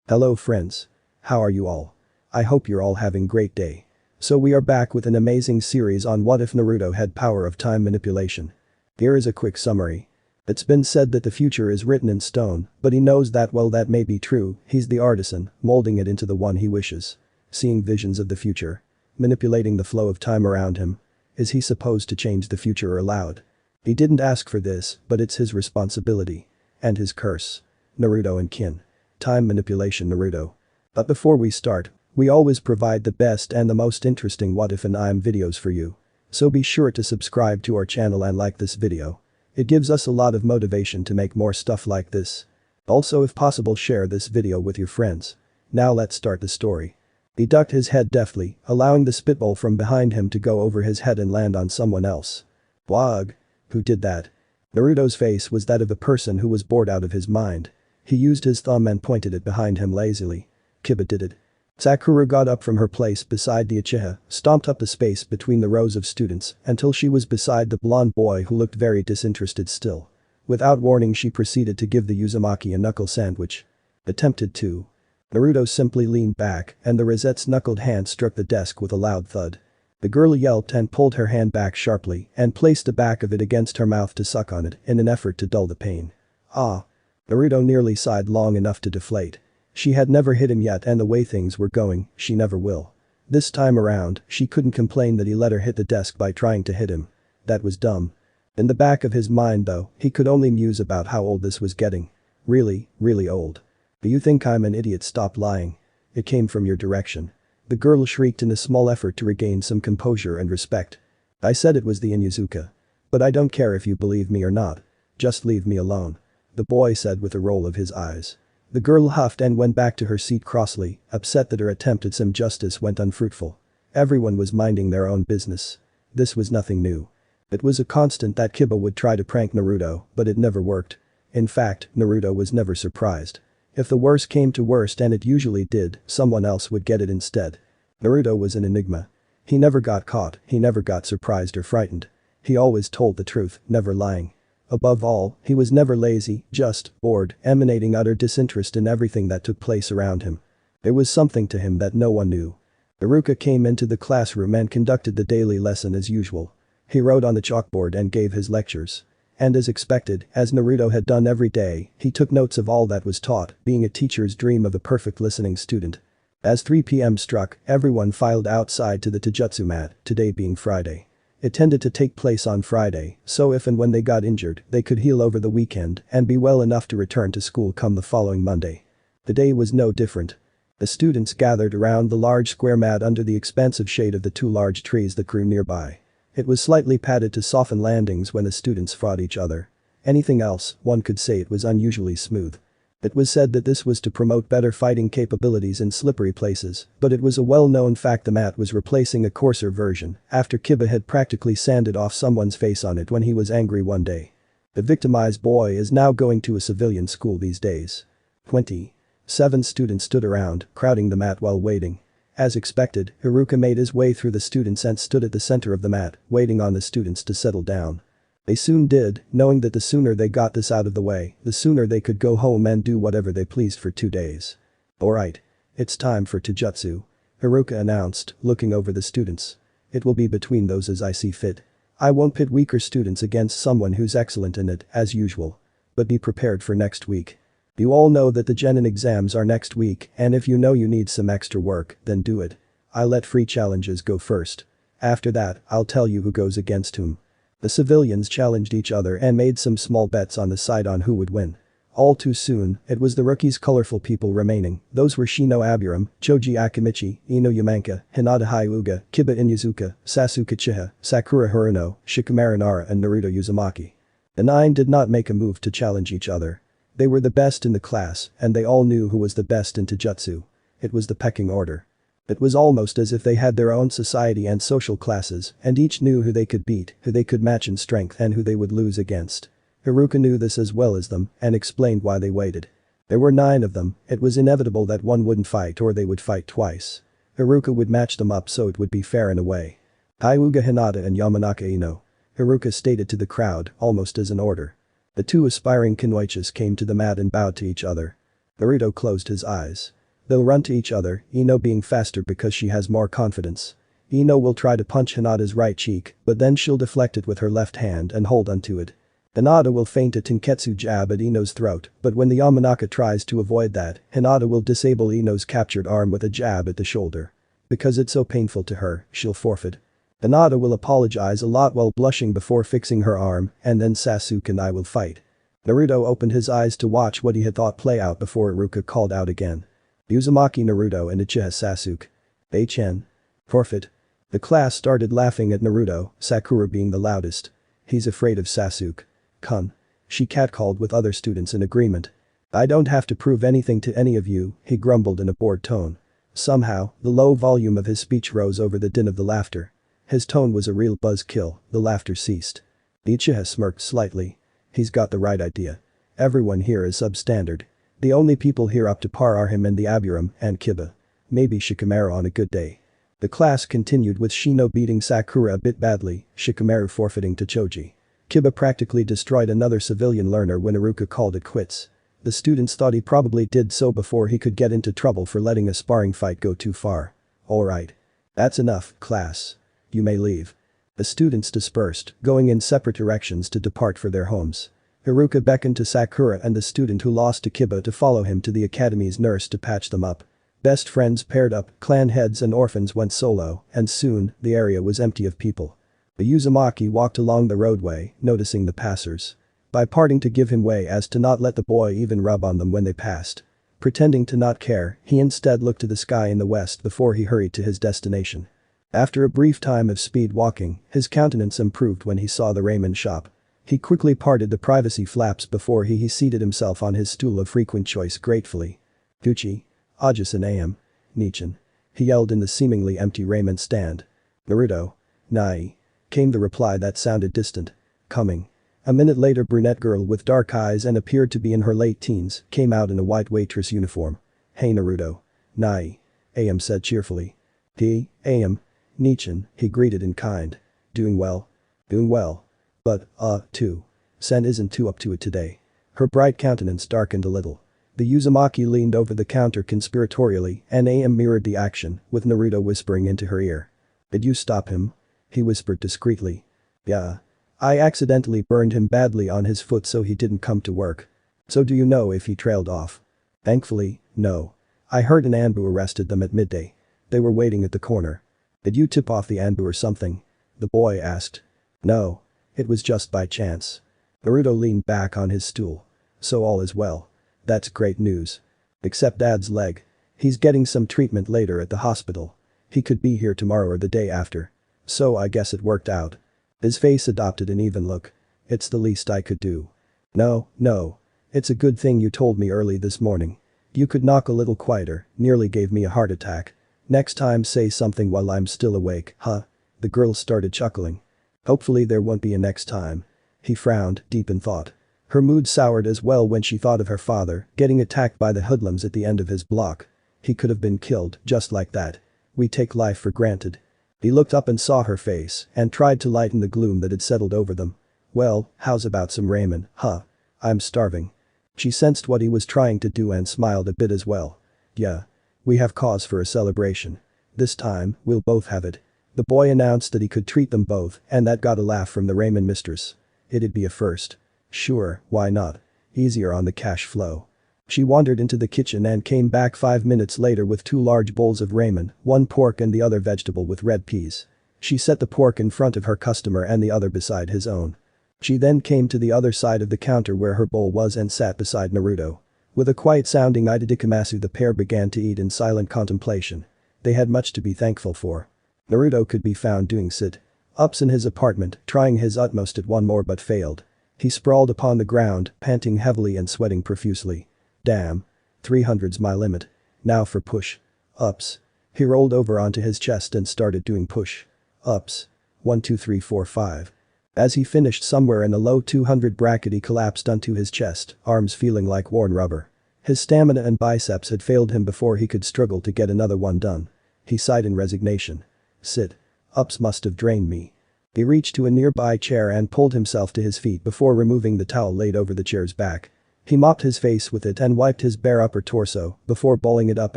Hello friends. How are you all? I hope you're all having great day. So we are back with an amazing series on what if Naruto had power of time manipulation. Here is a quick summary. It's been said that the future is written in stone, but he knows that while that may be true, he's the artisan, molding it into the one he wishes. Seeing visions of the future. Manipulating the flow of time around him. Is he supposed to change the future or allowed? He didn't ask for this, but it's his responsibility. And his curse. Naruto and Kin. Time manipulation Naruto. But before we start, we always provide the best and the most interesting what if and I'm videos for you. So be sure to subscribe to our channel and like this video. It gives us a lot of motivation to make more stuff like this. Also if possible share this video with your friends. Now let's start the story. He ducked his head deftly, allowing the spitball from behind him to go over his head and land on someone else. Wag. Who did that? Naruto's face was that of a person who was bored out of his mind. He used his thumb and pointed it behind him lazily. Kiba did it. Sakura got up from her place beside the Uchiha, stomped up the space between the rows of students until she was beside the blonde boy who looked very disinterested still. Without warning she proceeded to give the Uzumaki a knuckle sandwich. Attempted to. Naruto simply leaned back and the rosette's knuckled hand struck the desk with a loud thud. The girl yelped and pulled her hand back sharply and placed the back of it against her mouth to suck on it in an effort to dull the pain. Ah. Naruto nearly sighed long enough to deflate. She had never hit him yet and the way things were going, she never will. This time around, she couldn't complain that he let her hit the desk by trying to hit him. That was dumb. In the back of his mind though, he could only muse about how old this was getting. Really, really old. Do you think I'm an idiot? Stop lying. It came from your direction. The girl shrieked in a small effort to regain some composure and respect. I said it was the Inuzuka. But I don't care if you believe me or not. Just leave me alone. The boy said with a roll of his eyes. The girl huffed and went back to her seat crossly, upset that her attempt at some justice went unfruitful. Everyone was minding their own business. This was nothing new. It was a constant that Kiba would try to prank Naruto, but it never worked. In fact, Naruto was never surprised. If the worst came to worst, and it usually did, someone else would get it instead. Naruto was an enigma. He never got caught, he never got surprised or frightened. He always told the truth, never lying. Above all, he was never lazy, just bored, emanating utter disinterest in everything that took place around him. There was something to him that no one knew. Iruka came into the classroom and conducted the daily lesson as usual. He wrote on the chalkboard and gave his lectures. And as expected, as Naruto had done every day, he took notes of all that was taught, being a teacher's dream of a perfect listening student. As 3 p.m. struck, everyone filed outside to the taijutsu mat, today being Friday. It tended to take place on Friday, so if and when they got injured, they could heal over the weekend and be well enough to return to school come the following Monday. The day was no different. The students gathered around the large square mat under the expansive shade of the two large trees that grew nearby. It was slightly padded to soften landings when the students fought each other. Anything else, one could say it was unusually smooth. It was said that this was to promote better fighting capabilities in slippery places, but it was a well-known fact the mat was replacing a coarser version after Kiba had practically sanded off someone's face on it when he was angry one day. The victimized boy is now going to a civilian school these days. 27 students stood around, crowding the mat while waiting. As expected, Iruka made his way through the students and stood at the center of the mat, waiting on the students to settle down. They soon did, knowing that the sooner they got this out of the way, the sooner they could go home and do whatever they pleased for 2 days. Alright. It's time for taijutsu. Iruka announced, looking over the students. It will be between those as I see fit. I won't pit weaker students against someone who's excellent in it, as usual. But be prepared for next week. You all know that the Genin exams are next week, and if you know you need some extra work, then do it. I'll let free challenges go first. After that, I'll tell you who goes against whom. The civilians challenged each other and made some small bets on the side on who would win. All too soon, it was the rookies' colorful people remaining. Those were Shino Aburam, Choji Akimichi, Ino Yamanka, Hinata Hyuga, Kiba Inuzuka, Sasuke Uchiha, Sakura Haruno, Shikamaru Nara and Naruto Uzumaki. The 9 did not make a move to challenge each other. They were the best in the class, and they all knew who was the best in taijutsu. It was the pecking order. It was almost as if they had their own society and social classes, and each knew who they could beat, who they could match in strength and who they would lose against. Iruka knew this as well as them, and explained why they waited. There were 9 of them, it was inevitable that one wouldn't fight or they would fight twice. Iruka would match them up so it would be fair in a way. Hyuga Hinata and Yamanaka Ino. Iruka stated to the crowd, almost as an order. The 2 aspiring kunoichis came to the mat and bowed to each other. Naruto closed his eyes. They'll run to each other, Ino being faster because she has more confidence. Ino will try to punch Hinata's right cheek, but then she'll deflect it with her left hand and hold onto it. Hinata will feint a Tenketsu jab at Ino's throat, but when the Yamanaka tries to avoid that, Hinata will disable Ino's captured arm with a jab at the shoulder. Because it's so painful to her, she'll forfeit. Hinata will apologize a lot while blushing before fixing her arm, and then Sasuke and I will fight. Naruto opened his eyes to watch what he had thought play out before Iruka called out again. Uzumaki Naruto and Uchiha Sasuke. HN. Forfeit. The class started laughing at Naruto, Sakura being the loudest. He's afraid of Sasuke. Kun. She catcalled with other students in agreement. I don't have to prove anything to any of you, he grumbled in a bored tone. Somehow, the low volume of his speech rose over the din of the laughter. His tone was a real buzzkill, the laughter ceased. Uchiha smirked slightly. He's got the right idea. Everyone here is substandard. The only people here up to par are him and the Aburam and Kiba. Maybe Shikamaru on a good day. The class continued with Shino beating Sakura a bit badly, Shikamaru forfeiting to Choji. Kiba practically destroyed another civilian learner when Iruka called it quits. The students thought he probably did so before he could get into trouble for letting a sparring fight go too far. Alright. That's enough, class. You may leave. The students dispersed, going in separate directions to depart for their homes. Iruka beckoned to Sakura and the student who lost to Kiba to follow him to the academy's nurse to patch them up. Best friends paired up, clan heads and orphans went solo, and soon, the area was empty of people. The Uzumaki walked along the roadway, noticing the passers. By parting to give him way as to not let the boy even rub on them when they passed. Pretending to not care, he instead looked to the sky in the west before he hurried to his destination. After a brief time of speed walking, his countenance improved when he saw the ramen shop. He quickly parted the privacy flaps before he seated himself on his stool of frequent choice gratefully. Gucci. Ajusan AM. Nichin. He yelled in the seemingly empty ramen stand. Naruto. Nai. Came the reply that sounded distant. Coming. A minute later, brunette girl with dark eyes and appeared to be in her late teens came out in a white waitress uniform. Hey Naruto. Nai. AM said cheerfully. AM. Nichin, he greeted in kind. Doing well? Doing well. But, too. Sen isn't too up to it today. Her bright countenance darkened a little. The Uzumaki leaned over the counter conspiratorially and AM mirrored the action, with Naruto whispering into her ear. Did you stop him? He whispered discreetly. Yeah. I accidentally burned him badly on his foot so he didn't come to work. So do you know if he trailed off? Thankfully, no. I heard an Anbu arrested them at midday. They were waiting at the corner. Did you tip off the Anbu or something? The boy asked. No. It was just by chance. Naruto leaned back on his stool. So all is well. That's great news. Except Dad's leg. He's getting some treatment later at the hospital. He could be here tomorrow or the day after. So I guess it worked out. His face adopted an even look. It's the least I could do. No. It's a good thing you told me early this morning. You could knock a little quieter, nearly gave me a heart attack. Next time say something while I'm still awake, huh? The girl started chuckling. Hopefully there won't be a next time. He frowned, deep in thought. Her mood soured as well when she thought of her father getting attacked by the hoodlums at the end of his block. He could have been killed, just like that. We take life for granted. He looked up and saw her face and tried to lighten the gloom that had settled over them. Well, how's about some ramen, huh? I'm starving. She sensed what he was trying to do and smiled a bit as well. Yeah. We have cause for a celebration. This time, we'll both have it. The boy announced that he could treat them both and that got a laugh from the ramen mistress. It'd be a first. Sure, why not? Easier on the cash flow. She wandered into the kitchen and came back 5 minutes later with 2 large bowls of ramen, one pork and the other vegetable with red peas. She set the pork in front of her customer and the other beside his own. She then came to the other side of the counter where her bowl was and sat beside Naruto. With a quiet-sounding itadikamasu, the pair began to eat in silent contemplation. They had much to be thankful for. Naruto could be found doing sit-ups in his apartment, trying his utmost at one more but failed. He sprawled upon the ground, panting heavily and sweating profusely. Damn. 300's my limit. Now for push-ups. He rolled over onto his chest and started doing push-ups. 1 2 3 4 5. As he finished somewhere in the low 200 bracket, he collapsed onto his chest, arms feeling like worn rubber. His stamina and biceps had failed him before he could struggle to get another one done. He sighed in resignation. Sit-ups must have drained me. He reached to a nearby chair and pulled himself to his feet before removing the towel laid over the chair's back. He mopped his face with it and wiped his bare upper torso before balling it up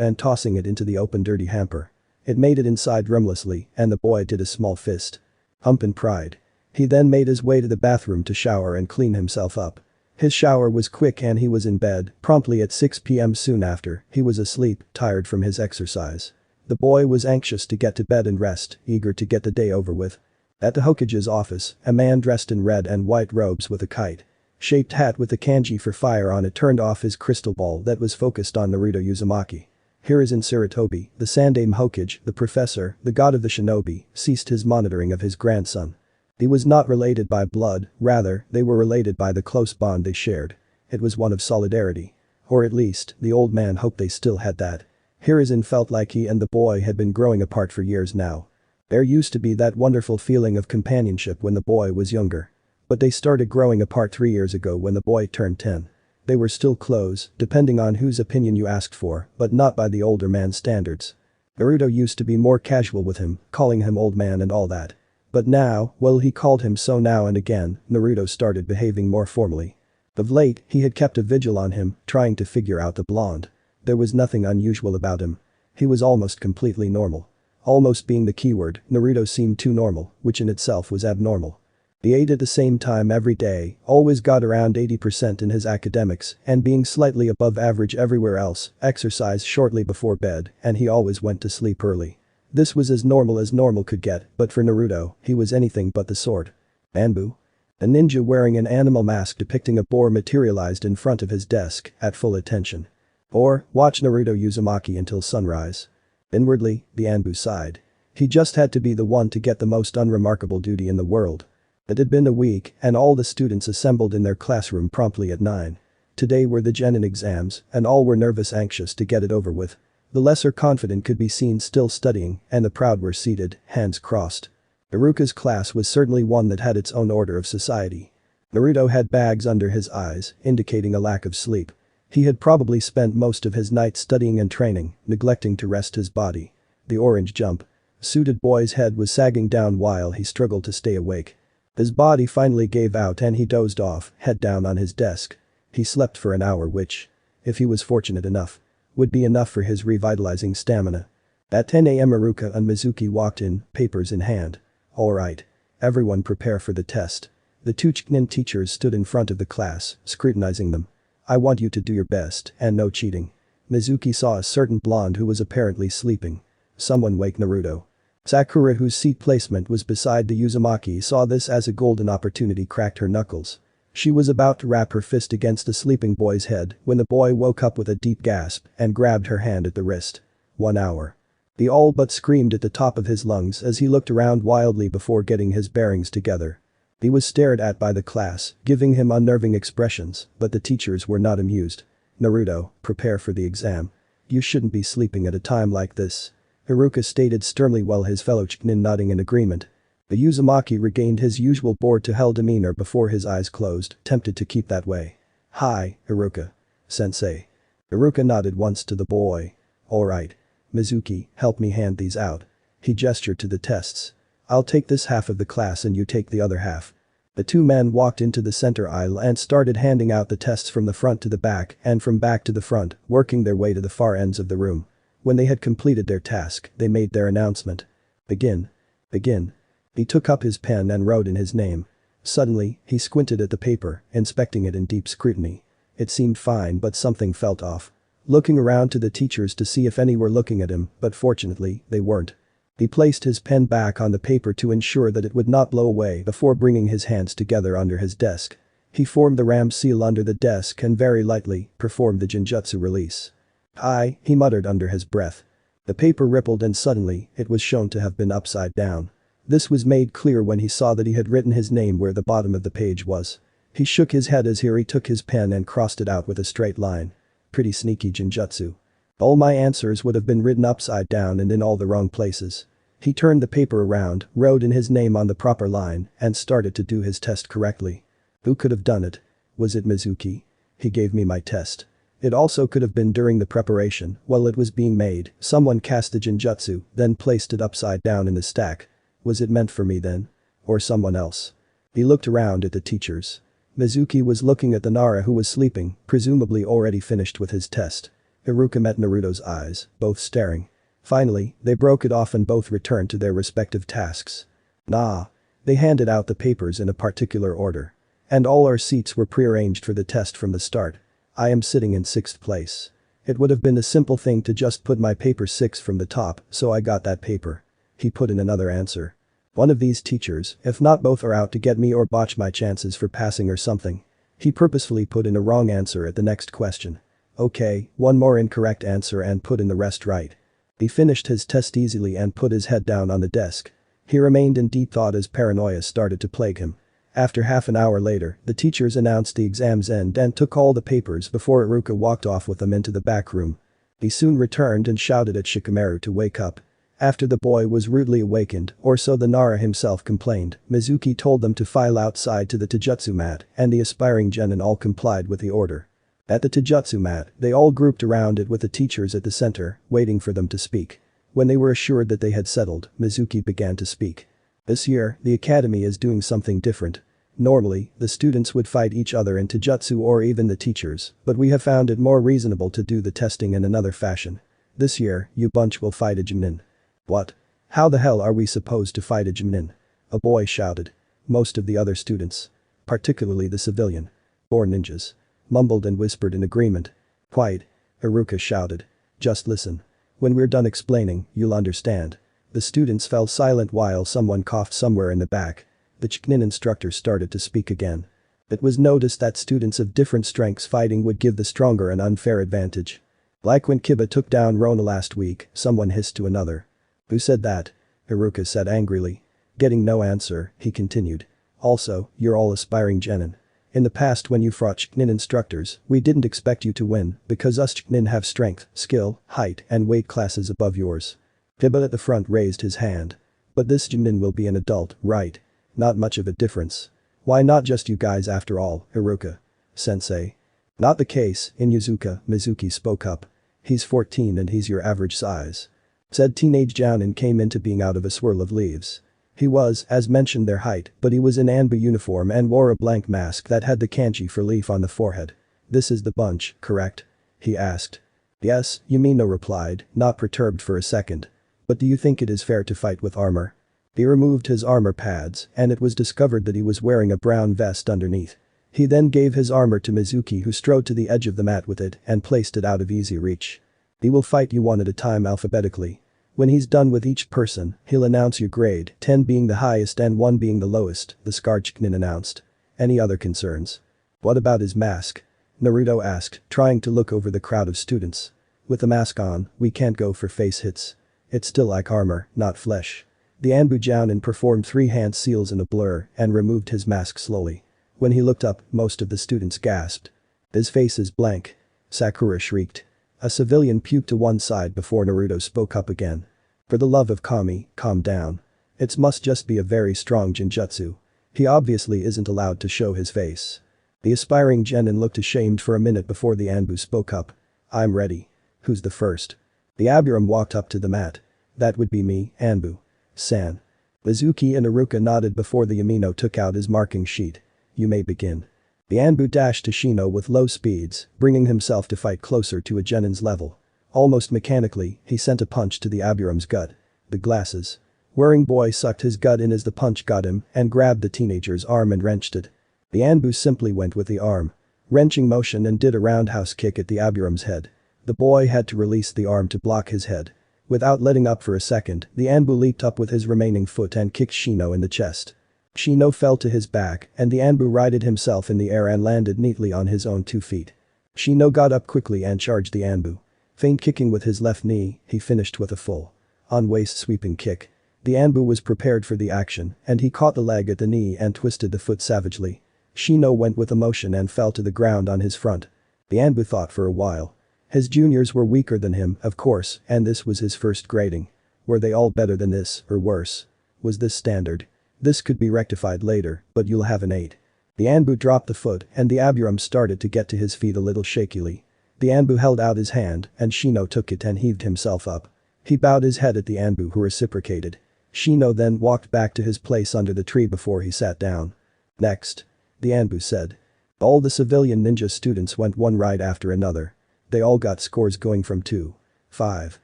and tossing it into the open dirty hamper. It made it inside remorselessly and the boy did a small fist pump in pride. He then made his way to the bathroom to shower and clean himself up. His shower was quick and he was in bed promptly at 6 p.m. Soon after, he was asleep, tired from his exercise. The boy was anxious to get to bed and rest, eager to get the day over with. At the Hokage's office, a man dressed in red and white robes with a kite-shaped hat with the kanji for fire on it turned off his crystal ball that was focused on Naruto Uzumaki. Hiruzen Sarutobi, the Sandaime Hokage, the professor, the god of the shinobi, ceased his monitoring of his grandson. He was not related by blood, rather, they were related by the close bond they shared. It was one of solidarity. Or at least, the old man hoped they still had that. Hiruzen felt like he and the boy had been growing apart for years now. There used to be that wonderful feeling of companionship when the boy was younger. But they started growing apart 3 years ago when the boy turned 10. They were still close, depending on whose opinion you asked for, but not by the older man's standards. Naruto used to be more casual with him, calling him old man and all that. But now, well, he called him so now and again, Naruto started behaving more formally. Of late, he had kept a vigil on him, trying to figure out the blonde. There was nothing unusual about him. He was almost completely normal. Almost being the keyword, Naruto seemed too normal, which in itself was abnormal. He ate at the same time every day, always got around 80% in his academics, and being slightly above average everywhere else, exercised shortly before bed, and he always went to sleep early. This was as normal could get, but for Naruto, he was anything but the sort. Anbu? A ninja wearing an animal mask depicting a boar materialized in front of his desk, at full attention. Or, watch Naruto Uzumaki until sunrise. Inwardly, the Anbu sighed. He just had to be the one to get the most unremarkable duty in the world. It had been a week, and all the students assembled in their classroom promptly at 9. Today were the genin exams, and all were nervous anxious to get it over with. The lesser confident could be seen still studying, and the proud were seated, hands crossed. Iruka's class was certainly one that had its own order of society. Naruto had bags under his eyes, indicating a lack of sleep. He had probably spent most of his night studying and training, neglecting to rest his body. The orange jump. Suited boy's head was sagging down while he struggled to stay awake. His body finally gave out and he dozed off, head down on his desk. He slept for an hour which, if he was fortunate enough, would be enough for his revitalizing stamina. At 10 a.m. Iruka and Mizuki walked in, papers in hand. Alright. Everyone prepare for the test. The two Kin teachers stood in front of the class, scrutinizing them. I want you to do your best, and no cheating. Mizuki saw a certain blonde who was apparently sleeping. Someone wake Naruto. Sakura, whose seat placement was beside the Uzumaki, saw this as a golden opportunity, cracked her knuckles. She was about to rap her fist against the sleeping boy's head when the boy woke up with a deep gasp and grabbed her hand at the wrist. 1 hour. He all but screamed at the top of his lungs as he looked around wildly before getting his bearings together. He was stared at by the class, giving him unnerving expressions, but the teachers were not amused. Naruto, prepare for the exam. You shouldn't be sleeping at a time like this. Iruka stated sternly while his fellow Chunin nodding in agreement. The Uzumaki regained his usual bored-to-hell demeanor before his eyes closed, tempted to keep that way. Hi, Iruka. Sensei. Iruka nodded once to the boy. Alright. Mizuki, help me hand these out. He gestured to the tests. I'll take this half of the class and you take the other half. The two men walked into the center aisle and started handing out the tests from the front to the back and from back to the front, working their way to the far ends of the room. When they had completed their task, they made their announcement. Begin. Begin. He took up his pen and wrote in his name. Suddenly, he squinted at the paper, inspecting it in deep scrutiny. It seemed fine but something felt off. Looking around to the teachers to see if any were looking at him, but fortunately, they weren't. He placed his pen back on the paper to ensure that it would not blow away before bringing his hands together under his desk. He formed the ram seal under the desk and very lightly performed the Genjutsu release. "Hi," he muttered under his breath. The paper rippled and suddenly, it was shown to have been upside down. This was made clear when he saw that he had written his name where the bottom of the page was. He shook his head as he took his pen and crossed it out with a straight line. Pretty sneaky Genjutsu. All my answers would have been written upside down and in all the wrong places. He turned the paper around, wrote in his name on the proper line, and started to do his test correctly. Who could have done it? Was it Mizuki? He gave me my test. It also could have been during the preparation, while it was being made, someone cast the Genjutsu, then placed it upside down in the stack. Was it meant for me then? Or someone else? He looked around at the teachers. Mizuki was looking at the Nara who was sleeping, presumably already finished with his test. Iruka met Naruto's eyes, both staring. Finally, they broke it off and both returned to their respective tasks. Nah. They handed out the papers in a particular order. And all our seats were prearranged for the test from the start. I am sitting in 6th place. It would have been a simple thing to just put my paper 6 from the top, so I got that paper. He put in another answer. One of these teachers, if not both, are out to get me or botch my chances for passing or something. He purposefully put in a wrong answer at the next question. Okay, one more incorrect answer and put in the rest right. He finished his test easily and put his head down on the desk. He remained in deep thought as paranoia started to plague him. After half an hour later, the teachers announced the exam's end and took all the papers before Iruka walked off with them into the back room. He soon returned and shouted at Shikamaru to wake up. After the boy was rudely awakened, or so the Nara himself complained, Mizuki told them to file outside to the taijutsu mat, and the aspiring genin all complied with the order. At the taijutsu mat, they all grouped around it with the teachers at the center, waiting for them to speak. When they were assured that they had settled, Mizuki began to speak. This year, the academy is doing something different. Normally, the students would fight each other in taijutsu or even the teachers, but we have found it more reasonable to do the testing in another fashion. This year, you bunch will fight a genin. What? How the hell are we supposed to fight a genin? A boy shouted. Most of the other students, particularly the civilian, or ninjas, mumbled and whispered in agreement. Quiet. Iruka shouted. Just listen. When we're done explaining, you'll understand. The students fell silent while someone coughed somewhere in the back. The genin instructor started to speak again. It was noticed that students of different strengths fighting would give the stronger an unfair advantage. Like when Kiba took down Rona last week, someone hissed to another. Who said that? Iruka said angrily. Getting no answer, he continued. Also, you're all aspiring genin. In the past when you fought genin instructors, we didn't expect you to win because us genin have strength, skill, height and weight classes above yours. Kiba at the front raised his hand. But this genin will be an adult, right? Not much of a difference. Why not just you guys after all, Iruka? Sensei. Not the case, Inuzuka, Mizuki spoke up. He's 14 and he's your average size. Said teenage Jounin came into being out of a swirl of leaves. He was, as mentioned, their height, but he was in Anbu uniform and wore a blank mask that had the kanji for leaf on the forehead. This is the bunch, correct? He asked. Yes, Yumino replied, not perturbed for a second. But do you think it is fair to fight with armor? He removed his armor pads and it was discovered that he was wearing a brown vest underneath. He then gave his armor to Mizuki who strode to the edge of the mat with it and placed it out of easy reach. He will fight you one at a time alphabetically. When he's done with each person, he'll announce your grade, 10 being the highest and 1 being the lowest, the scarred genin announced. Any other concerns? What about his mask? Naruto asked, trying to look over the crowd of students. With the mask on, we can't go for face hits. It's still like armor, not flesh. The Anbu Jounin performed 3 hand seals in a blur and removed his mask slowly. When he looked up, most of the students gasped. His face is blank. Sakura shrieked. A civilian puked to one side before Naruto spoke up again. For the love of Kami, calm down. It must just be a very strong genjutsu. He obviously isn't allowed to show his face. The aspiring genin looked ashamed for a minute before the Anbu spoke up. I'm ready. Who's the first? The Aburam walked up to the mat. That would be me, Anbu. San. Mizuki and Iruka nodded before the Yamino took out his marking sheet. You may begin. The Anbu dashed to Shino with low speeds, bringing himself to fight closer to a genin's level. Almost mechanically, he sent a punch to the Aburam's gut. The glasses wearing boy sucked his gut in as the punch got him and grabbed the teenager's arm and wrenched it. The Anbu simply went with the arm wrenching motion and did a roundhouse kick at the Aburam's head. The boy had to release the arm to block his head. Without letting up for a second, the Anbu leaped up with his remaining foot and kicked Shino in the chest. Shino fell to his back and the Anbu righted himself in the air and landed neatly on his own 2 feet. Shino got up quickly and charged the Anbu. Feint kicking with his left knee, he finished with a full-on waist sweeping kick. The Anbu was prepared for the action and he caught the leg at the knee and twisted the foot savagely. Shino went with emotion and fell to the ground on his front. The Anbu thought for a while. His juniors were weaker than him, of course, and this was his first grading. Were they all better than this, or worse? Was this standard? This could be rectified later, but you'll have an 8. The Anbu dropped the foot and the Aburam started to get to his feet a little shakily. The Anbu held out his hand and Shino took it and heaved himself up. He bowed his head at the Anbu who reciprocated. Shino then walked back to his place under the tree before he sat down. Next. The Anbu said. All the civilian ninja students went one right after another. They all got scores going from 2. 5.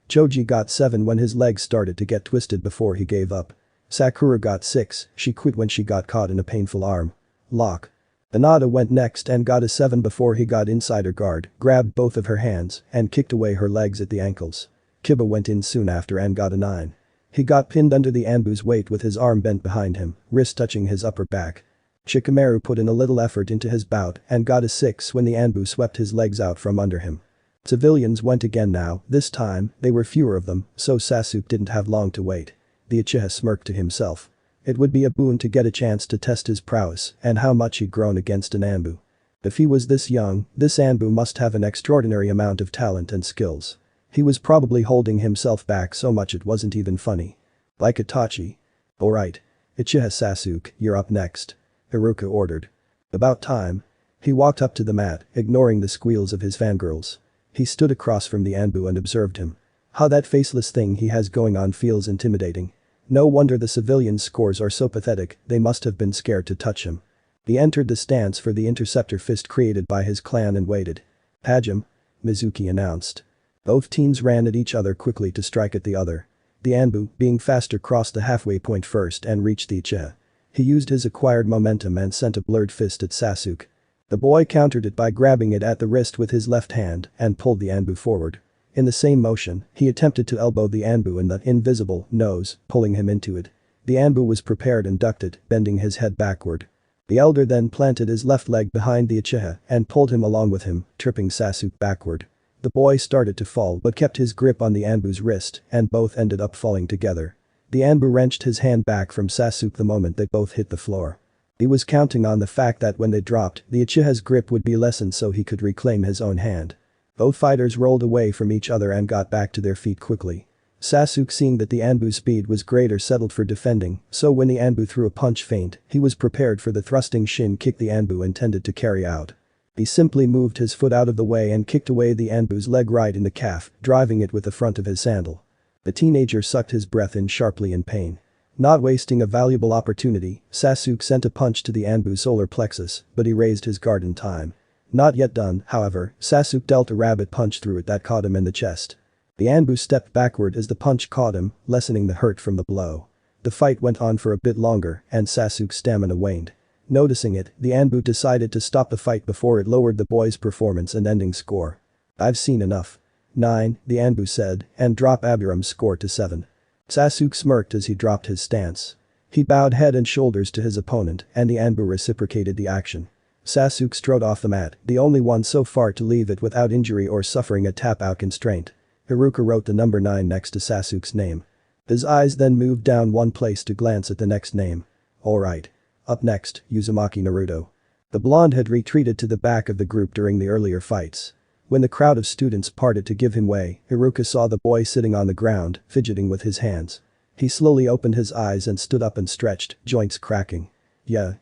Choji got 7 when his legs started to get twisted before he gave up. Sakura got 6, she quit when she got caught in a painful arm lock. Hinata went next and got a 7 before he got inside her guard, grabbed both of her hands, and kicked away her legs at the ankles. Kiba went in soon after and got a 9. He got pinned under the Anbu's weight with his arm bent behind him, wrist touching his upper back. Shikamaru put in a little effort into his bout and got a 6 when the Anbu swept his legs out from under him. Civilians went again now, this time, they were fewer of them, so Sasuke didn't have long to wait. The Uchiha smirked to himself. It would be a boon to get a chance to test his prowess and how much he'd grown against an Anbu. If he was this young, this Anbu must have an extraordinary amount of talent and skills. He was probably holding himself back so much it wasn't even funny. Like Itachi. Alright. Uchiha Sasuke, you're up next. Iruka ordered. About time. He walked up to the mat, ignoring the squeals of his fangirls. He stood across from the Anbu and observed him. How that faceless thing he has going on feels intimidating. No wonder the civilians' scores are so pathetic, they must have been scared to touch him. He entered the stance for the interceptor fist created by his clan and waited. Hajime, Mizuki announced. Both teams ran at each other quickly to strike at the other. The Anbu, being faster, crossed the halfway point first and reached the Uchiha. He used his acquired momentum and sent a blurred fist at Sasuke. The boy countered it by grabbing it at the wrist with his left hand and pulled the Anbu forward. In the same motion, he attempted to elbow the Anbu in the invisible nose, pulling him into it. The Anbu was prepared and ducked it, bending his head backward. The elder then planted his left leg behind the Uchiha and pulled him along with him, tripping Sasuke backward. The boy started to fall but kept his grip on the Anbu's wrist and both ended up falling together. The Anbu wrenched his hand back from Sasuke the moment they both hit the floor. He was counting on the fact that when they dropped, the Uchiha's grip would be lessened so he could reclaim his own hand. Both fighters rolled away from each other and got back to their feet quickly. Sasuke, seeing that the Anbu's speed was greater, settled for defending, so when the Anbu threw a punch feint, he was prepared for the thrusting shin kick the Anbu intended to carry out. He simply moved his foot out of the way and kicked away the Anbu's leg right in the calf, driving it with the front of his sandal. The teenager sucked his breath in sharply in pain. Not wasting a valuable opportunity, Sasuke sent a punch to the Anbu's solar plexus, but he raised his guard in time. Not yet done, however, Sasuke dealt a rabbit punch through it that caught him in the chest. The Anbu stepped backward as the punch caught him, lessening the hurt from the blow. The fight went on for a bit longer and Sasuke's stamina waned. Noticing it, the Anbu decided to stop the fight before it lowered the boy's performance and ending score. I've seen enough. 9, the Anbu said, and dropped Abiram's score to 7. Sasuke smirked as he dropped his stance. He bowed head and shoulders to his opponent and the Anbu reciprocated the action. Sasuke strode off the mat, the only one so far to leave it without injury or suffering a tap-out constraint. Iruka wrote the number 9 next to Sasuke's name. His eyes then moved down one place to glance at the next name. Alright. Up next, Uzumaki Naruto. The blonde had retreated to the back of the group during the earlier fights. When the crowd of students parted to give him way, Iruka saw the boy sitting on the ground, fidgeting with his hands. He slowly opened his eyes and stood up and stretched, joints cracking. Yeah.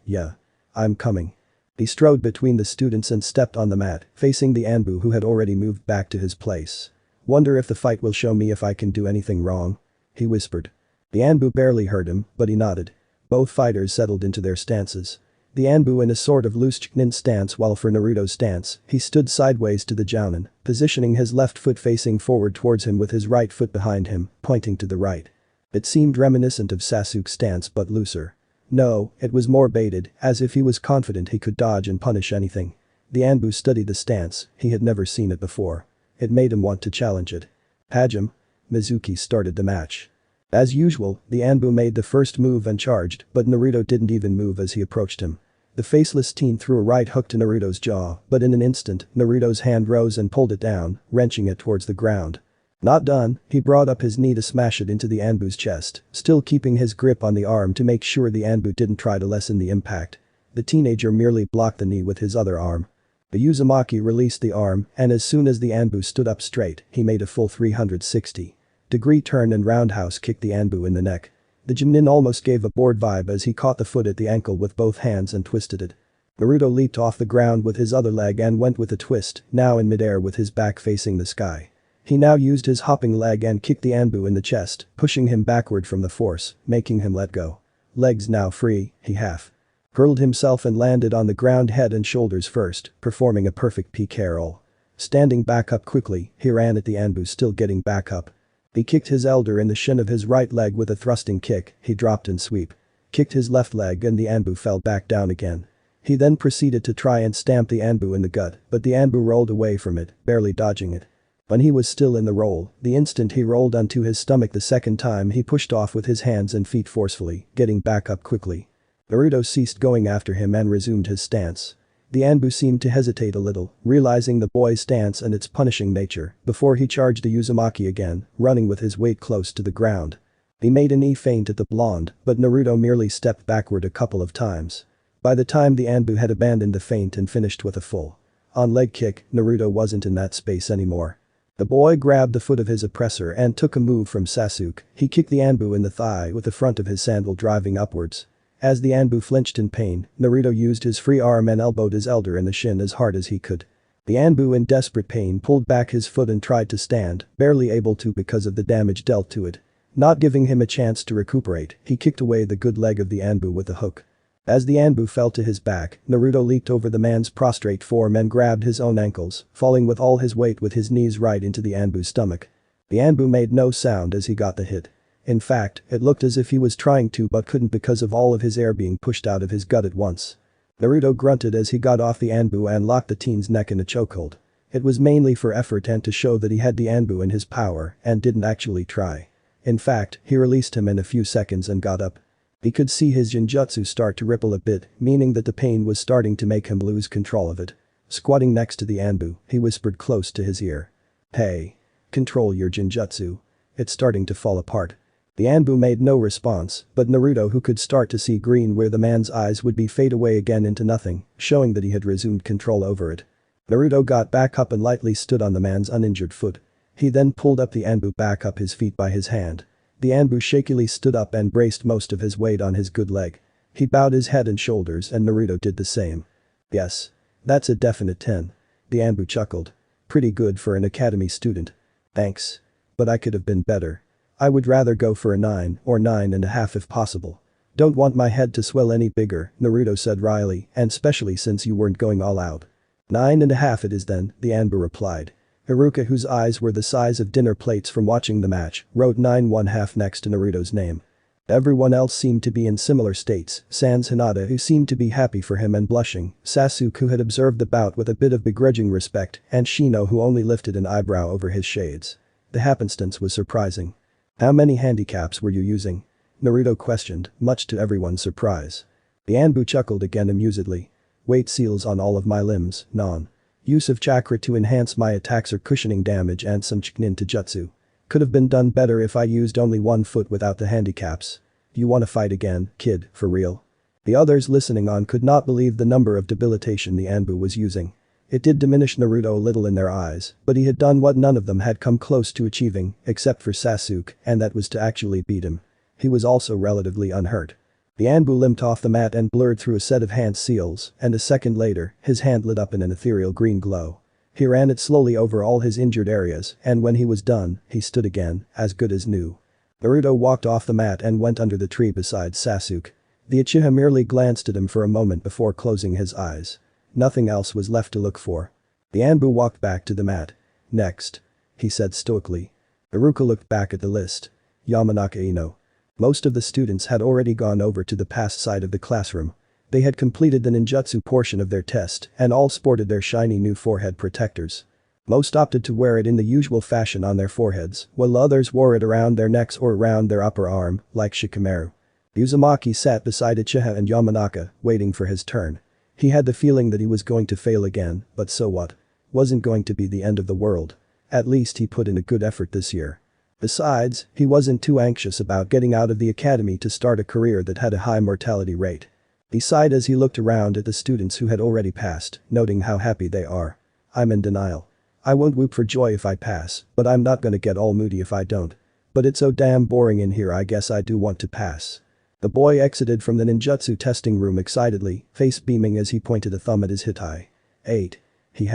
I'm coming. He strode between the students and stepped on the mat, facing the Anbu who had already moved back to his place. Wonder if the fight will show me if I can do anything wrong? He whispered. The Anbu barely heard him, but he nodded. Both fighters settled into their stances. The Anbu in a sort of loose Chunin stance, while for Naruto's stance, he stood sideways to the Jounin, positioning his left foot facing forward towards him with his right foot behind him, pointing to the right. It seemed reminiscent of Sasuke's stance but looser. No, it was more baited, as if he was confident he could dodge and punish anything. The Anbu studied the stance, he had never seen it before. It made him want to challenge it. Hajime, Mizuki started the match. As usual, the Anbu made the first move and charged, but Naruto didn't even move as he approached him. The faceless teen threw a right hook to Naruto's jaw, but in an instant, Naruto's hand rose and pulled it down, wrenching it towards the ground. Not done, he brought up his knee to smash it into the Anbu's chest, still keeping his grip on the arm to make sure the Anbu didn't try to lessen the impact. The teenager merely blocked the knee with his other arm. The Uzumaki released the arm, and as soon as the Anbu stood up straight, he made a full 360-degree turn and roundhouse kicked the Anbu in the neck. The Jounin almost gave a bored vibe as he caught the foot at the ankle with both hands and twisted it. Naruto leaped off the ground with his other leg and went with a twist, now in midair with his back facing the sky. He now used his hopping leg and kicked the Anbu in the chest, pushing him backward from the force, making him let go. Legs now free, he half hurled himself and landed on the ground head and shoulders first, performing a perfect PK roll. Standing back up quickly, he ran at the Anbu still getting back up. He kicked his elder in the shin of his right leg with a thrusting kick, he dropped and sweep. Kicked his left leg and the Anbu fell back down again. He then proceeded to try and stamp the Anbu in the gut, but the Anbu rolled away from it, barely dodging it. When he was still in the roll, the instant he rolled onto his stomach the second time he pushed off with his hands and feet forcefully, getting back up quickly. Naruto ceased going after him and resumed his stance. The Anbu seemed to hesitate a little, realizing the boy's stance and its punishing nature, before he charged the Uzumaki again, running with his weight close to the ground. He made a knee feint at the blonde, but Naruto merely stepped backward a couple of times. By the time the Anbu had abandoned the feint and finished with a full-on leg kick, Naruto wasn't in that space anymore. The boy grabbed the foot of his oppressor and took a move from Sasuke. He kicked the Anbu in the thigh with the front of his sandal driving upwards. As the Anbu flinched in pain, Naruto used his free arm and elbowed his elder in the shin as hard as he could. The Anbu in desperate pain pulled back his foot and tried to stand, barely able to because of the damage dealt to it. Not giving him a chance to recuperate, he kicked away the good leg of the Anbu with a hook. As the Anbu fell to his back, Naruto leaped over the man's prostrate form and grabbed his own ankles, falling with all his weight with his knees right into the Anbu's stomach. The Anbu made no sound as he got the hit. In fact, it looked as if he was trying to but couldn't because of all of his air being pushed out of his gut at once. Naruto grunted as he got off the Anbu and locked the teen's neck in a chokehold. It was mainly for effort and to show that he had the Anbu in his power and didn't actually try. In fact, he released him in a few seconds and got up. He could see his Genjutsu start to ripple a bit, meaning that the pain was starting to make him lose control of it. Squatting next to the Anbu, he whispered close to his ear. "Hey. Control your Genjutsu. It's starting to fall apart." The Anbu made no response, but Naruto who could start to see green where the man's eyes would be fade away again into nothing, showing that he had resumed control over it. Naruto got back up and lightly stood on the man's uninjured foot. He then pulled up the Anbu back up his feet by his hand. The Anbu shakily stood up and braced most of his weight on his good leg. He bowed his head and shoulders and Naruto did the same. "Yes. That's a definite 10. The Anbu chuckled. "Pretty good for an academy student. Thanks. But I could have been better. I would rather go for a 9 or 9.5 if possible." "Don't want my head to swell any bigger," Naruto said wryly, "and especially since you weren't going all out." 9.5 it is then, the Anbu replied. Haruka, whose eyes were the size of dinner plates from watching the match, wrote 9.5 next to Naruto's name. Everyone else seemed to be in similar states, sans Hinata who seemed to be happy for him and blushing, Sasuke who had observed the bout with a bit of begrudging respect, and Shino who only lifted an eyebrow over his shades. The happenstance was surprising. "How many handicaps were you using?" Naruto questioned, much to everyone's surprise. The Anbu chuckled again amusedly. "Weight seals on all of my limbs, non. Use of chakra to enhance my attacks or cushioning damage and some ninja jutsu. Could have been done better if I used only one foot without the handicaps. You wanna fight again, kid, for real?" The others listening on could not believe the number of debilitation the Anbu was using. It did diminish Naruto a little in their eyes, but he had done what none of them had come close to achieving, except for Sasuke, and that was to actually beat him. He was also relatively unhurt. The Anbu limped off the mat and blurred through a set of hand seals, and a second later, his hand lit up in an ethereal green glow. He ran it slowly over all his injured areas, and when he was done, he stood again, as good as new. Naruto walked off the mat and went under the tree beside Sasuke. The Uchiha merely glanced at him for a moment before closing his eyes. Nothing else was left to look for. The Anbu walked back to the mat. "Next," he said stoically. Haruka looked back at the list. Yamanaka Ino. Most of the students had already gone over to the past side of the classroom. They had completed the ninjutsu portion of their test and all sported their shiny new forehead protectors. Most opted to wear it in the usual fashion on their foreheads, while others wore it around their necks or around their upper arm, like Shikamaru. Uzumaki sat beside Uchiha and Yamanaka, waiting for his turn. He had the feeling that he was going to fail again, but so what? Wasn't going to be the end of the world. At least he put in a good effort this year. Besides, he wasn't too anxious about getting out of the academy to start a career that had a high mortality rate. He sighed as he looked around at the students who had already passed, noting how happy they are. "I'm in denial. I won't whoop for joy if I pass, but I'm not gonna get all moody if I don't. But it's so damn boring in here, I guess I do want to pass." The boy exited from the ninjutsu testing room excitedly, face beaming as he pointed a thumb at his hitai. 8. He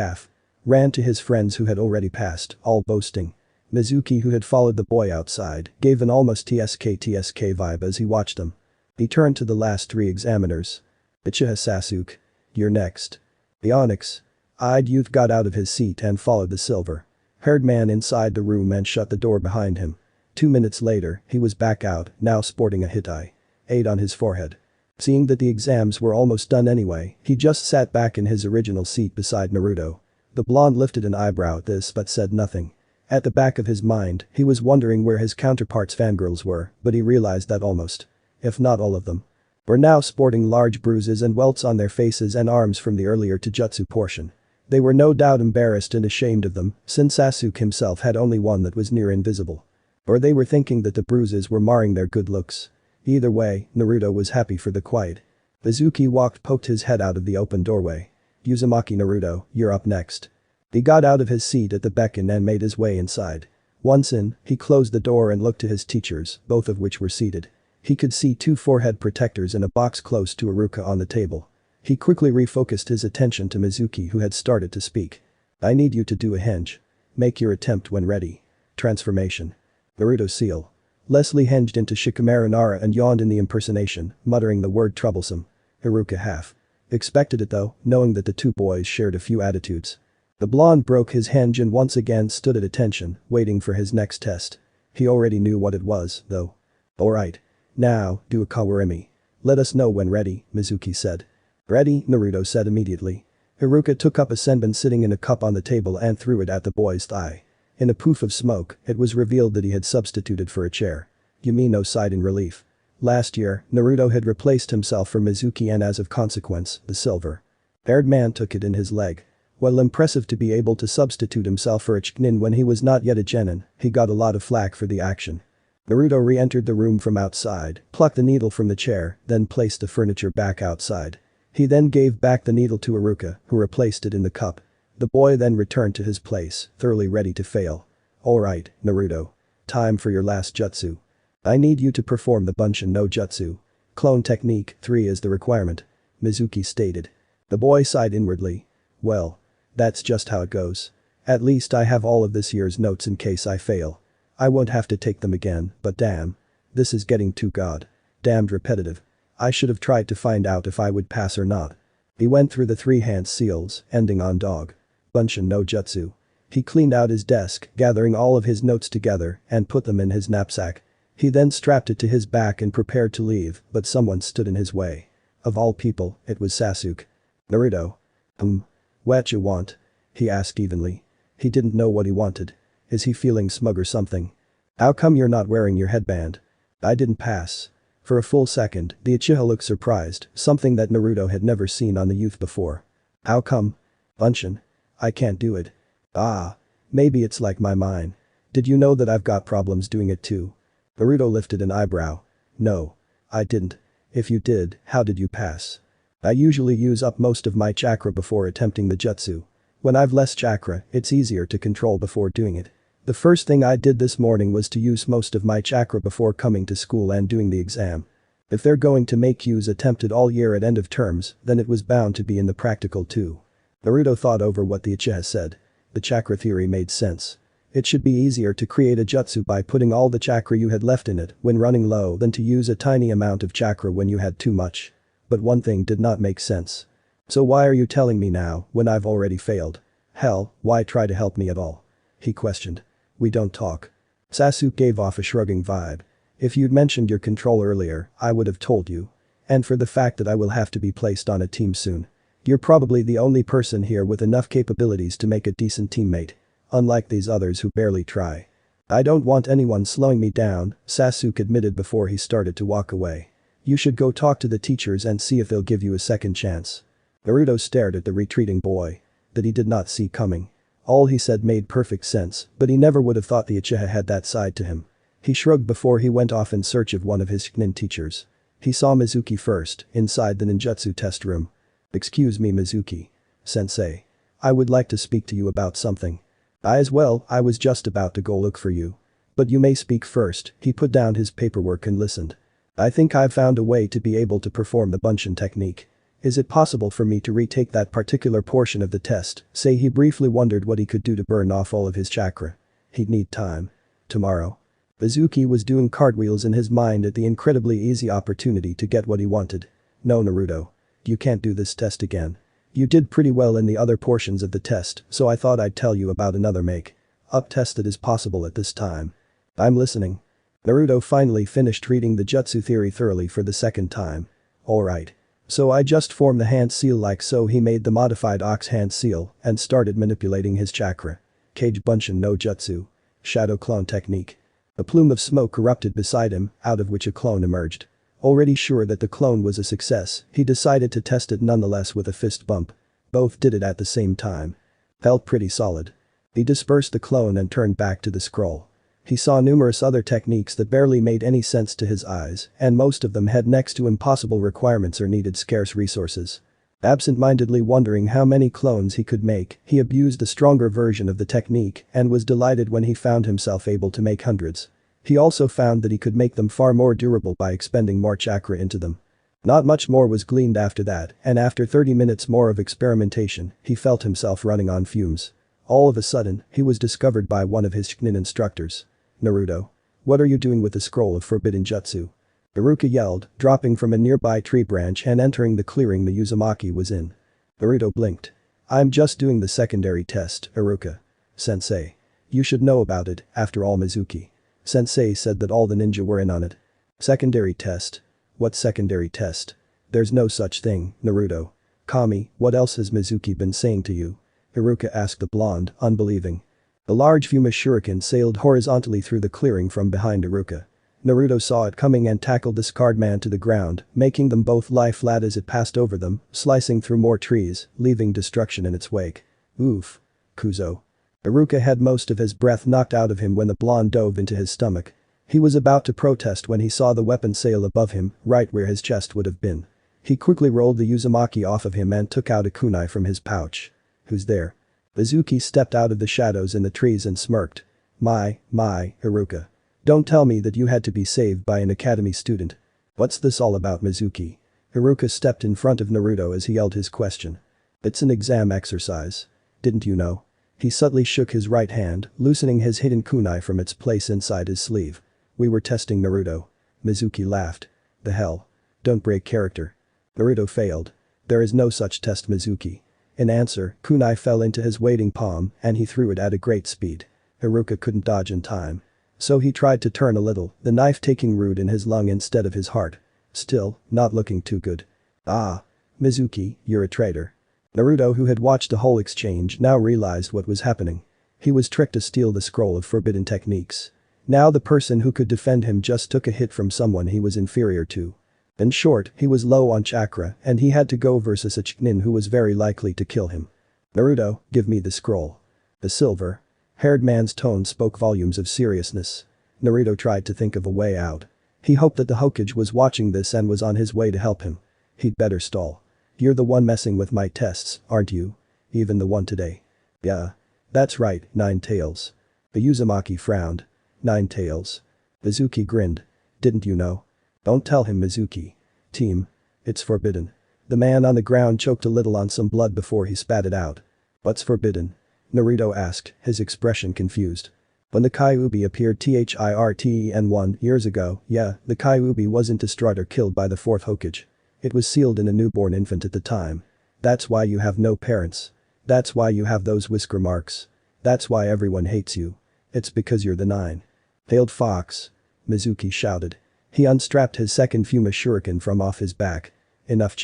ran to his friends who had already passed, all boasting. Mizuki, who had followed the boy outside, gave an almost TSK vibe as he watched them. He turned to the last 3 examiners. Uchiha Sasuke. You're next. The onyx-eyed youth got out of his seat and followed the silver-haired man inside the room and shut the door behind him. 2 minutes later, he was back out, now sporting a Hittite-8 on his forehead. Seeing that the exams were almost done anyway, he just sat back in his original seat beside Naruto. The blonde lifted an eyebrow at this but said nothing. At the back of his mind, he was wondering where his counterparts' fangirls were, but he realized that almost, if not all of them, were now sporting large bruises and welts on their faces and arms from the earlier Taijutsu portion. They were no doubt embarrassed and ashamed of them, since Sasuke himself had only one that was near invisible. Or they were thinking that the bruises were marring their good looks. Either way, Naruto was happy for the quiet. Mizuki poked his head out of the open doorway. Uzumaki Naruto, you're up next. He got out of his seat at the beckon and made his way inside. Once in, he closed the door and looked to his teachers, both of which were seated. He could see 2 forehead protectors in a box close to Iruka on the table. He quickly refocused his attention to Mizuki who had started to speak. I need you to do a henge. Make your attempt when ready. Transformation. Naruto seal. Leslie henged into Shikamaru Nara and yawned in the impersonation, muttering the word troublesome. Iruka half expected it though, knowing that the 2 boys shared a few attitudes. The blonde broke his henge and once again stood at attention, waiting for his next test. He already knew what it was, though. Alright. Now, do a kawarimi. Let us know when ready, Mizuki said. Ready, Naruto said immediately. Iruka took up a senbon sitting in a cup on the table and threw it at the boy's thigh. In a poof of smoke, it was revealed that he had substituted for a chair. Yumino sighed in relief. Last year, Naruto had replaced himself for Mizuki and as of consequence, the silver-haired man took it in his leg. While impressive to be able to substitute himself for a Chunin when he was not yet a genin, he got a lot of flack for the action. Naruto re-entered the room from outside, plucked the needle from the chair, then placed the furniture back outside. He then gave back the needle to Iruka, who replaced it in the cup. The boy then returned to his place, thoroughly ready to fail. Alright, Naruto. Time for your last jutsu. I need you to perform the Bunshin no Jutsu. Clone Technique 3 is the requirement. Mizuki stated. The boy sighed inwardly. Well. That's just how it goes. At least I have all of this year's notes in case I fail. I won't have to take them again, but damn. This is getting too damned repetitive. I should have tried to find out if I would pass or not. He went through the 3 hand seals, ending on dog. Bunshin no Jutsu. He cleaned out his desk, gathering all of his notes together and put them in his knapsack. He then strapped it to his back and prepared to leave, but someone stood in his way. Of all people, it was Sasuke. Naruto. What you want? He asked evenly. He didn't know what he wanted. Is he feeling smug or something? How come you're not wearing your headband? I didn't pass. For a full second, the Uchiha looked surprised, something that Naruto had never seen on the youth before. How come? Bunshin. I can't do it. Ah. Maybe it's like my mine. Did you know that I've got problems doing it too? Naruto lifted an eyebrow. No. I didn't. If you did, how did you pass? I usually use up most of my chakra before attempting the jutsu. When I've less chakra, it's easier to control before doing it. The first thing I did this morning was to use most of my chakra before coming to school and doing the exam. If they're going to make use attempted all year at end of terms, then it was bound to be in the practical too. Naruto thought over what the Uchiha said. The chakra theory made sense. It should be easier to create a jutsu by putting all the chakra you had left in it when running low than to use a tiny amount of chakra when you had too much. But one thing did not make sense. So why are you telling me now, when I've already failed? Hell, why try to help me at all? He questioned. We don't talk. Sasuke gave off a shrugging vibe. If you'd mentioned your control earlier, I would have told you. And for the fact that I will have to be placed on a team soon. You're probably the only person here with enough capabilities to make a decent teammate. Unlike these others who barely try. I don't want anyone slowing me down, Sasuke admitted before he started to walk away. You should go talk to the teachers and see if they'll give you a second chance. Naruto stared at the retreating boy. That he did not see coming. All he said made perfect sense, but he never would have thought the Uchiha had that side to him. He shrugged before he went off in search of one of his Chunin teachers. He saw Mizuki first, inside the ninjutsu test room. Excuse me Mizuki. Sensei. I would like to speak to you about something. I was just about to go look for you. But you may speak first. He put down his paperwork and listened. I think I've found a way to be able to perform the Bunshin technique. Is it possible for me to retake that particular portion of the test? Say he briefly wondered what he could do to burn off all of his chakra. He'd need time. Tomorrow. Mizuki was doing cartwheels in his mind at the incredibly easy opportunity to get what he wanted. No Naruto. You can't do this test again. You did pretty well in the other portions of the test, so I thought I'd tell you about another up test that is possible at this time. I'm listening. Naruto finally finished reading the jutsu theory thoroughly for the second time. Alright. So I just formed the hand seal like so. He made the modified ox hand seal and started manipulating his chakra. Kage Bunshin no Jutsu. Shadow clone technique. A plume of smoke erupted beside him, out of which a clone emerged. Already sure that the clone was a success, he decided to test it nonetheless with a fist bump. Both did it at the same time. Felt pretty solid. He dispersed the clone and turned back to the scroll. He saw numerous other techniques that barely made any sense to his eyes, and most of them had next to impossible requirements or needed scarce resources. Absent-mindedly wondering how many clones he could make, he abused the stronger version of the technique and was delighted when he found himself able to make hundreds. He also found that he could make them far more durable by expending more chakra into them. Not much more was gleaned after that, and after 30 minutes more of experimentation, he felt himself running on fumes. All of a sudden, he was discovered by one of his Chunin instructors. Naruto. What are you doing with the scroll of forbidden jutsu? Iruka yelled, dropping from a nearby tree branch and entering the clearing the Uzumaki was in. Naruto blinked. I'm just doing the secondary test, Iruka. Sensei. You should know about it, after all. Mizuki. Sensei said that all the ninja were in on it. Secondary test? What secondary test? There's no such thing, Naruto. Kami, what else has Mizuki been saying to you? Iruka asked the blonde, unbelieving. A large Fuma shuriken sailed horizontally through the clearing from behind Iruka. Naruto saw it coming and tackled the scarred man to the ground, making them both lie flat as it passed over them, slicing through more trees, leaving destruction in its wake. Oof. Kuzo. Iruka had most of his breath knocked out of him when the blonde dove into his stomach. He was about to protest when he saw the weapon sail above him, right where his chest would have been. He quickly rolled the Uzumaki off of him and took out a kunai from his pouch. Who's there? Mizuki stepped out of the shadows in the trees and smirked. My, Iruka. Don't tell me that you had to be saved by an academy student. What's this all about, Mizuki? Iruka stepped in front of Naruto as he yelled his question. It's an exam exercise. Didn't you know? He subtly shook his right hand, loosening his hidden kunai from its place inside his sleeve. We were testing Naruto. Mizuki laughed. The hell? Don't break character. Naruto failed. There is no such test, Mizuki. In answer, kunai fell into his waiting palm and he threw it at a great speed. Iruka couldn't dodge in time. So he tried to turn a little, the knife taking root in his lung instead of his heart. Still, not looking too good. Ah. Mizuki, you're a traitor. Naruto, who had watched the whole exchange, now realized what was happening. He was tricked to steal the scroll of forbidden techniques. Now the person who could defend him just took a hit from someone he was inferior to. In short, he was low on chakra and he had to go versus a Chunin who was very likely to kill him. Naruto, give me the scroll. The silver-haired man's tone spoke volumes of seriousness. Naruto tried to think of a way out. He hoped that the Hokage was watching this and was on his way to help him. He'd better stall. You're the one messing with my tests, aren't you? Even the one today. Yeah. That's right, Nine Tails. The Uzumaki frowned. Nine Tails. Mizuki grinned. Didn't you know? Don't tell him, Mizuki. Team. It's forbidden. The man on the ground choked a little on some blood before he spat it out. What's forbidden? Naruto asked, his expression confused. When the Kyuubi appeared Thirten years ago, yeah, the Kyuubi wasn't destroyed or killed by the fourth Hokage. It was sealed in a newborn infant at the time. That's why you have no parents. That's why you have those whisker marks. That's why everyone hates you. It's because you're the nine-tailed fox. Mizuki shouted. He unstrapped his second Fuma shuriken from off his back. Enough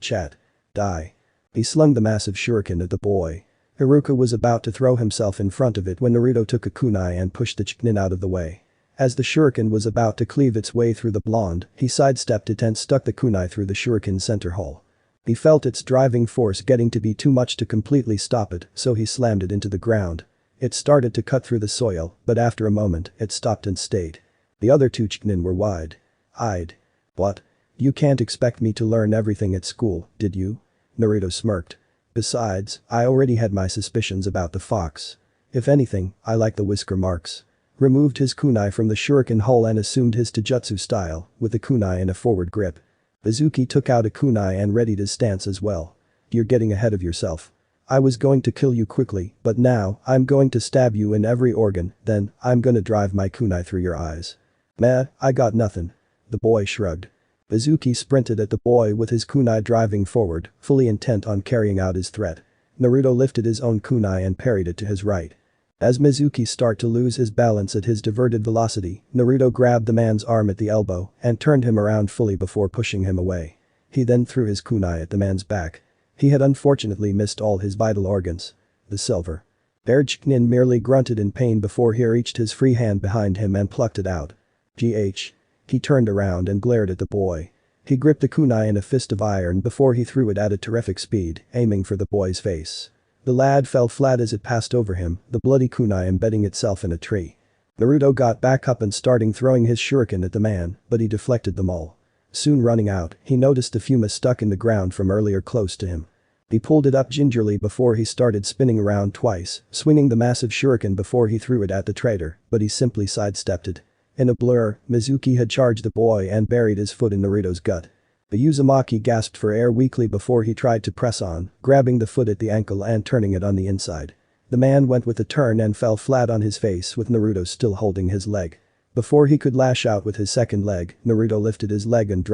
chat. Die. He slung the massive shuriken at the boy. Iruka was about to throw himself in front of it when Naruto took a kunai and pushed the Chunin out of the way. As the shuriken was about to cleave its way through the blonde, he sidestepped it and stuck the kunai through the shuriken's center hole. He felt its driving force getting to be too much to completely stop it, so he slammed it into the ground. It started to cut through the soil, but after a moment, it stopped and stayed. The other two Chunin were wide-eyed. What? You can't expect me to learn everything at school, did you? Naruto smirked. Besides, I already had my suspicions about the fox. If anything, I like the whisker marks. Removed his kunai from the shuriken hole and assumed his taijutsu style, with the kunai in a forward grip. Mizuki took out a kunai and readied his stance as well. You're getting ahead of yourself. I was going to kill you quickly, but now, I'm going to stab you in every organ, then, I'm gonna drive my kunai through your eyes. Meh, I got nothing. The boy shrugged. Mizuki sprinted at the boy with his kunai driving forward, fully intent on carrying out his threat. Naruto lifted his own kunai and parried it to his right. As Mizuki started to lose his balance at his diverted velocity, Naruto grabbed the man's arm at the elbow and turned him around fully before pushing him away. He then threw his kunai at the man's back. He had unfortunately missed all his vital organs. The silver. Ergknin merely grunted in pain before he reached his free hand behind him and plucked it out. GH. He turned around and glared at the boy. He gripped the kunai in a fist of iron before he threw it at a terrific speed, aiming for the boy's face. The lad fell flat as it passed over him, the bloody kunai embedding itself in a tree. Naruto got back up and started throwing his shuriken at the man, but he deflected them all. Soon running out, he noticed the Fuma stuck in the ground from earlier close to him. He pulled it up gingerly before he started spinning around twice, swinging the massive shuriken before he threw it at the traitor, but he simply sidestepped it. In a blur, Mizuki had charged the boy and buried his foot in Naruto's gut. The Uzumaki gasped for air weakly before he tried to press on, grabbing the foot at the ankle and turning it on the inside. The man went with a turn and fell flat on his face with Naruto still holding his leg. Before he could lash out with his second leg, Naruto lifted his leg and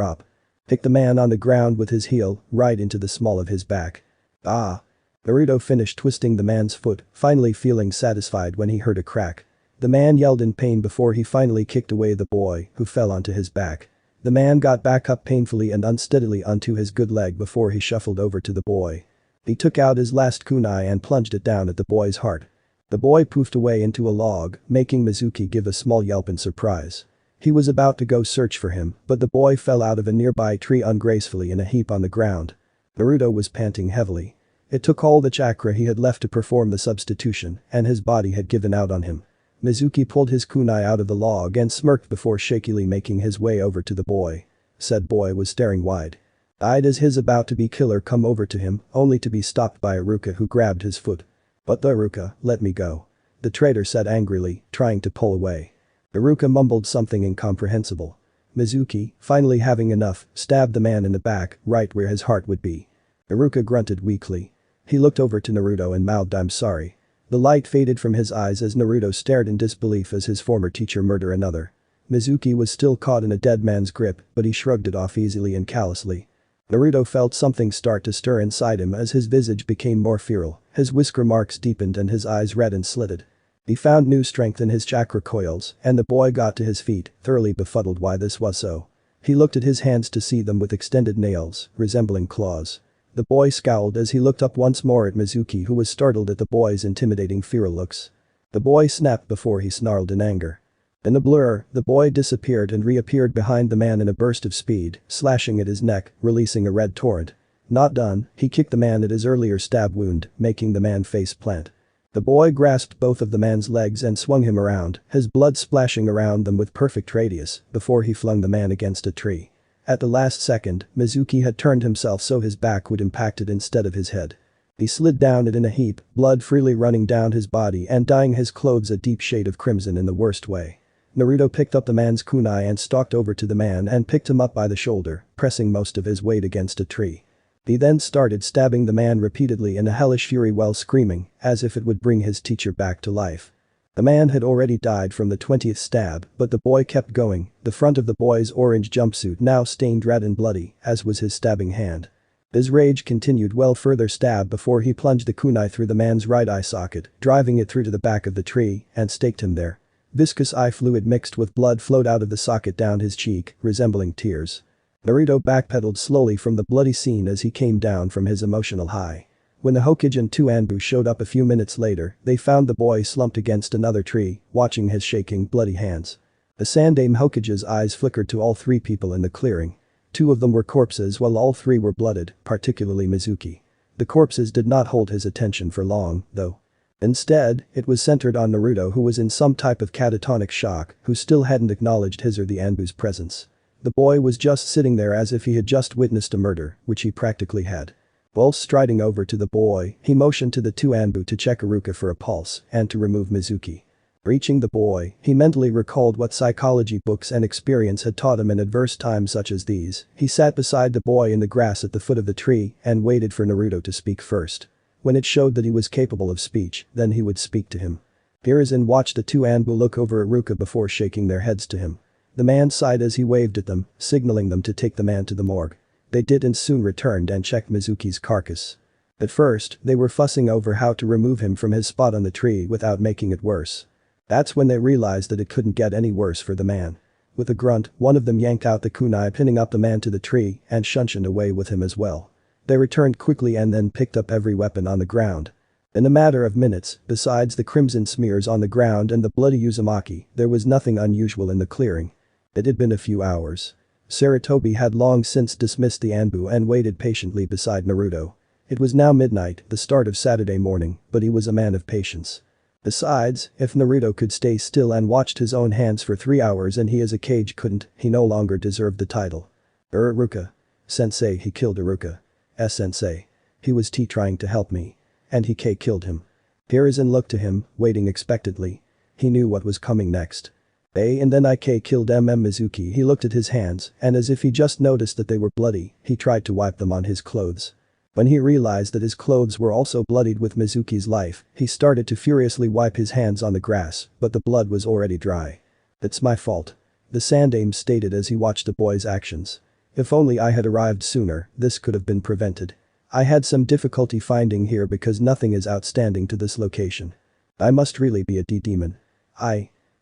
picked the man on the ground with his heel, right into the small of his back. Ah! Naruto finished twisting the man's foot, finally feeling satisfied when he heard a crack. The man yelled in pain before he finally kicked away the boy, who fell onto his back. The man got back up painfully and unsteadily onto his good leg before he shuffled over to the boy. He took out his last kunai and plunged it down at the boy's heart. The boy poofed away into a log, making Mizuki give a small yelp in surprise. He was about to go search for him, but the boy fell out of a nearby tree ungracefully in a heap on the ground. Naruto was panting heavily. It took all the chakra he had left to perform the substitution, and his body had given out on him. Mizuki pulled his kunai out of the log and smirked before shakily making his way over to the boy. Said boy was staring wide-eyed as his about-to-be killer come over to him, only to be stopped by Iruka who grabbed his foot. "But Iruka, let me go," the traitor said angrily, trying to pull away. Iruka mumbled something incomprehensible. Mizuki, finally having enough, stabbed the man in the back, right where his heart would be. Iruka grunted weakly. He looked over to Naruto and mouthed "I'm sorry." The light faded from his eyes as Naruto stared in disbelief as his former teacher murdered another. Mizuki was still caught in a dead man's grip, but he shrugged it off easily and callously. Naruto felt something start to stir inside him as his visage became more feral, his whisker marks deepened and his eyes red and slitted. He found new strength in his chakra coils, and the boy got to his feet, thoroughly befuddled why this was so. He looked at his hands to see them with extended nails, resembling claws. The boy scowled as he looked up once more at Mizuki who was startled at the boy's intimidating feral looks. The boy snapped before he snarled in anger. In a blur, the boy disappeared and reappeared behind the man in a burst of speed, slashing at his neck, releasing a red torrent. Not done, he kicked the man at his earlier stab wound, making the man face plant. The boy grasped both of the man's legs and swung him around, his blood splashing around them with perfect radius, before he flung the man against a tree. At the last second, Mizuki had turned himself so his back would impact it instead of his head. He slid down it in a heap, blood freely running down his body and dyeing his clothes a deep shade of crimson in the worst way. Naruto picked up the man's kunai and stalked over to the man and picked him up by the shoulder, pressing most of his weight against a tree. He then started stabbing the man repeatedly in a hellish fury while screaming, as if it would bring his teacher back to life. The man had already died from the 20th stab, but the boy kept going, the front of the boy's orange jumpsuit now stained red and bloody, as was his stabbing hand. His rage continued well further stab before he plunged the kunai through the man's right eye socket, driving it through to the back of the tree, and staked him there. Viscous eye fluid mixed with blood flowed out of the socket down his cheek, resembling tears. Naruto backpedaled slowly from the bloody scene as he came down from his emotional high. When the Hokage and two Anbu showed up a few minutes later, they found the boy slumped against another tree, watching his shaking, bloody hands. The Sandaime Hokage's eyes flickered to all three people in the clearing. Two of them were corpses while all three were blooded, particularly Mizuki. The corpses did not hold his attention for long, though. Instead, it was centered on Naruto who was in some type of catatonic shock, who still hadn't acknowledged his or the Anbu's presence. The boy was just sitting there as if he had just witnessed a murder, which he practically had. While striding over to the boy, he motioned to the two Anbu to check Iruka for a pulse and to remove Mizuki. Reaching the boy, he mentally recalled what psychology books and experience had taught him in adverse times such as these. He sat beside the boy in the grass at the foot of the tree and waited for Naruto to speak first. When it showed that he was capable of speech, then he would speak to him. Hiruzen watched the two Anbu look over Iruka before shaking their heads to him. The man sighed as he waved at them, signaling them to take the man to the morgue. They did and soon returned and checked Mizuki's carcass. At first, they were fussing over how to remove him from his spot on the tree without making it worse. That's when they realized that it couldn't get any worse for the man. With a grunt, one of them yanked out the kunai, pinning up the man to the tree and shunshined away with him as well. They returned quickly and then picked up every weapon on the ground. In a matter of minutes, besides the crimson smears on the ground and the bloody Uzumaki, there was nothing unusual in the clearing. It had been a few hours. Sarutobi had long since dismissed the Anbu and waited patiently beside Naruto. It was now midnight, the start of Saturday morning, but he was a man of patience. Besides, if Naruto could stay still and watched his own hands for 3 hours and he as a Kage couldn't, he no longer deserved the title. Iruka. Sensei, he killed Iruka. Sensei. He was trying to help me. And he killed him. Hiruzen looked to him, waiting expectantly. He knew what was coming next. And then killed Mizuki. He looked at his hands, and as if he just noticed that they were bloody, he tried to wipe them on his clothes. When he realized that his clothes were also bloodied with Mizuki's life, he started to furiously wipe his hands on the grass, but the blood was already dry. "It's my fault," the Sandaime stated as he watched the boy's actions. "If only I had arrived sooner, this could have been prevented. I had some difficulty finding here because nothing is outstanding to this location. I must really be a demon.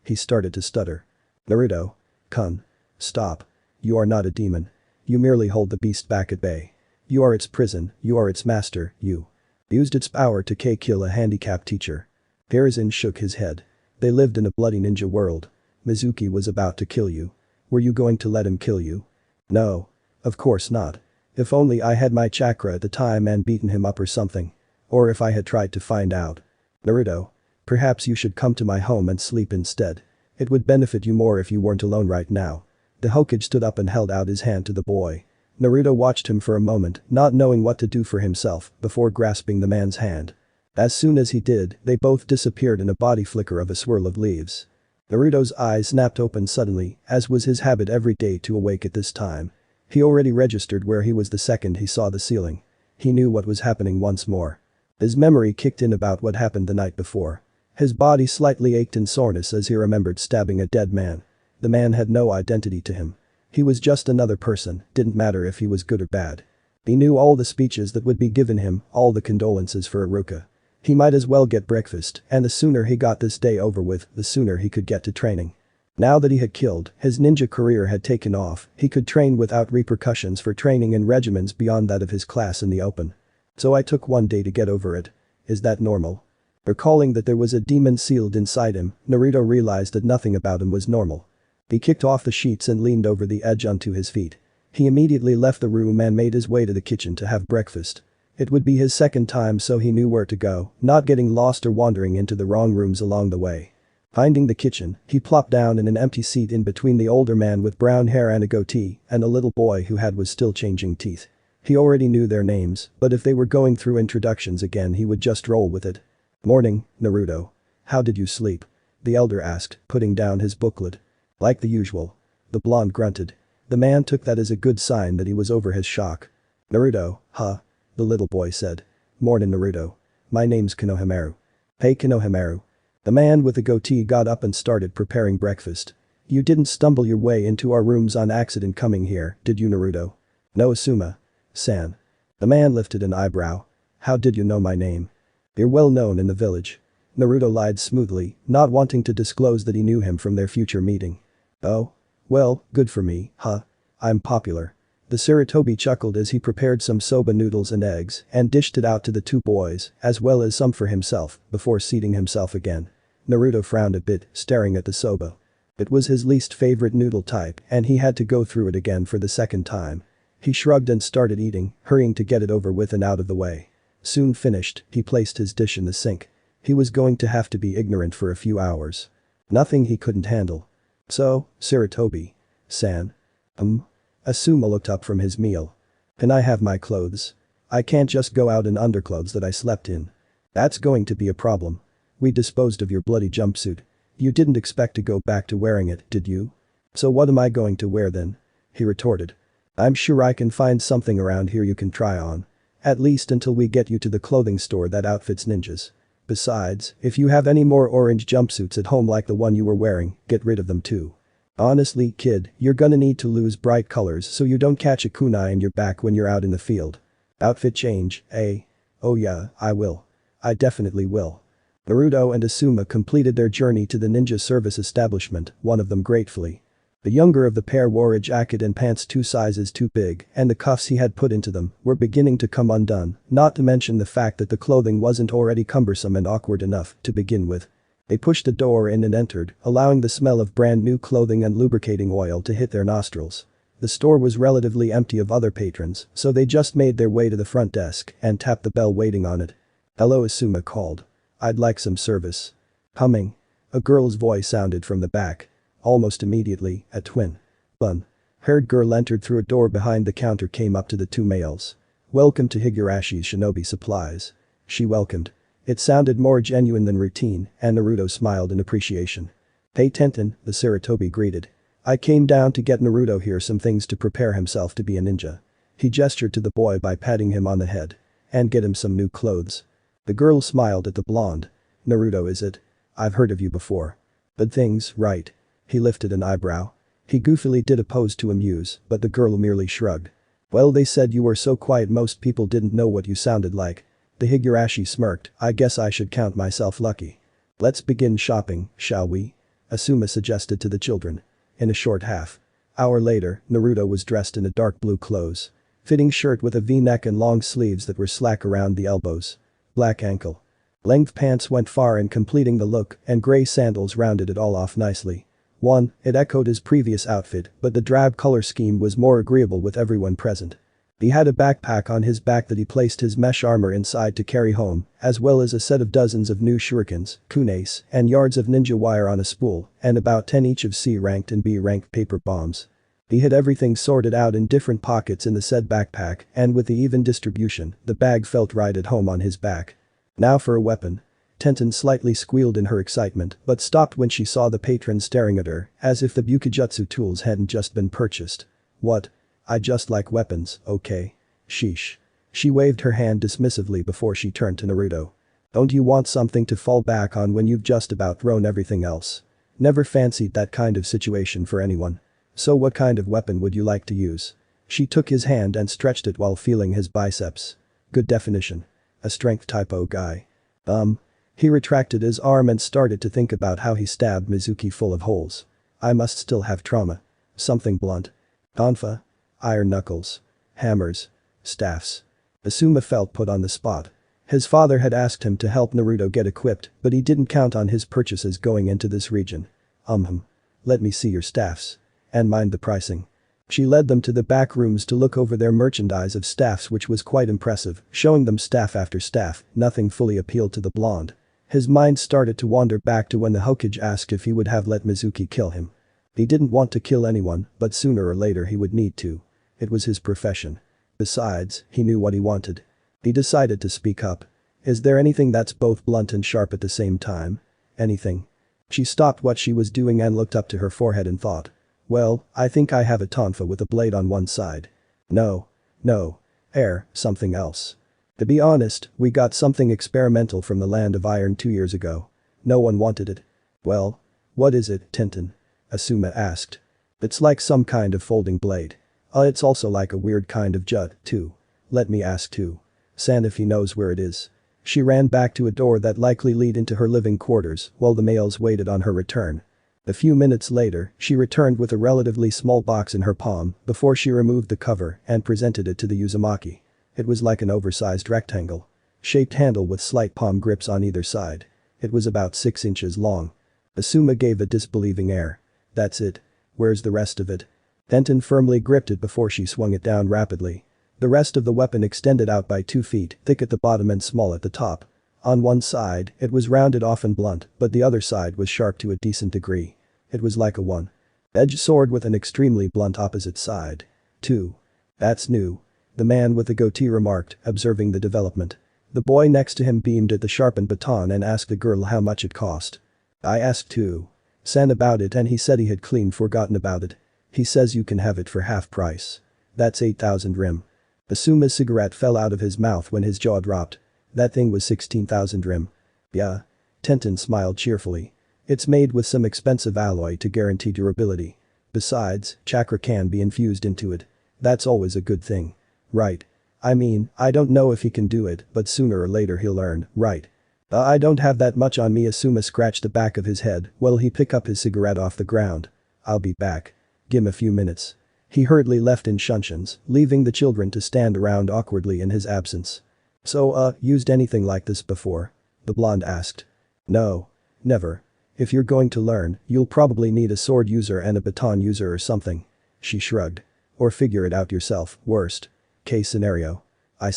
He started to stutter. Naruto-kun. Stop. You are not a demon. You merely hold the beast back at bay. You are its prison, you are its master, you used its power to kill a handicapped teacher." Hiruzen shook his head. "They lived in a bloody ninja world. Mizuki was about to kill you. Were you going to let him kill you?" "No. Of course not. If only I had my chakra at the time and beaten him up or something. Or if I had tried to find out. Naruto. Perhaps you should come to my home and sleep instead. It would benefit you more if you weren't alone right now." The Hokage stood up and held out his hand to the boy. Naruto watched him for a moment, not knowing what to do for himself, before grasping the man's hand. As soon as he did, they both disappeared in a body flicker of a swirl of leaves. Naruto's eyes snapped open suddenly, as was his habit every day to awake at this time. He already registered where he was the second he saw the ceiling. He knew what was happening once more. His memory kicked in about what happened the night before. His body slightly ached in soreness as he remembered stabbing a dead man. The man had no identity to him. He was just another person, didn't matter if he was good or bad. He knew all the speeches that would be given him, all the condolences for Iruka. He might as well get breakfast, and the sooner he got this day over with, the sooner he could get to training. Now that he had killed, his ninja career had taken off, he could train without repercussions for training in regimens beyond that of his class in the open. "So I took one day to get over it. Is that normal?" Recalling that there was a demon sealed inside him, Naruto realized that nothing about him was normal. He kicked off the sheets and leaned over the edge onto his feet. He immediately left the room and made his way to the kitchen to have breakfast. It would be his second time, so he knew where to go, not getting lost or wandering into the wrong rooms along the way. Finding the kitchen, he plopped down in an empty seat in between the older man with brown hair and a goatee and a little boy who was still changing teeth. He already knew their names, but if they were going through introductions again he would just roll with it. "Morning, Naruto. How did you sleep?" the elder asked, putting down his booklet. "Like the usual." The blonde grunted. The man took that as a good sign that he was over his shock. "Naruto, huh?" the little boy said. "Mornin' Naruto. My name's Konohamaru." "Hey Konohamaru." The man with the goatee got up and started preparing breakfast. "You didn't stumble your way into our rooms on accident coming here, did you, Naruto?" "No, Asuma-san." The man lifted an eyebrow. "How did you know my name?" "You're well known in the village." Naruto lied smoothly, not wanting to disclose that he knew him from their future meeting. "Oh? Well, good for me, huh? I'm popular." The Sarutobi chuckled as he prepared some soba noodles and eggs and dished it out to the two boys, as well as some for himself, before seating himself again. Naruto frowned a bit, staring at the soba. It was his least favorite noodle type and he had to go through it again for the second time. He shrugged and started eating, hurrying to get it over with and out of the way. Soon finished, he placed his dish in the sink. He was going to have to be ignorant for a few hours. Nothing he couldn't handle. "So, Sarutobi-san." Asuma looked up from his meal. "Can I have my clothes? I can't just go out in underclothes that I slept in." "That's going to be a problem. We disposed of your bloody jumpsuit. You didn't expect to go back to wearing it, did you?" "So what am I going to wear then?" he retorted. "I'm sure I can find something around here you can try on. At least until we get you to the clothing store that outfits ninjas. Besides, if you have any more orange jumpsuits at home like the one you were wearing, get rid of them too." Honestly, kid, you're gonna need to lose bright colors so you don't catch a kunai in your back when you're out in the field. Outfit change, eh? Oh yeah, I will. I definitely will. Naruto and Asuma completed their journey to the ninja service establishment, one of them gratefully. The younger of the pair wore a jacket and pants 2 sizes too big, and the cuffs he had put into them were beginning to come undone, not to mention the fact that the clothing wasn't already cumbersome and awkward enough to begin with. They pushed the door in and entered, allowing the smell of brand new clothing and lubricating oil to hit their nostrils. The store was relatively empty of other patrons, so they just made their way to the front desk and tapped the bell waiting on it. "Hello," Asuma called. "I'd like some service." "Coming." A girl's voice sounded from the back. Almost immediately, a twin. Haired girl entered through a door behind the counter came up to the two males. "Welcome to Higurashi's Shinobi Supplies." She welcomed. It sounded more genuine than routine, and Naruto smiled in appreciation. "Hey Tenten," the Sarutobi greeted. "I came down to get Naruto here some things to prepare himself to be a ninja." He gestured to the boy by patting him on the head. "And get him some new clothes." The girl smiled at the blonde. "Naruto, is it? I've heard of you before. But things, right?" He lifted an eyebrow. He goofily did a pose to amuse, but the girl merely shrugged. "Well, they said you were so quiet most people didn't know what you sounded like." The Higurashi smirked. "I guess I should count myself lucky." "Let's begin shopping, shall we?" Asuma suggested to the children. In a short half-hour later, Naruto was dressed in a dark blue clothes. Fitting shirt with a V-neck and long sleeves that were slack around the elbows. Black ankle length pants went far in completing the look, and gray sandals rounded it all off nicely. It echoed his previous outfit, but the drab color scheme was more agreeable with everyone present. He had a backpack on his back that he placed his mesh armor inside to carry home, as well as a set of dozens of new shurikens, kunes, and yards of ninja wire on a spool, and about 10 each of C-ranked and B-ranked paper bombs. He had everything sorted out in different pockets in the said backpack, and with the even distribution, the bag felt right at home on his back. Now for a weapon. Tenten slightly squealed in her excitement, but stopped when she saw the patron staring at her, as if the Bukijutsu tools hadn't just been purchased. "What? I just like weapons, okay? Sheesh." She waved her hand dismissively before she turned to Naruto. "Don't you want something to fall back on when you've just about thrown everything else? Never fancied that kind of situation for anyone. So what kind of weapon would you like to use?" She took his hand and stretched it while feeling his biceps. "Good definition. A strength typo guy." He retracted his arm and started to think about how he stabbed Mizuki full of holes. "I must still have trauma. Something blunt. Tonfa? Iron knuckles. Hammers. Staffs." Asuma felt put on the spot. His father had asked him to help Naruto get equipped, but he didn't count on his purchases going into this region. Let me see your staffs. And mind the pricing." She led them to the back rooms to look over their merchandise of staffs, which was quite impressive, showing them staff after staff. Nothing fully appealed to the blonde. His mind started to wander back to when the Hokage asked if he would have let Mizuki kill him. He didn't want to kill anyone, but sooner or later he would need to. It was his profession. Besides, he knew what he wanted. He decided to speak up. "Is there anything that's both blunt and sharp at the same time? Anything?" She stopped what she was doing and looked up to her forehead and thought. "Well, I think I have a tonfa with a blade on one side." No. Something else. "To be honest, we got something experimental from the land of iron 2 years ago. No one wanted it." "Well? What is it, Tenten?" Asuma asked. "It's like some kind of folding blade. It's also like a weird kind of jut, too. Let me ask too. San if he knows where it is." She ran back to a door that likely lead into her living quarters while the males waited on her return. A few minutes later, she returned with a relatively small box in her palm before she removed the cover and presented it to the Uzumaki. It was like an oversized rectangle. Shaped handle with slight palm grips on either side. It was about 6 inches long. Asuma gave a disbelieving air. "That's it? Where's the rest of it?" Tenten firmly gripped it before she swung it down rapidly. The rest of the weapon extended out by 2 feet, thick at the bottom and small at the top. On one side, it was rounded off and blunt, but the other side was sharp to a decent degree. It was like a one-edged sword with an extremely blunt opposite side. "Too. That's new," the man with the goatee remarked, observing the development. The boy next to him beamed at the sharpened baton and asked the girl how much it cost. "I asked too. San about it and he said he had clean forgotten about it. He says you can have it for half price. That's 8,000 rim." Asuma's cigarette fell out of his mouth when his jaw dropped. "That thing was 16,000 rim." "Yeah." Tenten smiled cheerfully. "It's made with some expensive alloy to guarantee durability." Besides, chakra can be infused into it. That's always a good thing. Right. I mean, I don't know if he can do it, but sooner or later he'll learn, right? I don't have that much on me. Asuma scratched the back of his head while he picked up his cigarette off the ground. I'll be back. Give him a few minutes. He hurriedly left in Shunshan's, leaving the children to stand around awkwardly in his absence. So, used anything like this before? The blonde asked. No. Never. If you're going to learn, you'll probably need a sword user and a baton user or something. She shrugged. Or figure it out yourself, worst case scenario. I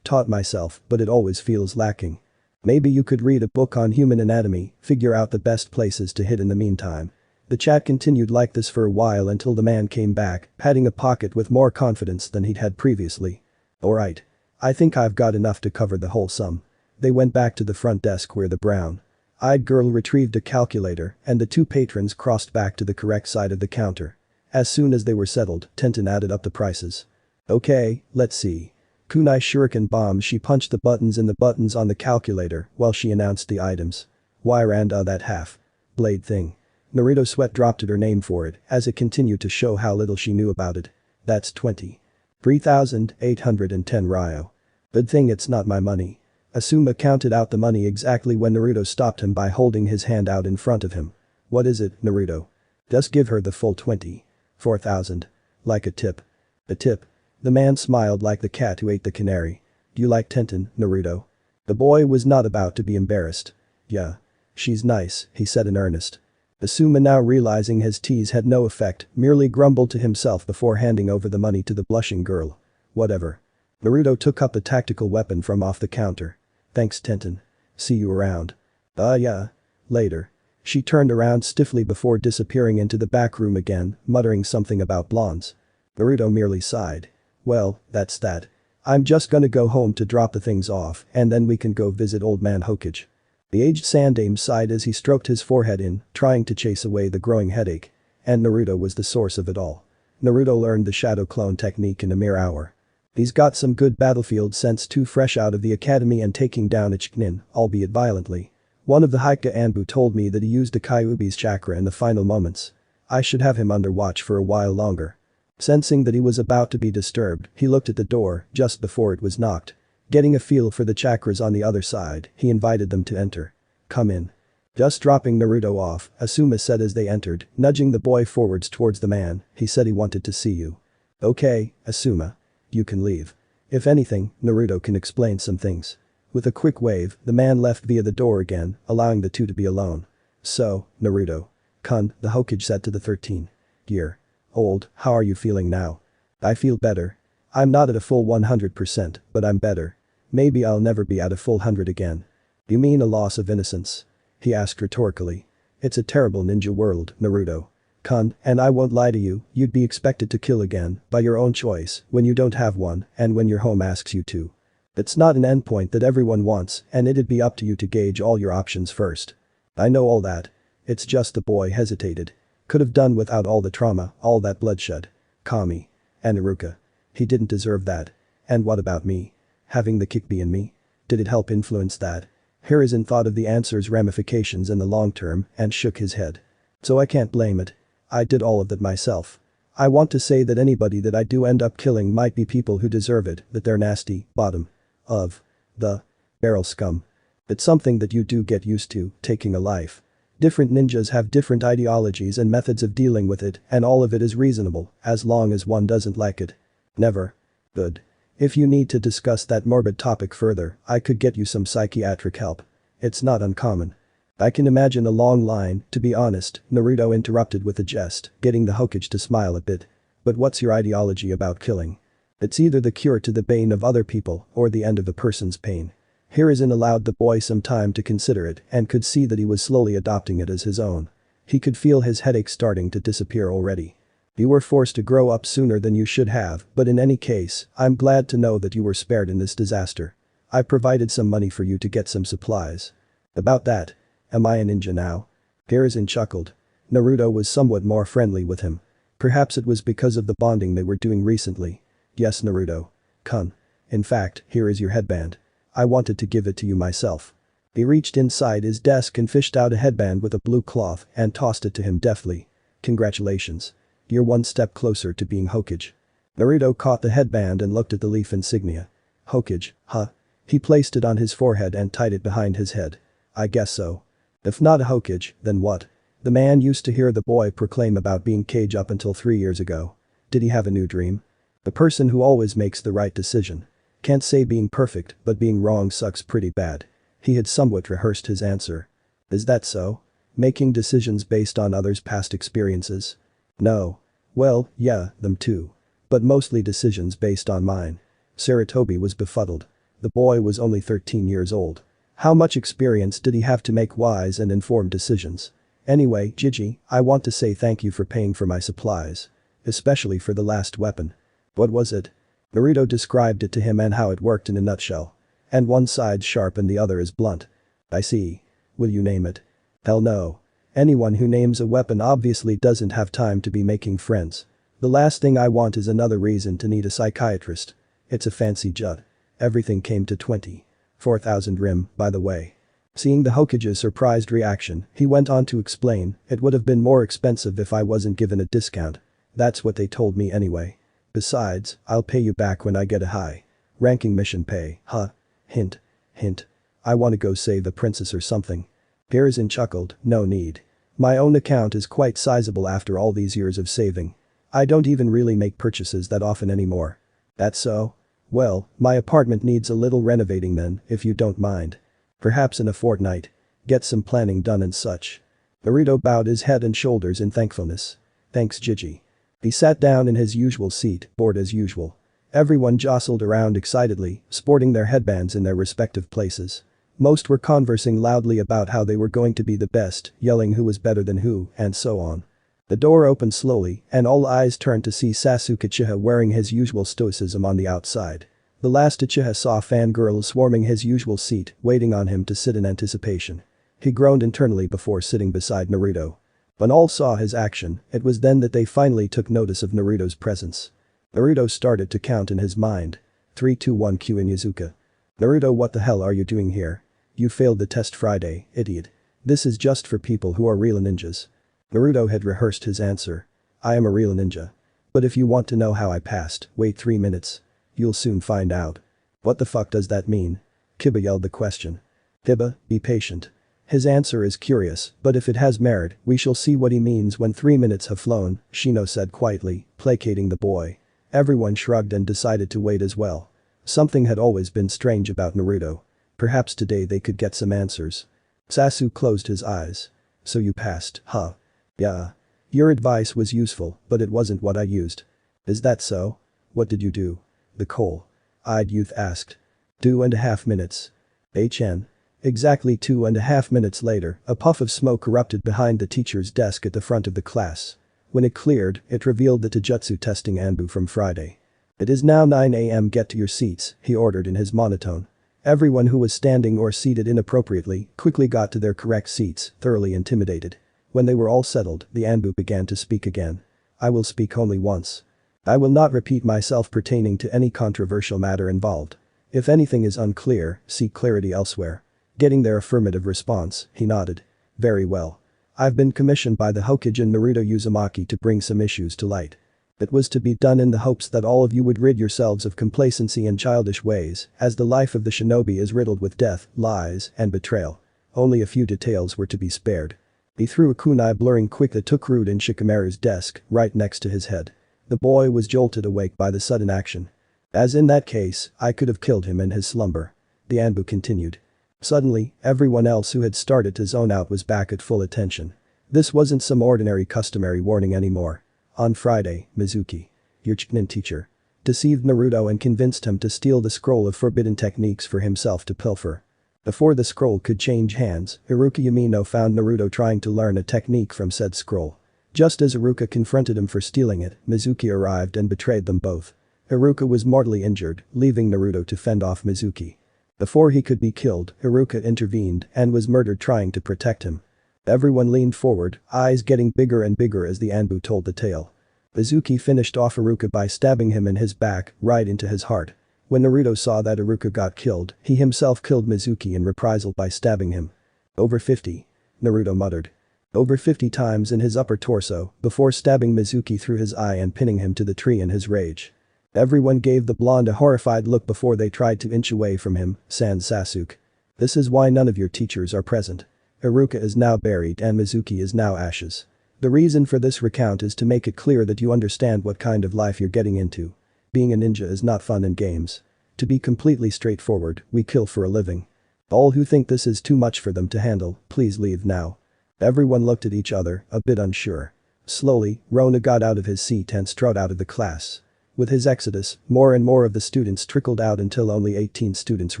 taught myself, but it always feels lacking. Maybe you could read a book on human anatomy, figure out the best places to hit in the meantime. The chat continued like this for a while until the man came back, patting a pocket with more confidence than he'd had previously. Alright. I think I've got enough to cover the whole sum. They went back to the front desk where the brown-eyed girl retrieved a calculator and the two patrons crossed back to the correct side of the counter. As soon as they were settled, Tenten added up the prices. Okay, let's see. Kunai shuriken bomb. She punched the buttons in the buttons on the calculator while she announced the items. Wire and that half blade thing. Naruto sweat dropped at her name for it as it continued to show how little she knew about it. That's 23,810 ryo. Good thing it's not my money. Asuma counted out the money exactly when Naruto stopped him by holding his hand out in front of him. What is it, Naruto? Just give her the full 24,000. Like a tip. A tip? The man smiled like the cat who ate the canary. Do you like Tenten, Naruto? The boy was not about to be embarrassed. Yeah. She's nice, he said in earnest. Asuma, now realizing his tease had no effect, merely grumbled to himself before handing over the money to the blushing girl. Whatever. Naruto took up a tactical weapon from off the counter. Thanks, Tenten. See you around. Yeah. Later. She turned around stiffly before disappearing into the back room again, muttering something about blondes. Naruto merely sighed. Well, that's that. I'm just gonna go home to drop the things off and then we can go visit old man Hokage. The aged Sandame sighed as he stroked his forehead in, trying to chase away the growing headache. And Naruto was the source of it all. Naruto learned the shadow clone technique in a mere hour. He's got some good battlefield sense too, fresh out of the academy and taking down Ichikenin, albeit violently. One of the Haika Anbu told me that he used a Kyuubi's chakra in the final moments. I should have him under watch for a while longer. Sensing that he was about to be disturbed, he looked at the door just before it was knocked. Getting a feel for the chakras on the other side, he invited them to enter. Come in. Just dropping Naruto off, Asuma said as they entered, nudging the boy forwards towards the man. He said he wanted to see you. Okay, Asuma. You can leave. If anything, Naruto can explain some things. With a quick wave, the man left via the door again, allowing the two to be alone. So, Naruto-kun, the Hokage said to the 13-year-old, how are you feeling now? I feel better. I'm not at a full 100%, but I'm better. Maybe I'll never be at a full 100 again. You mean a loss of innocence? He asked rhetorically. It's a terrible ninja world, Naruto-kun, and I won't lie to you, you'd be expected to kill again, by your own choice, when you don't have one, and when your home asks you to. It's not an endpoint that everyone wants, and it'd be up to you to gauge all your options first. I know all that. It's just the boy hesitated. Could have done without all the trauma, all that bloodshed. Kami. And Iruka. He didn't deserve that. And what about me? Having the kick be in me? Did it help influence that? Hiruzen thought of the answer's ramifications in the long term and shook his head. So I can't blame it. I did all of that myself. I want to say that anybody that I do end up killing might be people who deserve it, that they're nasty, bottom of the barrel scum. It's something that you do get used to, taking a life. Different ninjas have different ideologies and methods of dealing with it, and all of it is reasonable, as long as one doesn't like it. Never. Good. If you need to discuss that morbid topic further, I could get you some psychiatric help. It's not uncommon. I can imagine a long line, to be honest, Naruto interrupted with a jest, getting the Hokage to smile a bit. But what's your ideology about killing? It's either the cure to the bane of other people or the end of a person's pain. Hiruzen allowed the boy some time to consider it and could see that he was slowly adopting it as his own. He could feel his headache starting to disappear already. You were forced to grow up sooner than you should have, but in any case, I'm glad to know that you were spared in this disaster. I provided some money for you to get some supplies. About that. Am I a ninja now? Hiruzen chuckled. Naruto was somewhat more friendly with him. Perhaps it was because of the bonding they were doing recently. Yes, Naruto-kun. In fact, here is your headband. I wanted to give it to you myself. He reached inside his desk and fished out a headband with a blue cloth and tossed it to him deftly. Congratulations. You're one step closer to being Hokage. Naruto caught the headband and looked at the leaf insignia. Hokage, huh? He placed it on his forehead and tied it behind his head. I guess so. If not a Hokage, then what? The man used to hear the boy proclaim about being Kage up until 3 years ago. Did he have a new dream? The person who always makes the right decision. Can't say being perfect, but being wrong sucks pretty bad. He had somewhat rehearsed his answer. Is that so? Making decisions based on others' past experiences? No. Well, yeah, them too. But mostly decisions based on mine. Sarutobi was befuddled. The boy was only 13 years old. How much experience did he have to make wise and informed decisions? Anyway, Gigi, I want to say thank you for paying for my supplies. Especially for the last weapon. What was it? Naruto described it to him and how it worked in a nutshell. And one side's sharp and the other is blunt. I see. Will you name it? Hell no. Anyone who names a weapon obviously doesn't have time to be making friends. The last thing I want is another reason to need a psychiatrist. It's a fancy jut. Everything came to 24,000 rim, by the way. Seeing the Hokage's surprised reaction, he went on to explain, it would have been more expensive if I wasn't given a discount. That's what they told me anyway. Besides, I'll pay you back when I get a high ranking mission pay, huh? Hint. Hint. I want to go save the princess or something. Hiruzen chuckled, no need. My own account is quite sizable after all these years of saving. I don't even really make purchases that often anymore. That's so? Well, my apartment needs a little renovating then, if you don't mind. Perhaps in a fortnight. Get some planning done and such. Naruto bowed his head and shoulders in thankfulness. Thanks, Gigi. He sat down in his usual seat, bored as usual. Everyone jostled around excitedly, sporting their headbands in their respective places. Most were conversing loudly about how they were going to be the best, yelling who was better than who, and so on. The door opened slowly, and all eyes turned to see Sasuke Uchiha wearing his usual stoicism on the outside. The last Uchiha saw fangirls swarming his usual seat, waiting on him to sit in anticipation. He groaned internally before sitting beside Naruto. When all saw his action, it was then that they finally took notice of Naruto's presence. Naruto started to count in his mind. 3, 2, 1 Q in Yazuka. Naruto, what the hell are you doing here? You failed the test Friday, idiot. This is just for people who are real ninjas. Naruto had rehearsed his answer. I am a real ninja. But if you want to know how I passed, wait 3 minutes. You'll soon find out. What the fuck does that mean? Kiba yelled the question. Kiba, be patient. His answer is curious, but if it has merit, we shall see what he means when 3 minutes have flown, Shino said quietly, placating the boy. Everyone shrugged and decided to wait as well. Something had always been strange about Naruto. Perhaps today they could get some answers. Sasuke closed his eyes. So you passed, huh? Yeah. Your advice was useful, but it wasn't what I used. Is that so? What did you do? The coal-eyed youth asked. 2.5 minutes. HN. Exactly 2.5 minutes later, a puff of smoke erupted behind the teacher's desk at the front of the class. When it cleared, it revealed the Taijutsu testing Anbu from Friday. It is now 9 a.m. Get to your seats, he ordered in his monotone. Everyone who was standing or seated inappropriately quickly got to their correct seats, thoroughly intimidated. When they were all settled, the Anbu began to speak again. I will speak only once. I will not repeat myself pertaining to any controversial matter involved. If anything is unclear, seek clarity elsewhere. Getting their affirmative response, he nodded. Very well. I've been commissioned by the Hokage and Naruto Uzumaki to bring some issues to light. It was to be done in the hopes that all of you would rid yourselves of complacency and childish ways, as the life of the shinobi is riddled with death, lies, and betrayal. Only a few details were to be spared. He threw a kunai blurring quick that took root in Shikamaru's desk, right next to his head. The boy was jolted awake by the sudden action. As in that case, I could have killed him in his slumber. The Anbu continued. Suddenly, everyone else who had started to zone out was back at full attention. This wasn't some ordinary customary warning anymore. On Friday, Mizuki, your Chunin teacher, deceived Naruto and convinced him to steal the scroll of forbidden techniques for himself to pilfer. Before the scroll could change hands, Iruka Yamino found Naruto trying to learn a technique from said scroll. Just as Iruka confronted him for stealing it, Mizuki arrived and betrayed them both. Iruka was mortally injured, leaving Naruto to fend off Mizuki. Before he could be killed, Iruka intervened and was murdered trying to protect him. Everyone leaned forward, eyes getting bigger and bigger as the Anbu told the tale. Mizuki finished off Iruka by stabbing him in his back, right into his heart. When Naruto saw that Iruka got killed, he himself killed Mizuki in reprisal by stabbing him. Over 50. Naruto muttered. over 50 times in his upper torso before stabbing Mizuki through his eye and pinning him to the tree in his rage. Everyone gave the blonde a horrified look before they tried to inch away from him, sans Sasuke. This is why none of your teachers are present. Iruka is now buried and Mizuki is now ashes. The reason for this recount is to make it clear that you understand what kind of life you're getting into. Being a ninja is not fun and games. To be completely straightforward, we kill for a living. All who think this is too much for them to handle, please leave now. Everyone looked at each other, a bit unsure. Slowly, Rona got out of his seat and strode out of the class. With his exodus, more and more of the students trickled out until only 18 students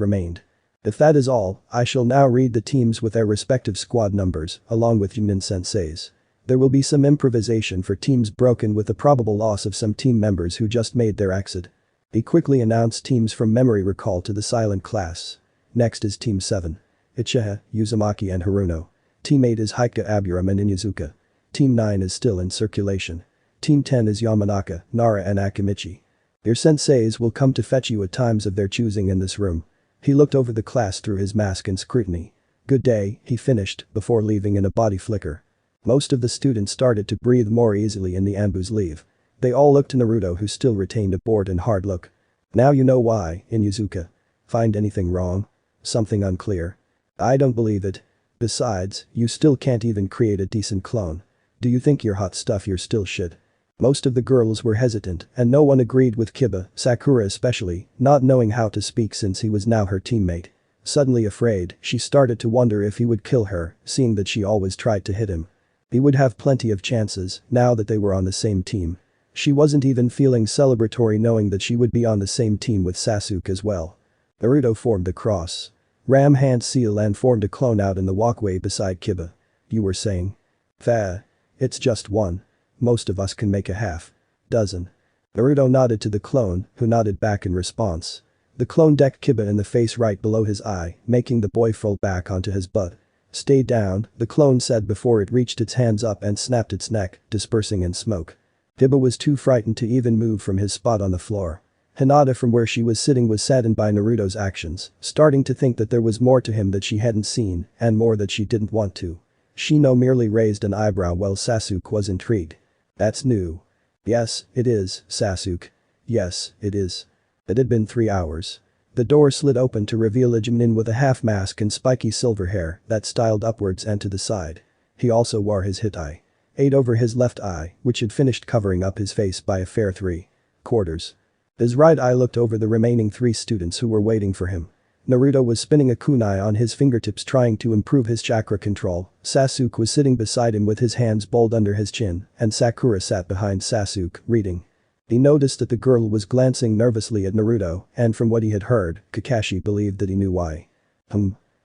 remained. If that is all, I shall now read the teams with their respective squad numbers, along with Yunin senseis. There will be some improvisation for teams broken with the probable loss of some team members who just made their exit. He quickly announced teams from memory recall to the silent class. Next is Team 7. Uchiha, Uzumaki and Haruno. Team 8 is Haika Aburame and Inyazuka. Team 9 is still in circulation. Team 10 is Yamanaka, Nara and Akimichi. Your senseis will come to fetch you at times of their choosing in this room. He looked over the class through his mask and scrutiny. Good day, he finished, before leaving in a body flicker. Most of the students started to breathe more easily in the Anbu's leave. They all looked to Naruto who still retained a bored and hard look. Now you know why, Inyazuka. Find anything wrong? Something unclear? I don't believe it. Besides, you still can't even create a decent clone. Do you think you're hot stuff? You're still shit. Most of the girls were hesitant and no one agreed with Kiba, Sakura especially, not knowing how to speak since he was now her teammate. Suddenly afraid, she started to wonder if he would kill her, seeing that she always tried to hit him. He would have plenty of chances, now that they were on the same team. She wasn't even feeling celebratory knowing that she would be on the same team with Sasuke as well. Naruto formed the cross. Ram hand seal and formed a clone out in the walkway beside Kiba. You were saying? Fa. It's just one. Most of us can make a half dozen. Naruto nodded to the clone, who nodded back in response. The clone decked Kiba in the face right below his eye, making the boy fall back onto his butt. Stay down, the clone said before it reached its hands up and snapped its neck, dispersing in smoke. Kiba was too frightened to even move from his spot on the floor. Hinata from where she was sitting was saddened by Naruto's actions, starting to think that there was more to him that she hadn't seen, and more that she didn't want to. Shino merely raised an eyebrow while Sasuke was intrigued. That's new. Yes, it is, Sasuke. Yes, it is. It had been 3 hours. The door slid open to reveal a Jimnin with a half mask and spiky silver hair that styled upwards and to the side. He also wore his hit eye. 8 over his left eye, which had finished covering up his face by a fair 3/4. His right eye looked over the remaining 3 students who were waiting for him. Naruto was spinning a kunai on his fingertips trying to improve his chakra control. Sasuke was sitting beside him with his hands balled under his chin, and Sakura sat behind Sasuke, reading. He noticed that the girl was glancing nervously at Naruto, and from what he had heard, Kakashi believed that he knew why.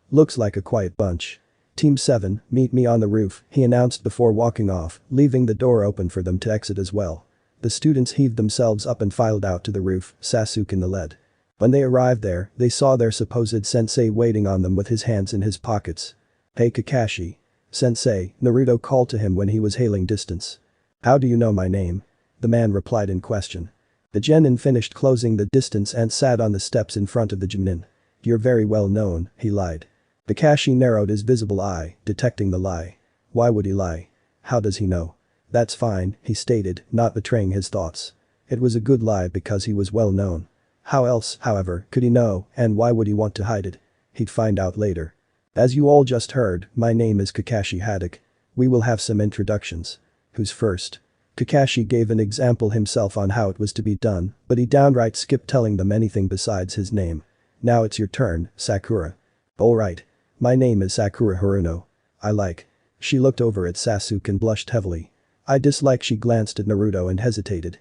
Looks like a quiet bunch. Team 7, meet me on the roof, he announced before walking off, leaving the door open for them to exit as well. The students heaved themselves up and filed out to the roof, Sasuke in the lead. When they arrived there, they saw their supposed sensei waiting on them with his hands in his pockets. Hey Kakashi. Sensei, Naruto called to him when he was hailing distance. How do you know my name? The man replied in question. The genin finished closing the distance and sat on the steps in front of the genin. You're very well known, he lied. Kakashi narrowed his visible eye, detecting the lie. Why would he lie? How does he know? That's fine, he stated, not betraying his thoughts. It was a good lie because he was well known. How else, however, could he know, and why would he want to hide it? He'd find out later. As you all just heard, my name is Kakashi Haddock. We will have some introductions. Who's first? Kakashi gave an example himself on how it was to be done, but he downright skipped telling them anything besides his name. Now it's your turn, Sakura. Alright. My name is Sakura Haruno. I like. She looked over at Sasuke and blushed heavily. I dislike. She glanced at Naruto and hesitated.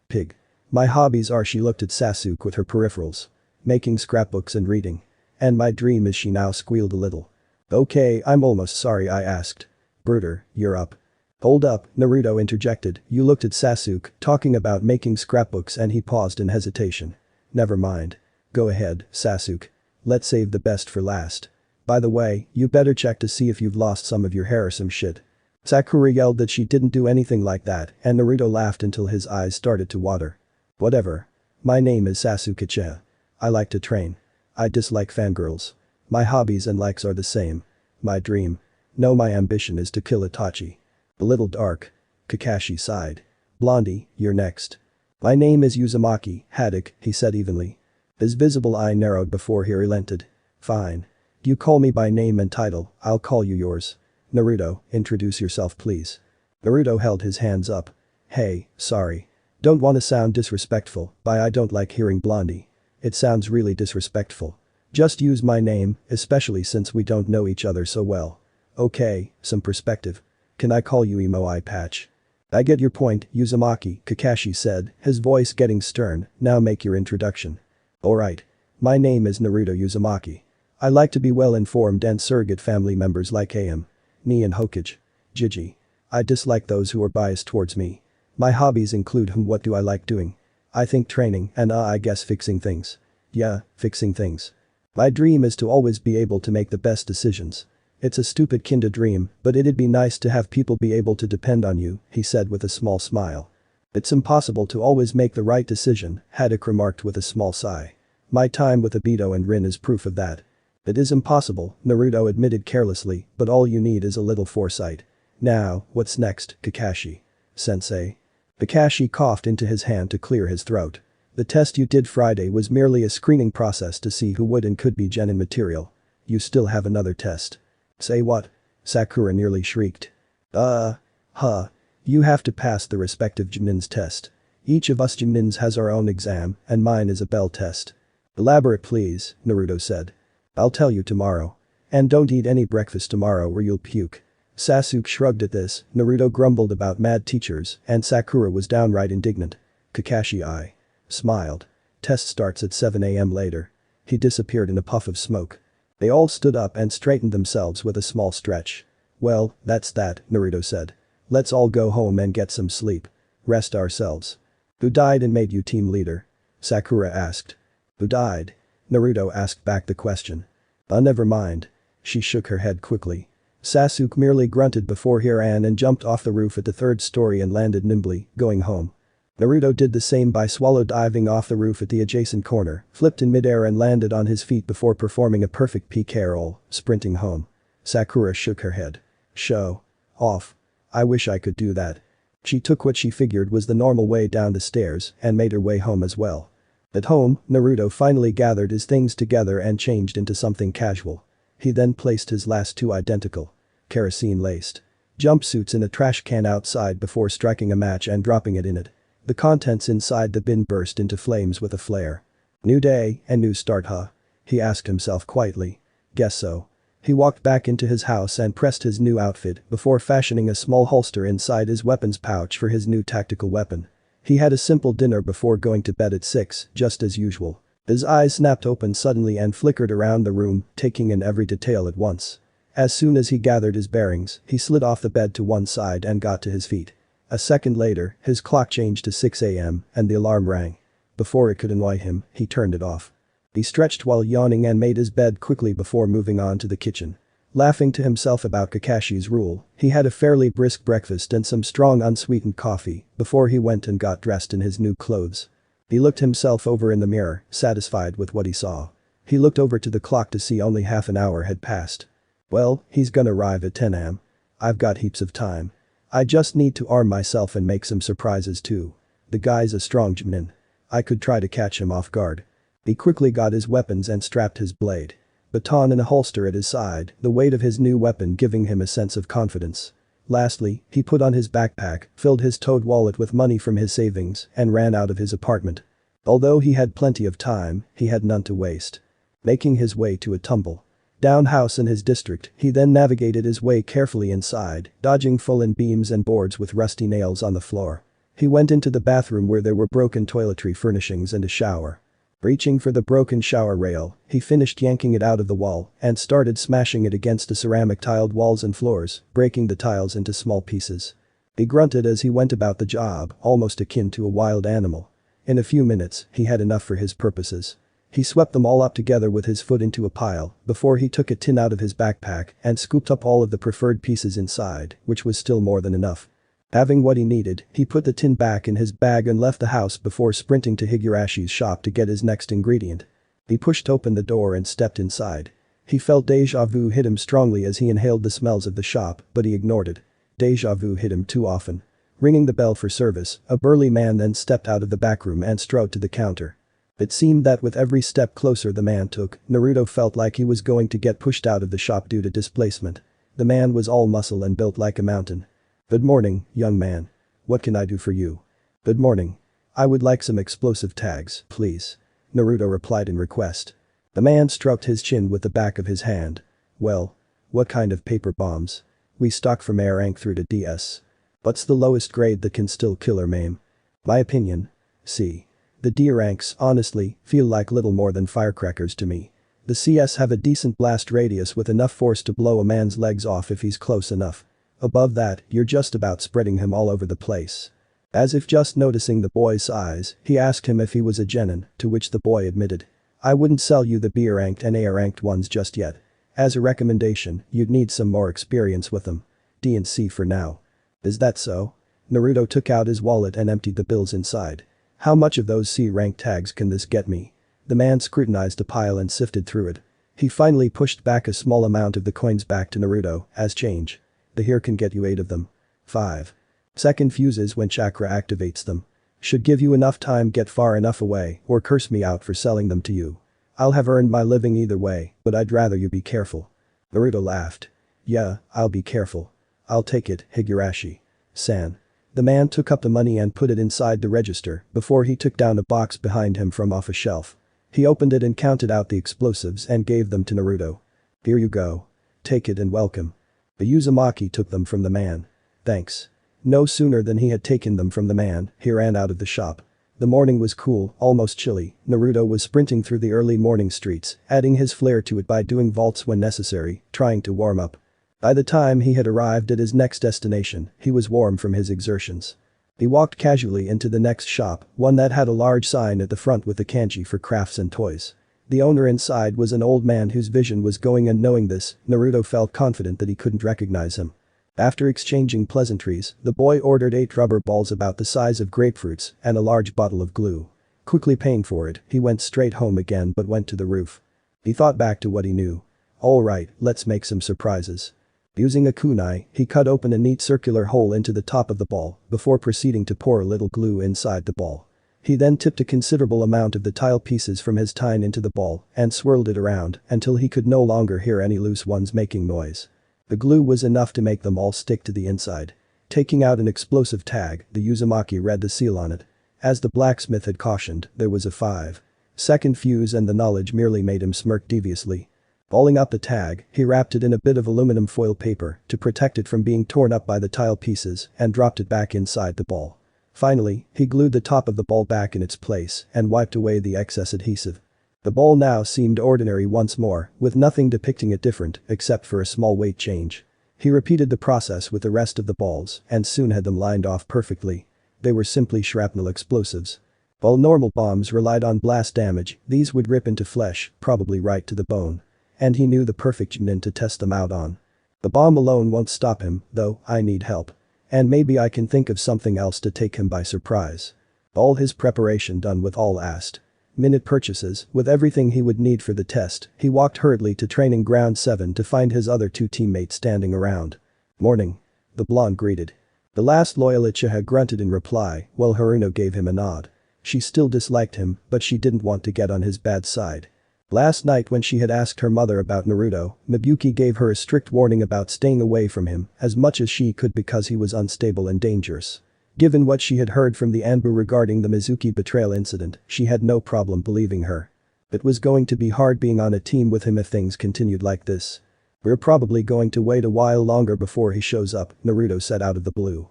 Pig. My hobbies are. She looked at Sasuke with her peripherals. Making scrapbooks and reading. And my dream is. She now squealed a little. Okay, I'm almost sorry I asked. Bruder, you're up. Hold up, Naruto interjected. You looked at Sasuke, talking about making scrapbooks, and he paused in hesitation. Never mind. Go ahead, Sasuke. Let's save the best for last. By the way, you better check to see if you've lost some of your hair or some shit. Sakura yelled that she didn't do anything like that, and Naruto laughed until his eyes started to water. Whatever. My name is Sasuke Uchiha. I like to train. I dislike fangirls. My hobbies and likes are the same. My dream. No, my ambition is to kill Itachi. A little dark. Kakashi sighed. Blondie, you're next. My name is Uzumaki, Haddock, he said evenly. His visible eye narrowed before he relented. Fine. You call me by name and title, I'll call you yours. Naruto, introduce yourself please. Naruto held his hands up. Hey, sorry. Don't want to sound disrespectful, but I don't like hearing Blondie. It sounds really disrespectful. Just use my name, especially since we don't know each other so well. Okay, some perspective. Can I call you Emo Eye Patch? I get your point, Uzumaki, Kakashi said, his voice getting stern. Now make your introduction. Alright. My name is Naruto Uzumaki. I like to be well informed and surrogate family members like AM. Ni and Hokage. Jiji. I dislike those who are biased towards me. My hobbies include what do I like doing? I think training and I guess fixing things. Yeah, fixing things. My dream is to always be able to make the best decisions. It's a stupid kinda dream, but it'd be nice to have people be able to depend on you, he said with a small smile. It's impossible to always make the right decision, Haddock remarked with a small sigh. My time with Obito and Rin is proof of that. It is impossible, Naruto admitted carelessly, but all you need is a little foresight. Now, what's next, Kakashi? Sensei. Kakashi coughed into his hand to clear his throat. The test you did Friday was merely a screening process to see who would and could be genin material. You still have another test. Say what? Sakura nearly shrieked. You have to pass the respective Junin's test. Each of us Junins has our own exam, and mine is a bell test. Elaborate please, Naruto said. I'll tell you tomorrow. And don't eat any breakfast tomorrow or you'll puke. Sasuke shrugged at this, Naruto grumbled about mad teachers, and Sakura was downright indignant. Kakashi smiled. Test starts at 7 AM later. He disappeared in a puff of smoke. They all stood up and straightened themselves with a small stretch. Well, that's that, Naruto said. Let's all go home and get some sleep. Rest ourselves. Who died and made you team leader? Sakura asked. Who died? Naruto asked back the question. Never mind. She shook her head quickly. Sasuke merely grunted before he ran and jumped off the roof at the third story and landed nimbly, going home. Naruto did the same by swallow diving off the roof at the adjacent corner, flipped in midair and landed on his feet before performing a perfect PK roll, sprinting home. Sakura shook her head. Show off. I wish I could do that. She took what she figured was the normal way down the stairs and made her way home as well. At home, Naruto finally gathered his things together and changed into something casual. He then placed his last two identical, kerosene-laced jumpsuits in a trash can outside before striking a match and dropping it in it. The contents inside the bin burst into flames with a flare. New day and new start, huh? He asked himself quietly. Guess so. He walked back into his house and pressed his new outfit before fashioning a small holster inside his weapons pouch for his new tactical weapon. He had a simple dinner before going to bed at 6, just as usual. His eyes snapped open suddenly and flickered around the room, taking in every detail at once. As soon as he gathered his bearings, he slid off the bed to one side and got to his feet. A second later, his clock changed to 6 AM and the alarm rang. Before it could annoy him, he turned it off. He stretched while yawning and made his bed quickly before moving on to the kitchen. Laughing to himself about Kakashi's rule, he had a fairly brisk breakfast and some strong unsweetened coffee before he went and got dressed in his new clothes. He looked himself over in the mirror, satisfied with what he saw. He looked over to the clock to see only half an hour had passed. Well, he's gonna arrive at 10 AM. I've got heaps of time. I just need to arm myself and make some surprises too. The guy's a strong Junin. I could try to catch him off guard. He quickly got his weapons and strapped his blade. Baton in a holster at his side, the weight of his new weapon giving him a sense of confidence. Lastly, he put on his backpack, filled his toad wallet with money from his savings, and ran out of his apartment. Although he had plenty of time, he had none to waste. Making his way to a tumble-down house in his district, he then navigated his way carefully inside, dodging fallen beams and boards with rusty nails on the floor. He went into the bathroom where there were broken toiletry furnishings and a shower. Reaching for the broken shower rail, he finished yanking it out of the wall and started smashing it against the ceramic tiled walls and floors, breaking the tiles into small pieces. He grunted as he went about the job, almost akin to a wild animal. In a few minutes, he had enough for his purposes. He swept them all up together with his foot into a pile before he took a tin out of his backpack and scooped up all of the preferred pieces inside, which was still more than enough. Having what he needed, he put the tin back in his bag and left the house before sprinting to Higurashi's shop to get his next ingredient. He pushed open the door and stepped inside. He felt deja vu hit him strongly as he inhaled the smells of the shop, but he ignored it. Deja vu hit him too often. Ringing the bell for service, a burly man then stepped out of the back room and strode to the counter. It seemed that with every step closer the man took, Naruto felt like he was going to get pushed out of the shop due to displacement. The man was all muscle and built like a mountain. "Good morning, young man. What can I do for you?" "Good morning. I would like some explosive tags, please," Naruto replied in request. The man stroked his chin with the back of his hand. "Well, what kind of paper bombs? We stock from A rank through to DS. What's the lowest grade that can still kill or maim?" "My opinion? C. The D ranks, honestly, feel like little more than firecrackers to me. The CS have a decent blast radius with enough force to blow a man's legs off if he's close enough. Above that, you're just about spreading him all over the place." As if just noticing the boy's eyes, he asked him if he was a genin, to which the boy admitted. "I wouldn't sell you the B ranked and A ranked ones just yet. As a recommendation, you'd need some more experience with them. D and C for now." "Is that so?" Naruto took out his wallet and emptied the bills inside. "How much of those C-rank tags can this get me?" The man scrutinized the pile and sifted through it. He finally pushed back a small amount of the coins back to Naruto, as change. "The here can get you 8 of them. 5-second fuses when chakra activates them. Should give you enough time get far enough away or curse me out for selling them to you. I'll have earned my living either way, but I'd rather you be careful." Naruto laughed. "Yeah, I'll be careful. I'll take it, Higurashi-san." The man took up the money and put it inside the register before he took down a box behind him from off a shelf. He opened it and counted out the explosives and gave them to Naruto. "Here you go. Take it and welcome." The Uzumaki took them from the man. "Thanks." No sooner than he had taken them from the man, he ran out of the shop. The morning was cool, almost chilly. Naruto was sprinting through the early morning streets, adding his flair to it by doing vaults when necessary, trying to warm up. By the time he had arrived at his next destination, he was warm from his exertions. He walked casually into the next shop, one that had a large sign at the front with the kanji for crafts and toys. The owner inside was an old man whose vision was going, and knowing this, Naruto felt confident that he couldn't recognize him. After exchanging pleasantries, the boy ordered 8 rubber balls about the size of grapefruits and a large bottle of glue. Quickly paying for it, he went straight home again but went to the roof. He thought back to what he knew. "Alright, let's make some surprises." Using a kunai, he cut open a neat circular hole into the top of the ball before proceeding to pour a little glue inside the ball. He then tipped a considerable amount of the tile pieces from his tine into the ball and swirled it around until he could no longer hear any loose ones making noise. The glue was enough to make them all stick to the inside. Taking out an explosive tag, the Uzumaki read the seal on it. As the blacksmith had cautioned, there was a 5-second fuse and the knowledge merely made him smirk deviously. Balling up the tag, he wrapped it in a bit of aluminum foil paper to protect it from being torn up by the tile pieces and dropped it back inside the ball. Finally, he glued the top of the ball back in its place and wiped away the excess adhesive. The ball now seemed ordinary once more, with nothing depicting it different except for a small weight change. He repeated the process with the rest of the balls and soon had them lined off perfectly. They were simply shrapnel explosives. While normal bombs relied on blast damage, these would rip into flesh, probably right to the bone. And he knew the perfect genin to test them out on. "The bomb alone won't stop him, though. I need help. And maybe I can think of something else to take him by surprise." All his preparation done with all last-minute purchases, with everything he would need for the test, he walked hurriedly to training ground 7 to find his other 2 teammates standing around. "Morning," the blonde greeted. The last loyal Uchiha grunted in reply, while Haruno gave him a nod. She still disliked him, but she didn't want to get on his bad side. Last night when she had asked her mother about Naruto, Mibuki gave her a strict warning about staying away from him as much as she could because he was unstable and dangerous. Given what she had heard from the Anbu regarding the Mizuki betrayal incident, she had no problem believing her. It was going to be hard being on a team with him if things continued like this. "We're probably going to wait a while longer before he shows up," Naruto said out of the blue.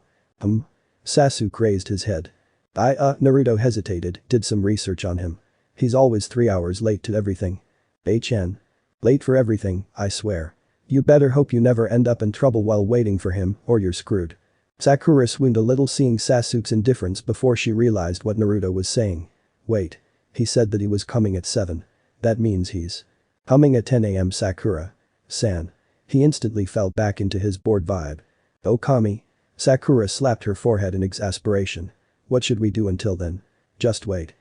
Sasuke raised his head. Naruto hesitated, did some research on him. "He's always 3 hours late to everything." "HN. Late for everything, I swear. You better hope you never end up in trouble while waiting for him or you're screwed." Sakura swooned a little seeing Sasuke's indifference before she realized what Naruto was saying. "Wait. He said that he was coming at 7. That means he's coming at 10 AM Sakura-san." He instantly fell back into his bored vibe. "Okami." Sakura slapped her forehead in exasperation. "What should we do until then?" "Just wait."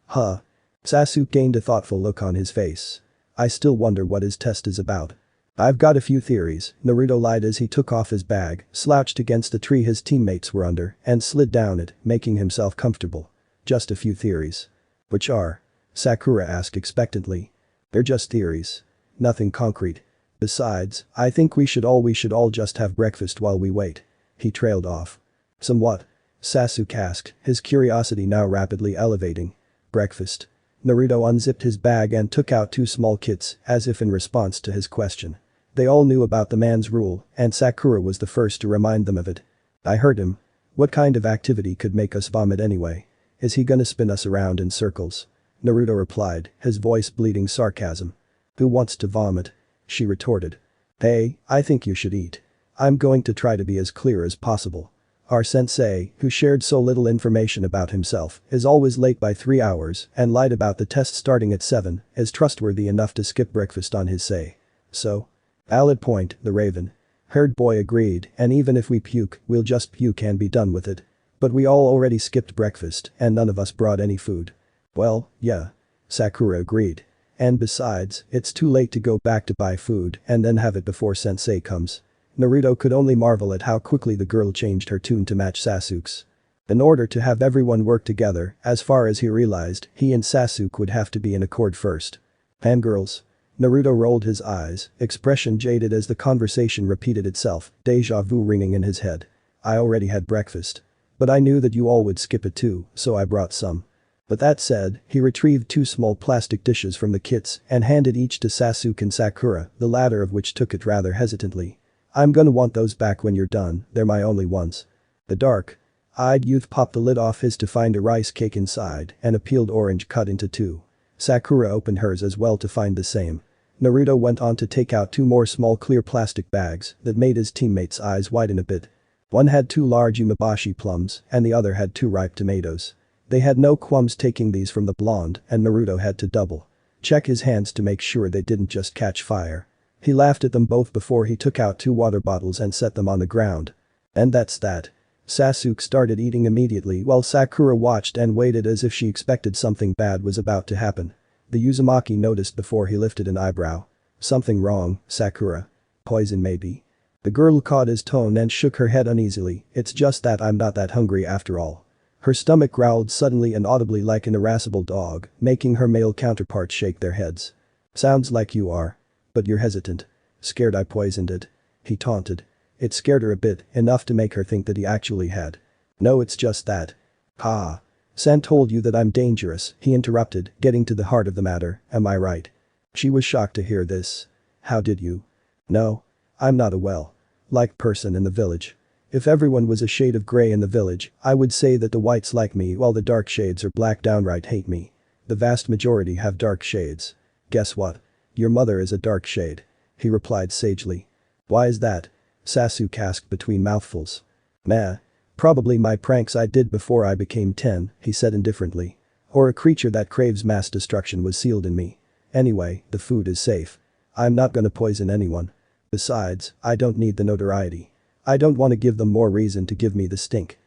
Huh. Sasuke gained a thoughtful look on his face. I still wonder what his test is about. I've got a few theories, Naruto lied as he took off his bag, slouched against the tree his teammates were under, and slid down it, making himself comfortable. Just a few theories. Which are? Sakura asked expectantly. They're just theories. Nothing concrete. Besides, I think we should all just have breakfast while we wait. He trailed off. Somewhat. Sasuke asked, his curiosity now rapidly elevating. Breakfast. Naruto unzipped his bag and took out 2 small kits, as if in response to his question. They all knew about the man's rule, and Sakura was the first to remind them of it. I heard him. What kind of activity could make us vomit anyway? Is he gonna spin us around in circles? Naruto replied, his voice bleeding sarcasm. Who wants to vomit? She retorted. Hey, I think you should eat. I'm going to try to be as clear as possible. Our sensei, who shared so little information about himself, is always late by 3 hours and lied about the test starting at 7, is trustworthy enough to skip breakfast on his say. So? Valid point, the Raven. Herd boy agreed, and even if we puke, we'll just puke and be done with it. But we all already skipped breakfast and none of us brought any food. Well, yeah. Sakura agreed. And besides, it's too late to go back to buy food and then have it before sensei comes. Naruto could only marvel at how quickly the girl changed her tune to match Sasuke's. In order to have everyone work together, as far as he realized, he and Sasuke would have to be in accord first. Fangirls. Naruto rolled his eyes, expression jaded as the conversation repeated itself, deja vu ringing in his head. I already had breakfast. But I knew that you all would skip it too, so I brought some. But that said, he retrieved 2 small plastic dishes from the kits and handed each to Sasuke and Sakura, the latter of which took it rather hesitantly. I'm gonna want those back when you're done, they're my only ones. The dark-eyed youth popped the lid off his to find a rice cake inside and a peeled orange cut into 2. Sakura opened hers as well to find the same. Naruto went on to take out 2 more small clear plastic bags that made his teammates' eyes widen a bit. One had 2 large umeboshi plums and the other had 2 ripe tomatoes. They had no qualms taking these from the blonde and Naruto had to double check his hands to make sure they didn't just catch fire. He laughed at them both before he took out 2 water bottles and set them on the ground. And that's that. Sasuke started eating immediately while Sakura watched and waited as if she expected something bad was about to happen. The Uzumaki noticed before he lifted an eyebrow. Something wrong, Sakura. Poison maybe. The girl caught his tone and shook her head uneasily, it's just that I'm not that hungry after all. Her stomach growled suddenly and audibly like an irascible dog, making her male counterparts shake their heads. Sounds like you are. But you're hesitant. Scared I poisoned it. He taunted. It scared her a bit, enough to make her think that he actually had. No, it's just that. Ha. San told you that I'm dangerous, he interrupted, getting to the heart of the matter, am I right? She was shocked to hear this. How did you? No. I'm not a well-liked person in the village. If everyone was a shade of gray in the village, I would say that the whites like me while the dark shades or black downright hate me. The vast majority have dark shades. Guess what? Your mother is a dark shade. He replied sagely. Why is that? Sasuke asked between mouthfuls. Meh. Probably my pranks I did before I became 10, he said indifferently. Or a creature that craves mass destruction was sealed in me. Anyway, the food is safe. I'm not gonna poison anyone. Besides, I don't need the notoriety. I don't want to give them more reason to give me the stink.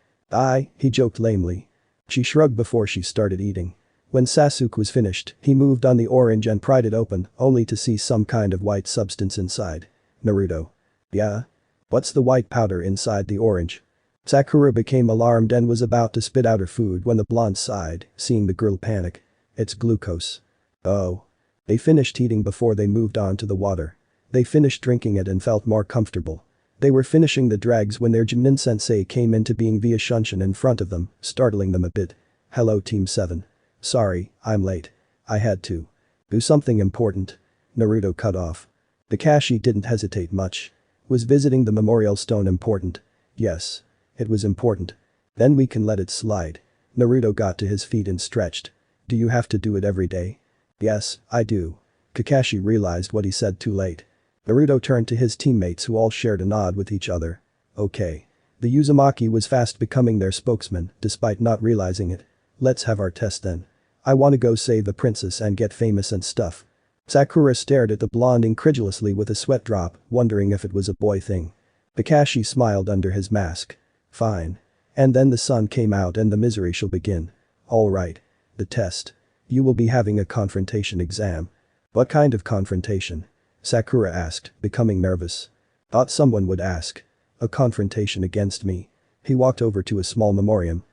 He joked lamely. She shrugged before she started eating. When Sasuke was finished, he moved on the orange and pried it open, only to see some kind of white substance inside. Naruto. Yeah? What's the white powder inside the orange? Sakura became alarmed and was about to spit out her food when the blonde sighed, seeing the girl panic. It's glucose. Oh. They finished eating before they moved on to the water. They finished drinking it and felt more comfortable. They were finishing the drags when their Jimin sensei came into being via Shunshin in front of them, startling them a bit. Hello Team 7. Sorry, I'm late. I had to do something important. Naruto cut off. Kakashi didn't hesitate much. Was visiting the memorial stone important? Yes. It was important. Then we can let it slide. Naruto got to his feet and stretched. Do you have to do it every day? Yes, I do. Kakashi realized what he said too late. Naruto turned to his teammates who all shared a nod with each other. Okay. The Uzumaki was fast becoming their spokesman, despite not realizing it. Let's have our test then. I wanna go save the princess and get famous and stuff. Sakura stared at the blonde incredulously with a sweat drop, wondering if it was a boy thing. Kakashi smiled under his mask. Fine. And then the sun came out and the misery shall begin. Alright. The test. You will be having a confrontation exam. What kind of confrontation? Sakura asked, becoming nervous. Thought someone would ask. A confrontation against me. He walked over to a small memoriam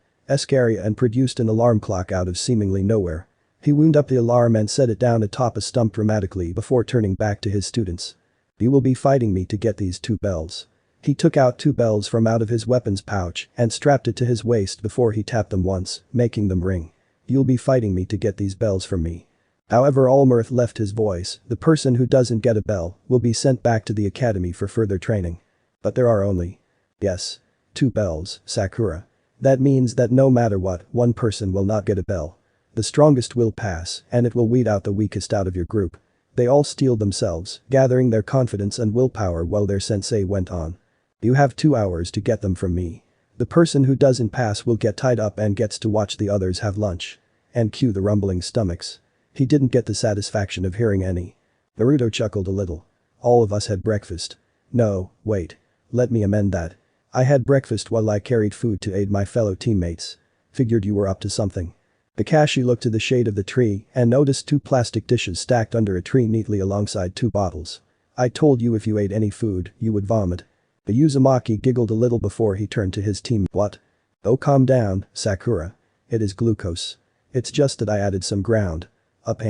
area and produced an alarm clock out of seemingly nowhere. He wound up the alarm and set it down atop a stump dramatically before turning back to his students. You will be fighting me to get these 2 bells. He took out 2 bells from out of his weapons pouch and strapped it to his waist before he tapped them once, making them ring. You'll be fighting me to get these bells from me. However, all mirth left his voice. The person who doesn't get a bell will be sent back to the academy for further training. But there are only, yes, 2 bells, Sakura. That means that no matter what, one person will not get a bell. The strongest will pass, and it will weed out the weakest out of your group. They all steeled themselves, gathering their confidence and willpower while their sensei went on. You have 2 hours to get them from me. The person who doesn't pass will get tied up and gets to watch the others have lunch. And cue the rumbling stomachs. He didn't get the satisfaction of hearing any. Naruto chuckled a little. All of us had breakfast. No, wait. Let me amend that. I had breakfast while I carried food to aid my fellow teammates. Figured you were up to something. Kakashi looked to the shade of the tree and noticed 2 plastic dishes stacked under a tree neatly alongside 2 bottles. I told you if you ate any food, you would vomit. The Uzumaki giggled a little before he turned to his team. What? Oh, calm down, Sakura. It is glucose. It's just that I added some ground up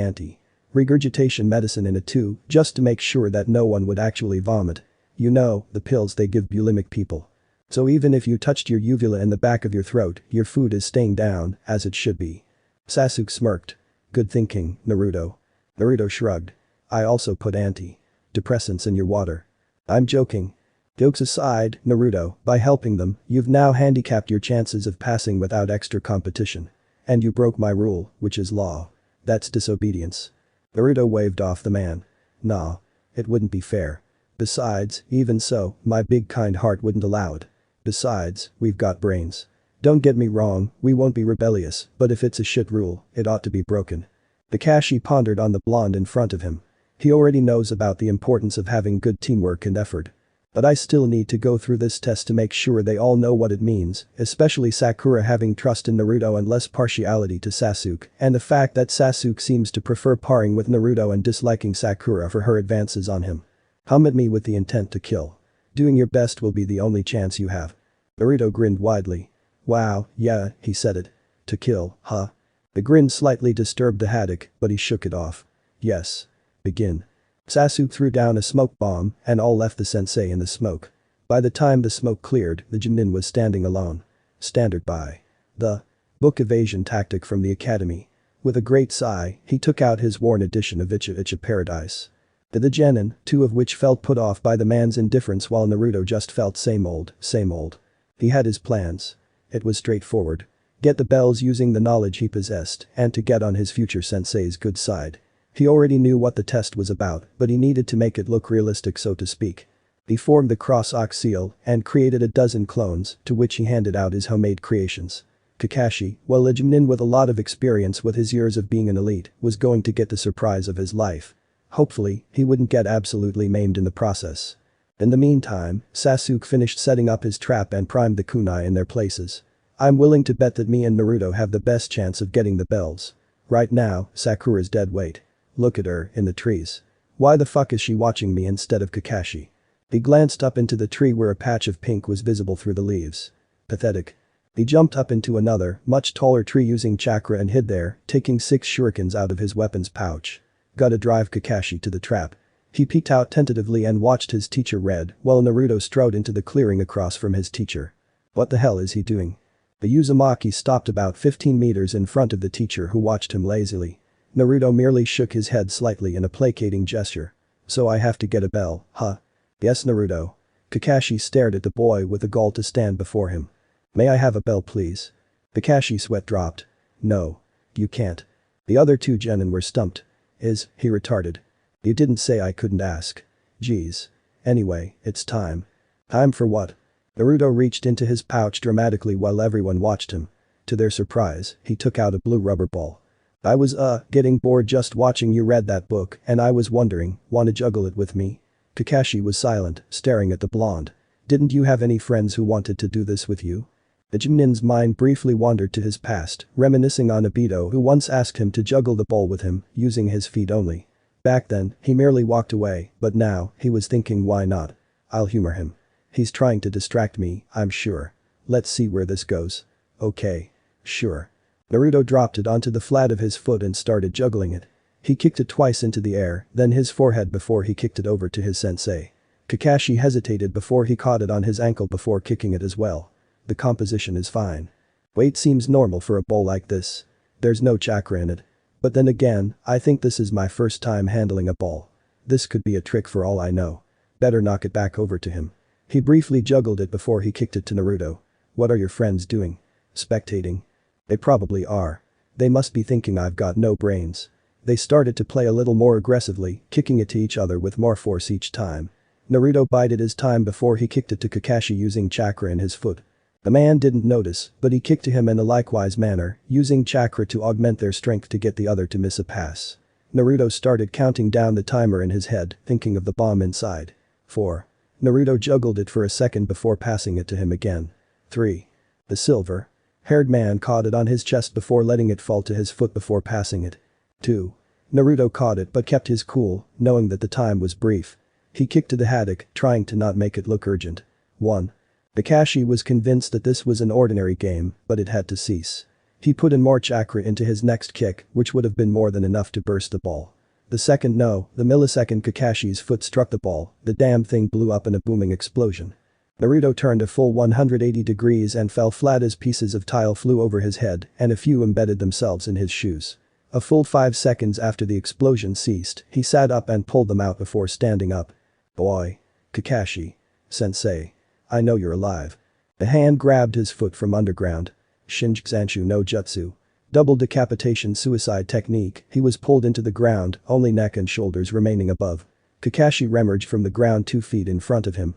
regurgitation medicine in it too, just to make sure that no one would actually vomit. You know, the pills they give bulimic people. So even if you touched your uvula in the back of your throat, your food is staying down, as it should be. Sasuke smirked. Good thinking, Naruto. Naruto shrugged. I also put anti-depressants in your water. I'm joking. Jokes aside, Naruto, by helping them, you've now handicapped your chances of passing without extra competition. And you broke my rule, which is law. That's disobedience. Naruto waved off the man. Nah. It wouldn't be fair. Besides, even so, my big kind heart wouldn't allow it. Besides, we've got brains. Don't get me wrong, we won't be rebellious, but if it's a shit rule, it ought to be broken. Kakashi pondered on the blonde in front of him. He already knows about the importance of having good teamwork and effort. But I still need to go through this test to make sure they all know what it means, especially Sakura having trust in Naruto and less partiality to Sasuke, and the fact that Sasuke seems to prefer parring with Naruto and disliking Sakura for her advances on him. Come at me with the intent to kill. Doing your best will be the only chance you have. Naruto grinned widely. Wow, yeah, he said it. To kill, huh? The grin slightly disturbed the Haddock, but he shook it off. Yes. Begin. Sasuke threw down a smoke bomb, and all left the sensei in the smoke. By the time the smoke cleared, the Junin was standing alone. Standard by the book evasion tactic from the academy. With a great sigh, he took out his worn edition of Icha Icha Paradise. The genin, 2 of which felt put off by the man's indifference while Naruto just felt same old, same old. He had his plans. It was straightforward. Get the bells using the knowledge he possessed and to get on his future sensei's good side. He already knew what the test was about, but he needed to make it look realistic, so to speak. He formed the cross-ox seal and created a dozen clones, to which he handed out his homemade creations. Kakashi, while a Junin with a lot of experience with his years of being an elite, was going to get the surprise of his life. Hopefully, he wouldn't get absolutely maimed in the process. In the meantime, Sasuke finished setting up his trap and primed the kunai in their places. I'm willing to bet that me and Naruto have the best chance of getting the bells. Right now, Sakura's dead weight. Look at her, in the trees. Why the fuck is she watching me instead of Kakashi? He glanced up into the tree where a patch of pink was visible through the leaves. Pathetic. He jumped up into another, much taller tree using chakra and hid there, taking 6 shurikens out of his weapons pouch. Gotta drive Kakashi to the trap. He peeked out tentatively and watched his teacher read while Naruto strode into the clearing across from his teacher. What the hell is he doing? The Uzumaki stopped about 15 meters in front of the teacher, who watched him lazily. Naruto merely shook his head slightly in a placating gesture. So I have to get a bell, huh? Yes, Naruto. Kakashi stared at the boy with a goal to stand before him. May I have a bell, please? Kakashi's sweat dropped. No. You can't. The other 2 genin were stumped. He retarded. You didn't say I couldn't ask. Jeez. Anyway, it's time. Time for what? Naruto reached into his pouch dramatically while everyone watched him. To their surprise, he took out a blue rubber ball. I was getting bored just watching you read that book, and I was wondering, wanna juggle it with me? Kakashi was silent, staring at the blonde. Didn't you have any friends who wanted to do this with you? The Junin's mind briefly wandered to his past, reminiscing on Obito, who once asked him to juggle the ball with him, using his feet only. Back then, he merely walked away, but now, he was thinking why not? I'll humor him. He's trying to distract me, I'm sure. Let's see where this goes. Okay. Sure. Naruto dropped it onto the flat of his foot and started juggling it. He kicked it twice into the air, then his forehead before he kicked it over to his sensei. Kakashi hesitated before he caught it on his ankle before kicking it as well. The composition is fine. Weight seems normal for a bowl like this. There's no chakra in it. But then again, I think this is my first time handling a ball. This could be a trick for all I know. Better knock it back over to him. He briefly juggled it before he kicked it to Naruto. What are your friends doing? Spectating? They probably are. They must be thinking I've got no brains. They started to play a little more aggressively, kicking it to each other with more force each time. Naruto bided his time before he kicked it to Kakashi using chakra in his foot. The man didn't notice, but he kicked to him in a likewise manner, using chakra to augment their strength to get the other to miss a pass. Naruto started counting down the timer in his head, thinking of the bomb inside. 4. Naruto juggled it for a second before passing it to him again. 3. The silver-haired man caught it on his chest before letting it fall to his foot before passing it. 2. Naruto caught it but kept his cool, knowing that the time was brief. He kicked to the haddock, trying to not make it look urgent. 1. Kakashi was convinced that this was an ordinary game, but it had to cease. He put in more chakra into his next kick, which would have been more than enough to burst the ball. The millisecond Kakashi's foot struck the ball, the damn thing blew up in a booming explosion. Naruto turned a full 180 degrees and fell flat as pieces of tile flew over his head and a few embedded themselves in his shoes. A full 5 seconds after the explosion ceased, he sat up and pulled them out before standing up. Boy. Kakashi. Sensei. I know you're alive. The hand grabbed his foot from underground. Shinjutsu no Jutsu. Double decapitation suicide technique, he was pulled into the ground, only neck and shoulders remaining above. Kakashi reemerged from the ground 2 feet in front of him,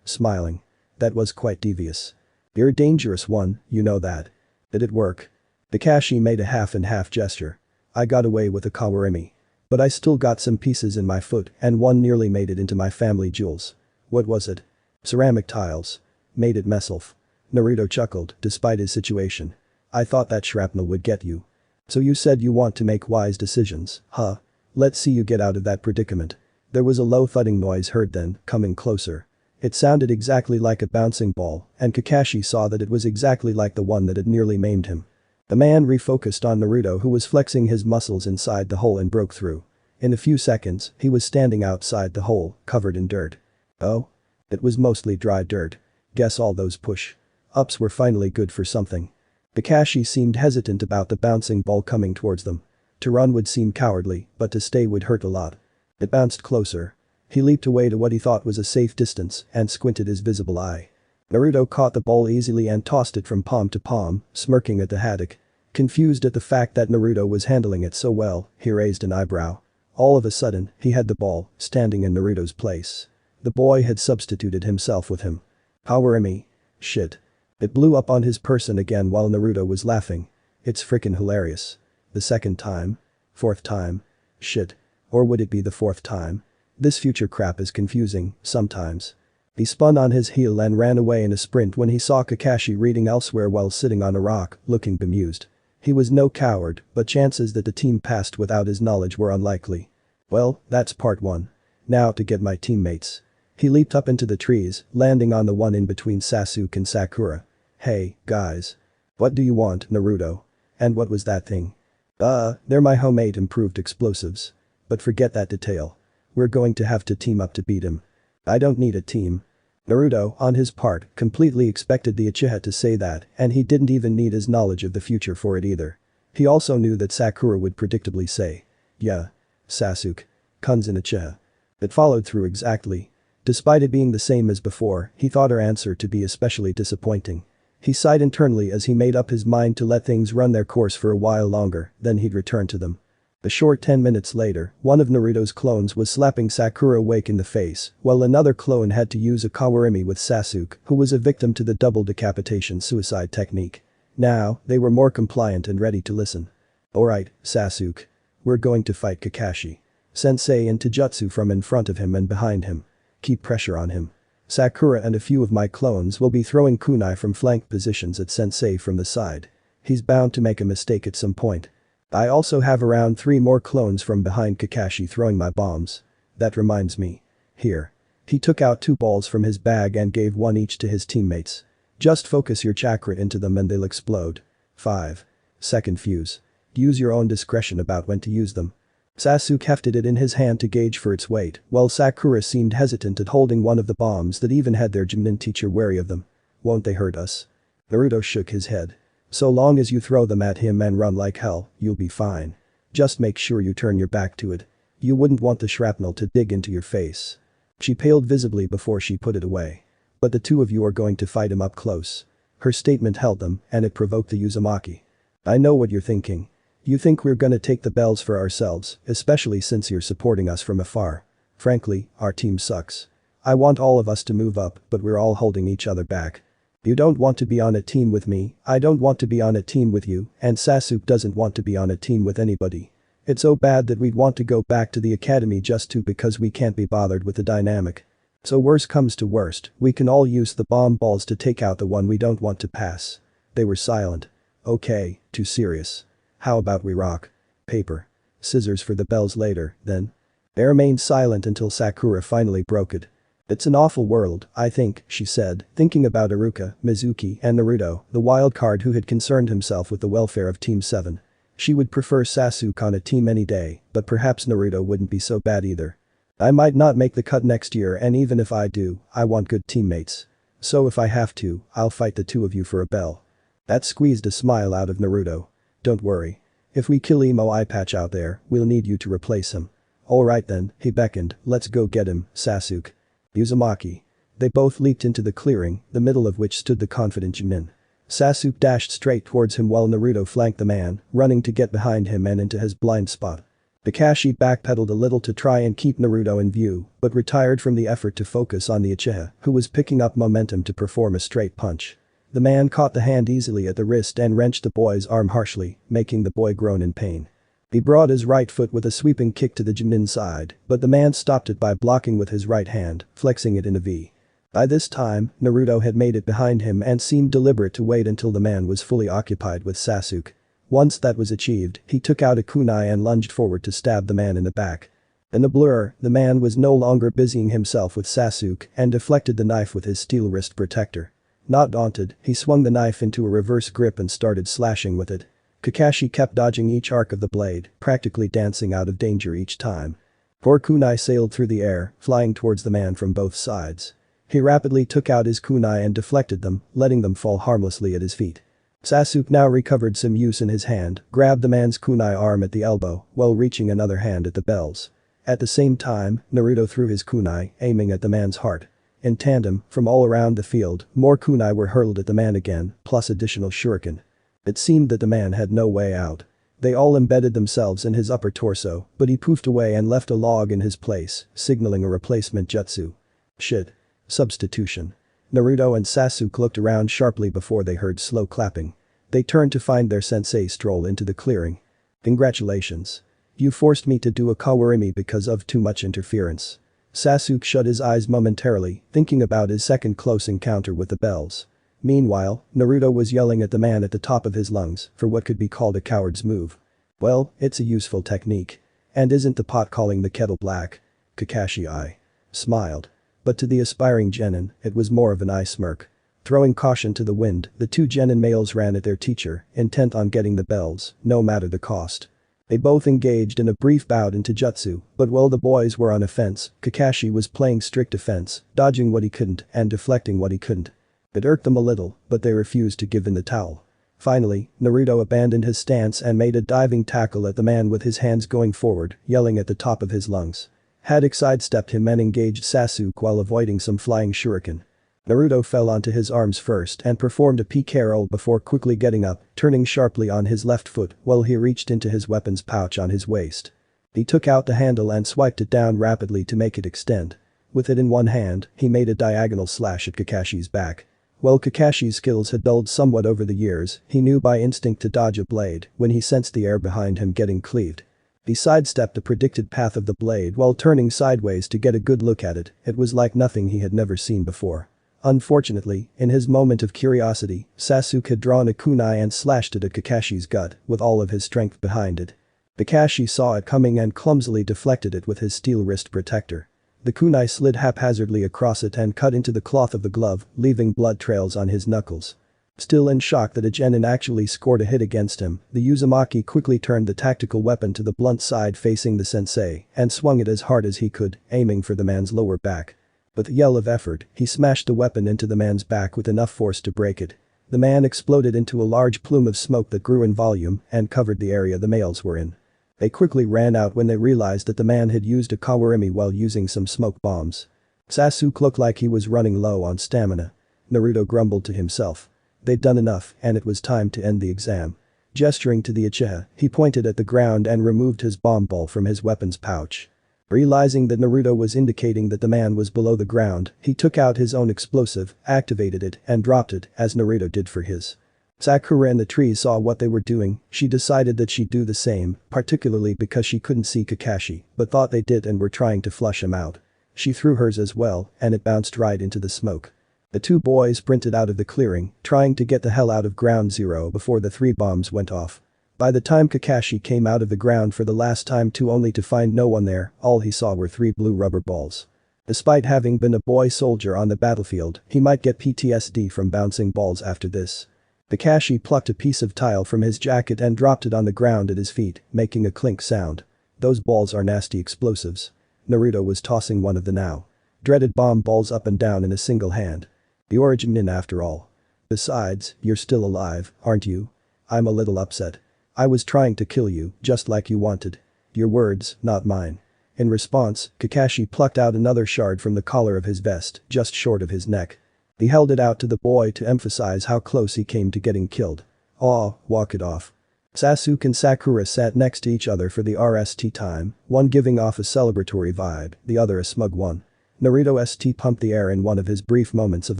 smiling. That was quite devious. You're a dangerous one, you know that. Did it work? Kakashi made a half-and-half gesture. I got away with a kawarimi. But I still got some pieces in my foot and one nearly made it into my family jewels. What was it? Ceramic tiles. Made it myself. Naruto chuckled, despite his situation. I thought that shrapnel would get you. So you said you want to make wise decisions, huh? Let's see you get out of that predicament. There was a low thudding noise heard then, coming closer. It sounded exactly like a bouncing ball, and Kakashi saw that it was exactly like the one that had nearly maimed him. The man refocused on Naruto, who was flexing his muscles inside the hole and broke through. In a few seconds, he was standing outside the hole, covered in dirt. Oh? It was mostly dry dirt. Guess all those push-ups were finally good for something. Kakashi seemed hesitant about the bouncing ball coming towards them. To run would seem cowardly, but to stay would hurt a lot. It bounced closer. He leaped away to what he thought was a safe distance and squinted his visible eye. Naruto caught the ball easily and tossed it from palm to palm, smirking at the haddock. Confused at the fact that Naruto was handling it so well, he raised an eyebrow. All of a sudden, he had the ball, standing in Naruto's place. The boy had substituted himself with him. Kawarimi. Shit. It blew up on his person again while Naruto was laughing. It's frickin' hilarious. The second time? 4th time? Shit. Or would it be the 4th time? This future crap is confusing, sometimes. He spun on his heel and ran away in a sprint when he saw Kakashi reading elsewhere while sitting on a rock, looking bemused. He was no coward, but chances that the team passed without his knowledge were unlikely. Well, that's part 1. Now to get my teammates. He leaped up into the trees, landing on the one in between Sasuke and Sakura. Hey, guys. What do you want, Naruto? And what was that thing? They're my homemade improved explosives. But forget that detail. We're going to have to team up to beat him. I don't need a team. Naruto, on his part, completely expected the Uchiha to say that, and he didn't even need his knowledge of the future for it either. He also knew that Sakura would predictably say, yeah, Sasuke. Kun's an Uchiha. It followed through exactly. Despite it being the same as before, he thought her answer to be especially disappointing. He sighed internally as he made up his mind to let things run their course for a while longer, then he'd return to them. A short 10 minutes later, one of Naruto's clones was slapping Sakura awake in the face, while another clone had to use a kawarimi with Sasuke, who was a victim to the double decapitation suicide technique. Now, they were more compliant and ready to listen. Alright, Sasuke. We're going to fight Kakashi. Sensei and Taijutsu from in front of him and behind him. Keep pressure on him. Sakura and a few of my clones will be throwing kunai from flank positions at Sensei from the side. He's bound to make a mistake at some point. I also have around 3 more clones from behind Kakashi throwing my bombs. That reminds me. Here. He took out 2 balls from his bag and gave 1 each to his teammates. Just focus your chakra into them and they'll explode. 5-second fuse. Use your own discretion about when to use them. Sasuke hefted it in his hand to gauge for its weight, while Sakura seemed hesitant at holding one of the bombs that even had their Junin teacher wary of them. Won't they hurt us? Naruto shook his head. So long as you throw them at him and run like hell, you'll be fine. Just make sure you turn your back to it. You wouldn't want the shrapnel to dig into your face. She paled visibly before she put it away. But the 2 of you are going to fight him up close. Her statement held them, and it provoked the Uzumaki. I know what you're thinking. You think we're gonna take the bells for ourselves, especially since you're supporting us from afar. Frankly, our team sucks. I want all of us to move up, but we're all holding each other back. You don't want to be on a team with me, I don't want to be on a team with you, and Sasuke doesn't want to be on a team with anybody. It's so bad that we'd want to go back to the academy just because we can't be bothered with the dynamic. So worst comes to worst, we can all use the bomb balls to take out the one we don't want to pass. They were silent. Okay, too serious. How about we rock? Paper. Scissors for the bells later, then. They remained silent until Sakura finally broke it. It's an awful world, I think, she said, thinking about Iruka, Mizuki, and Naruto, the wild card who had concerned himself with the welfare of Team 7. She would prefer Sasuke on a team any day, but perhaps Naruto wouldn't be so bad either. I might not make the cut next year, and even if I do, I want good teammates. So if I have to, I'll fight the 2 of you for a bell. That squeezed a smile out of Naruto. Don't worry. If we kill Emo Eye Patch out there, we'll need you to replace him. Alright then, he beckoned, let's go get him, Sasuke. Uzumaki. They both leaped into the clearing, the middle of which stood the confident Junin. Sasuke dashed straight towards him while Naruto flanked the man, running to get behind him and into his blind spot. Kakashi backpedaled a little to try and keep Naruto in view, but retired from the effort to focus on the Uchiha, who was picking up momentum to perform a straight punch. The man caught the hand easily at the wrist and wrenched the boy's arm harshly, making the boy groan in pain. He brought his right foot with a sweeping kick to the Junin side, but the man stopped it by blocking with his right hand, flexing it in a V. By this time, Naruto had made it behind him and seemed deliberate to wait until the man was fully occupied with Sasuke. Once that was achieved, he took out a kunai and lunged forward to stab the man in the back. In the blur, the man was no longer busying himself with Sasuke and deflected the knife with his steel wrist protector. Not daunted, he swung the knife into a reverse grip and started slashing with it. Kakashi kept dodging each arc of the blade, practically dancing out of danger each time. 4 kunai sailed through the air, flying towards the man from both sides. He rapidly took out his kunai and deflected them, letting them fall harmlessly at his feet. Sasuke now recovered some use in his hand, grabbed the man's kunai arm at the elbow, while reaching another hand at the bells. At the same time, Naruto threw his kunai, aiming at the man's heart. In tandem, from all around the field, more kunai were hurled at the man again, plus additional shuriken. It seemed that the man had no way out. They all embedded themselves in his upper torso, but he poofed away and left a log in his place, signaling a replacement jutsu. Shit. Substitution. Naruto and Sasuke looked around sharply before they heard slow clapping. They turned to find their sensei stroll into the clearing. Congratulations. You forced me to do a kawarimi because of too much interference. Sasuke shut his eyes momentarily, thinking about his second close encounter with the bells. Meanwhile, Naruto was yelling at the man at the top of his lungs for what could be called a coward's move. Well, it's a useful technique. And isn't the pot calling the kettle black? Kakashi smiled. But to the aspiring genin, it was more of an eye smirk. Throwing caution to the wind, the 2 genin males ran at their teacher, intent on getting the bells, no matter the cost. They both engaged in a brief bout into jutsu, but while the boys were on offense, Kakashi was playing strict defense, dodging what he couldn't and deflecting what he couldn't. It irked them a little, but they refused to give in the towel. Finally, Naruto abandoned his stance and made a diving tackle at the man with his hands going forward, yelling at the top of his lungs. Haddock sidestepped him and engaged Sasuke while avoiding some flying shuriken. Naruto fell onto his arms first and performed a PK roll before quickly getting up, turning sharply on his left foot while he reached into his weapons pouch on his waist. He took out the handle and swiped it down rapidly to make it extend. With it in one hand, he made a diagonal slash at Kakashi's back. While Kakashi's skills had dulled somewhat over the years, he knew by instinct to dodge a blade when he sensed the air behind him getting cleaved. He sidestepped the predicted path of the blade while turning sideways to get a good look at it. It was like nothing he had never seen before. Unfortunately, in his moment of curiosity, Sasuke had drawn a kunai and slashed it at Kakashi's gut with all of his strength behind it. Kakashi saw it coming and clumsily deflected it with his steel wrist protector. The kunai slid haphazardly across it and cut into the cloth of the glove, leaving blood trails on his knuckles. Still in shock that a genin actually scored a hit against him, the Uzumaki quickly turned the tactical weapon to the blunt side facing the sensei and swung it as hard as he could, aiming for the man's lower back. With a yell of effort, he smashed the weapon into the man's back with enough force to break it. The man exploded into a large plume of smoke that grew in volume and covered the area the males were in. They quickly ran out when they realized that the man had used a kawarimi while using some smoke bombs. Sasuke looked like he was running low on stamina. Naruto grumbled to himself. They'd done enough and it was time to end the exam. Gesturing to the Uchiha, he pointed at the ground and removed his bomb ball from his weapons pouch. Realizing that Naruto was indicating that the man was below the ground, he took out his own explosive, activated it, and dropped it, as Naruto did for his. Sakura in the tree saw what they were doing. She decided that she'd do the same, particularly because she couldn't see Kakashi, but thought they did and were trying to flush him out. She threw hers as well, and it bounced right into the smoke. The two boys sprinted out of the clearing, trying to get the hell out of ground zero before the 3 bombs went off. By the time Kakashi came out of the ground for the last time too only to find no one there, all he saw were 3 blue rubber balls. Despite having been a boy soldier on the battlefield, he might get PTSD from bouncing balls after this. Kakashi plucked a piece of tile from his jacket and dropped it on the ground at his feet, making a clink sound. Those balls are nasty explosives. Naruto was tossing one of the now dreaded bomb balls up and down in a single hand. You're a Chunin after all. Besides, you're still alive, aren't you? I'm a little upset. I was trying to kill you, just like you wanted. Your words, not mine. In response, Kakashi plucked out another shard from the collar of his vest, just short of his neck. He held it out to the boy to emphasize how close he came to getting killed. Aw, walk it off. Sasuke and Sakura sat next to each other for the RST time, one giving off a celebratory vibe, the other a smug one. Naruto ST pumped the air in one of his brief moments of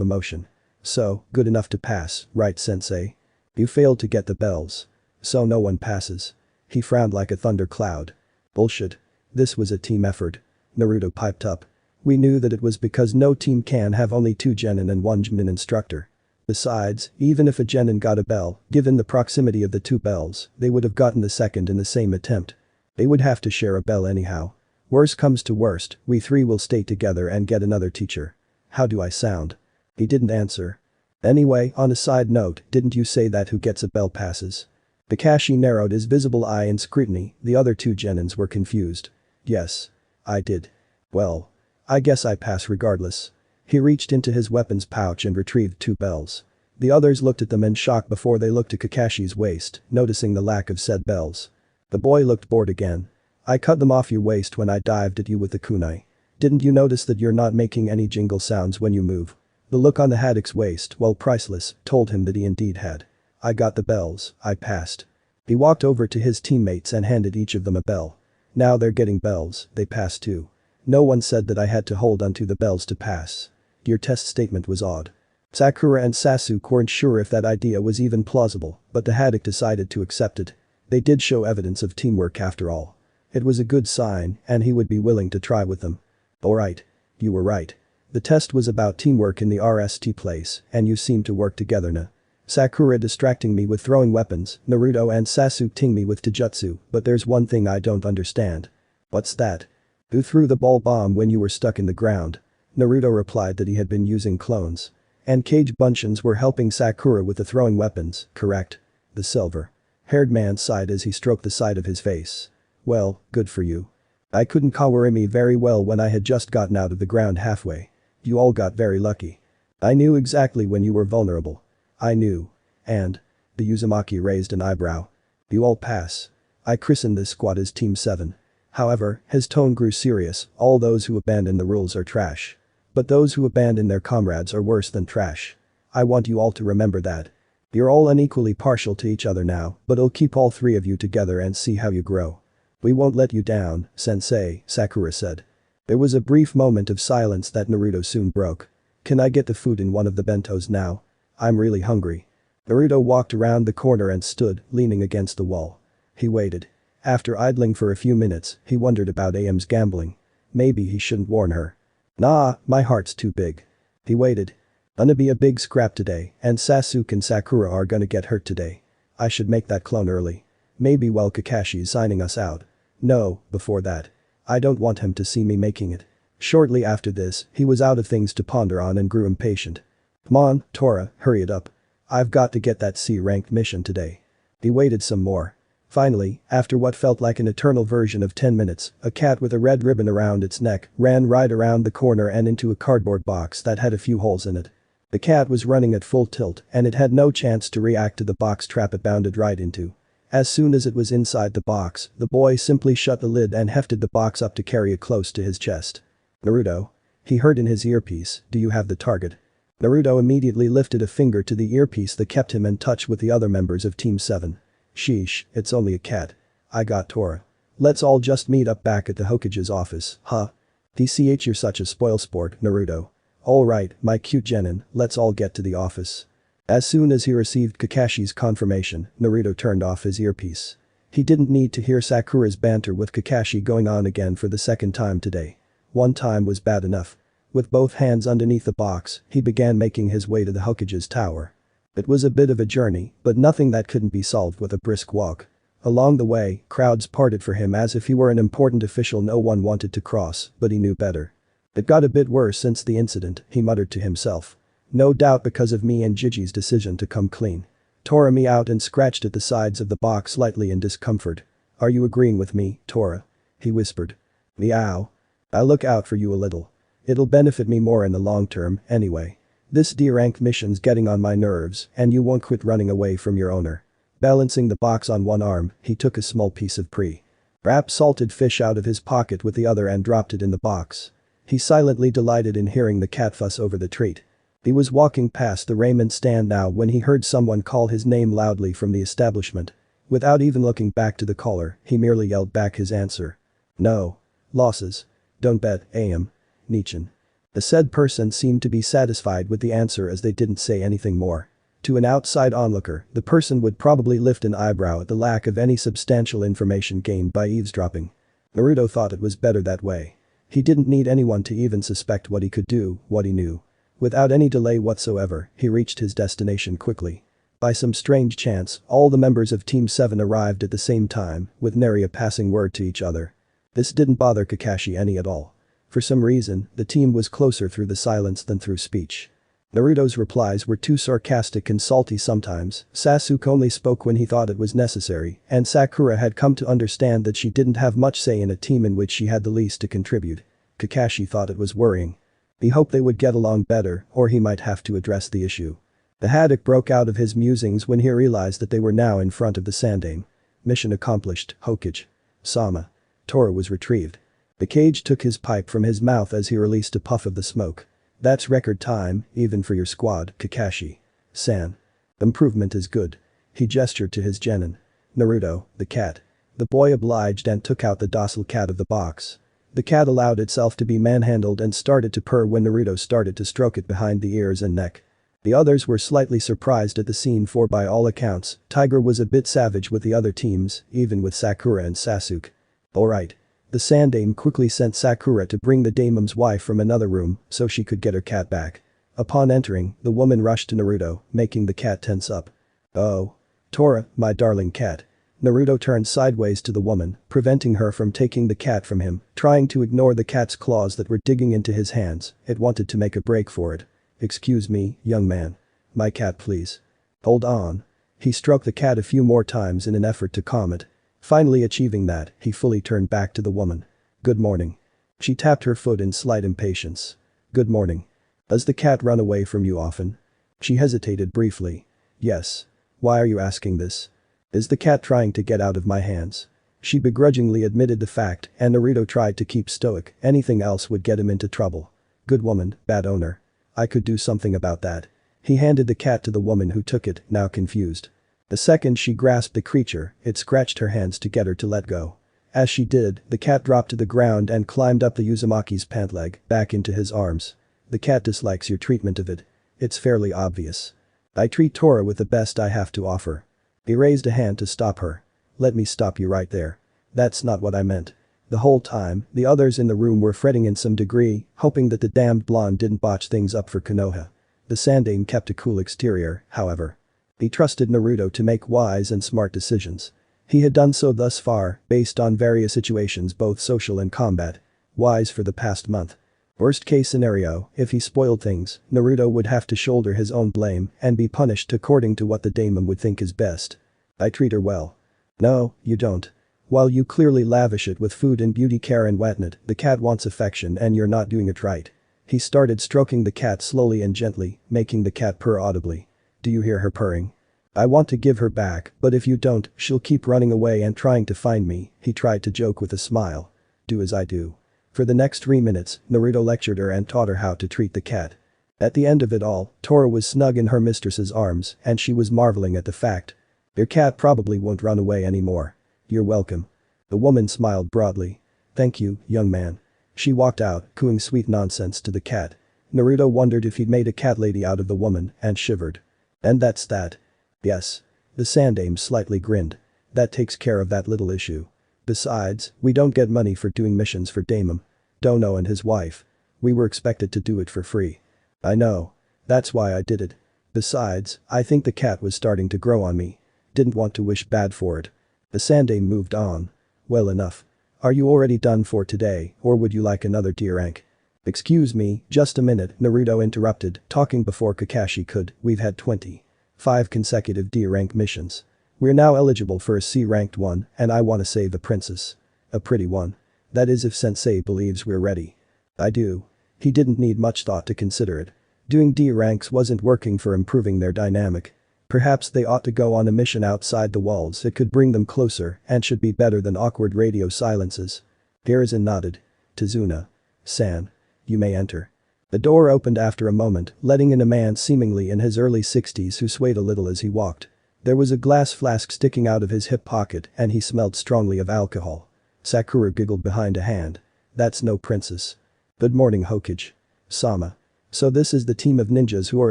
emotion. So, good enough to pass, right sensei? You failed to get the bells. So no one passes. He frowned like a thundercloud. Bullshit. This was a team effort. Naruto piped up. We knew that it was because no team can have only 2 genin and 1 Chunin instructor. Besides, even if a genin got a bell, given the proximity of the 2 bells, they would have gotten the second in the same attempt. They would have to share a bell anyhow. Worst comes to worst, we 3 will stay together and get another teacher. How do I sound? He didn't answer. Anyway, on a side note, didn't you say that who gets a bell passes? Kakashi narrowed his visible eye in scrutiny, the other 2 genins were confused. Yes. I did. Well. I guess I pass regardless. He reached into his weapons pouch and retrieved 2 bells. The others looked at them in shock before they looked at Kakashi's waist, noticing the lack of said bells. The boy looked bored again. I cut them off your waist when I dived at you with the kunai. Didn't you notice that you're not making any jingle sounds when you move? The look on the haddock's waist, while priceless, told him that he indeed had. I got the bells, I passed. He walked over to his teammates and handed each of them a bell. Now they're getting bells, they passed too. No one said that I had to hold onto the bells to pass. Your test statement was odd. Sakura and Sasuke weren't sure if that idea was even plausible, but the haddock decided to accept it. They did show evidence of teamwork after all. It was a good sign, and he would be willing to try with them. Alright. You were right. The test was about teamwork in the RST place, and you seem to work together now. Sakura distracting me with throwing weapons, Naruto and Sasuke ting me with taijutsu, but there's one thing I don't understand. What's that? Who threw the ball bomb when you were stuck in the ground? Naruto replied that he had been using clones. And Cage Bunchins were helping Sakura with the throwing weapons, correct? The silver-haired man sighed as he stroked the side of his face. Well, good for you. I couldn't kawarimi very well when I had just gotten out of the ground halfway. You all got very lucky. I knew exactly when you were vulnerable. I knew. And? The Uzumaki raised an eyebrow. You all pass. I christened this squad as Team 7. However, his tone grew serious, all those who abandon the rules are trash. But those who abandon their comrades are worse than trash. I want you all to remember that. You're all unequally partial to each other now, but I'll keep all 3 of you together and see how you grow. We won't let you down, sensei, Sakura said. There was a brief moment of silence that Naruto soon broke. Can I get the food in one of the bentos now? I'm really hungry. Naruto walked around the corner and stood, leaning against the wall. He waited. After idling for a few minutes, he wondered about AM's gambling. Maybe he shouldn't warn her. Nah, my heart's too big. He waited. Gonna be a big scrap today, and Sasuke and Sakura are gonna get hurt today. I should make that clone early. Maybe while Kakashi's signing us out. No, before that. I don't want him to see me making it. Shortly after this, he was out of things to ponder on and grew impatient. Come on, Tora, hurry it up. I've got to get that C-ranked mission today. He waited some more. Finally, after what felt like an eternal version of 10 minutes, a cat with a red ribbon around its neck ran right around the corner and into a cardboard box that had a few holes in it. The cat was running at full tilt and it had no chance to react to the box trap it bounded right into. As soon as it was inside the box, the boy simply shut the lid and hefted the box up to carry it close to his chest. Naruto. He heard in his earpiece, do you have the target? Naruto immediately lifted a finger to the earpiece that kept him in touch with the other members of Team 7. Sheesh, it's only a cat. I got Tora. Let's all just meet up back at the Hokage's office, huh? TCH, you're such a spoilsport, Naruto. Alright, my cute genin, let's all get to the office. As soon as he received Kakashi's confirmation, Naruto turned off his earpiece. He didn't need to hear Sakura's banter with Kakashi going on again for the second time today. One time was bad enough. With both hands underneath the box, he began making his way to the Hokage's tower. It was a bit of a journey, but nothing that couldn't be solved with a brisk walk. Along the way, crowds parted for him as if he were an important official no one wanted to cross, but he knew better. It got a bit worse since the incident, he muttered to himself. No doubt because of me and Gigi's decision to come clean. Tora meowed and scratched at the sides of the box slightly in discomfort. Are you agreeing with me, Tora? He whispered. Meow. I'll look out for you a little. It'll benefit me more in the long term, anyway. This D-rank mission's getting on my nerves, and you won't quit running away from your owner. Balancing the box on one arm, he took a small piece of pre-wrapped salted fish out of his pocket with the other and dropped it in the box. He silently delighted in hearing the cat fuss over the treat. He was walking past the ramen stand now when he heard someone call his name loudly from the establishment. Without even looking back to the caller, he merely yelled back his answer. No. Losses. Don't bet, AM. Nichin. The said person seemed to be satisfied with the answer as they didn't say anything more. To an outside onlooker, the person would probably lift an eyebrow at the lack of any substantial information gained by eavesdropping. Naruto thought it was better that way. He didn't need anyone to even suspect what he could do, what he knew. Without any delay whatsoever, he reached his destination quickly. By some strange chance, all the members of Team 7 arrived at the same time, with nary a passing word to each other. This didn't bother Kakashi any at all. For some reason, the team was closer through the silence than through speech. Naruto's replies were too sarcastic and salty sometimes, Sasuke only spoke when he thought it was necessary, and Sakura had come to understand that she didn't have much say in a team in which she had the least to contribute. Kakashi thought it was worrying. He hoped they would get along better, or he might have to address the issue. The haddock broke out of his musings when he realized that they were now in front of the Sandaime. Mission accomplished, Hokage. Sama. Tora was retrieved. The cage took his pipe from his mouth as he released a puff of the smoke. That's record time, even for your squad, Kakashi. San. Improvement is good. He gestured to his genin. Naruto, the cat. The boy obliged and took out the docile cat of the box. The cat allowed itself to be manhandled and started to purr when Naruto started to stroke it behind the ears and neck. The others were slightly surprised at the scene for by all accounts, Tiger was a bit savage with the other teams, even with Sakura and Sasuke. Alright. The Sandaime quickly sent Sakura to bring the daemon's wife from another room so she could get her cat back. Upon entering, the woman rushed to Naruto, making the cat tense up. Oh. Tora, my darling cat. Naruto turned sideways to the woman, preventing her from taking the cat from him, trying to ignore the cat's claws that were digging into his hands, it wanted to make a break for it. Excuse me, young man. My cat please. Hold on. He stroked the cat a few more times in an effort to calm it. Finally achieving that, he fully turned back to the woman. Good morning. She tapped her foot in slight impatience. Good morning. Does the cat run away from you often? She hesitated briefly. Yes. Why are you asking this? Is the cat trying to get out of my hands? She begrudgingly admitted the fact, and Naruto tried to keep stoic, anything else would get him into trouble. Good woman, bad owner. I could do something about that. He handed the cat to the woman who took it, now confused. The second she grasped the creature, it scratched her hands to get her to let go. As she did, the cat dropped to the ground and climbed up the Uzumaki's pant leg, back into his arms. The cat dislikes your treatment of it. It's fairly obvious. I treat Tora with the best I have to offer. He raised a hand to stop her. Let me stop you right there. That's not what I meant. The whole time, the others in the room were fretting in some degree, hoping that the damned blonde didn't botch things up for Konoha. The Sandaime kept a cool exterior, however. He trusted Naruto to make wise and smart decisions. He had done so thus far, based on various situations both social and combat. Wise for the past month. Worst case scenario, if he spoiled things, Naruto would have to shoulder his own blame and be punished according to what the daemon would think is best. I treat her well. No, you don't. While you clearly lavish it with food and beauty care and whatnot, the cat wants affection and you're not doing it right. He started stroking the cat slowly and gently, making the cat purr audibly. Do you hear her purring? I want to give her back, but if you don't, she'll keep running away and trying to find me, he tried to joke with a smile. Do as I do. For the next 3 minutes, Naruto lectured her and taught her how to treat the cat. At the end of it all, Tora was snug in her mistress's arms and she was marveling at the fact. Your cat probably won't run away anymore. You're welcome. The woman smiled broadly. Thank you, young man. She walked out, cooing sweet nonsense to the cat. Naruto wondered if he'd made a cat lady out of the woman and shivered. And that's that. Yes. The Sandaime slightly grinned. That takes care of that little issue. Besides, we don't get money for doing missions for Daemon Dono and his wife. We were expected to do it for free. I know. That's why I did it. Besides, I think the cat was starting to grow on me. Didn't want to wish bad for it. The Sandaime moved on. Well enough. Are you already done for today, or would you like another D rank? Excuse me, just a minute, Naruto interrupted, talking before Kakashi could. We've had 25 consecutive D rank missions. We're now eligible for a C ranked one, and I want to save the princess. A pretty one. That is if sensei believes we're ready. I do. He didn't need much thought to consider it. Doing D ranks wasn't working for improving their dynamic. Perhaps they ought to go on a mission outside the walls. It could bring them closer and should be better than awkward radio silences. Hiruzen nodded. Tazuna-san. You may enter. The door opened after a moment, letting in a man seemingly in his early 60s who swayed a little as he walked. There was a glass flask sticking out of his hip pocket and he smelled strongly of alcohol. Sakura giggled behind a hand. That's no princess. Good morning, Hokage-sama. So this is the team of ninjas who are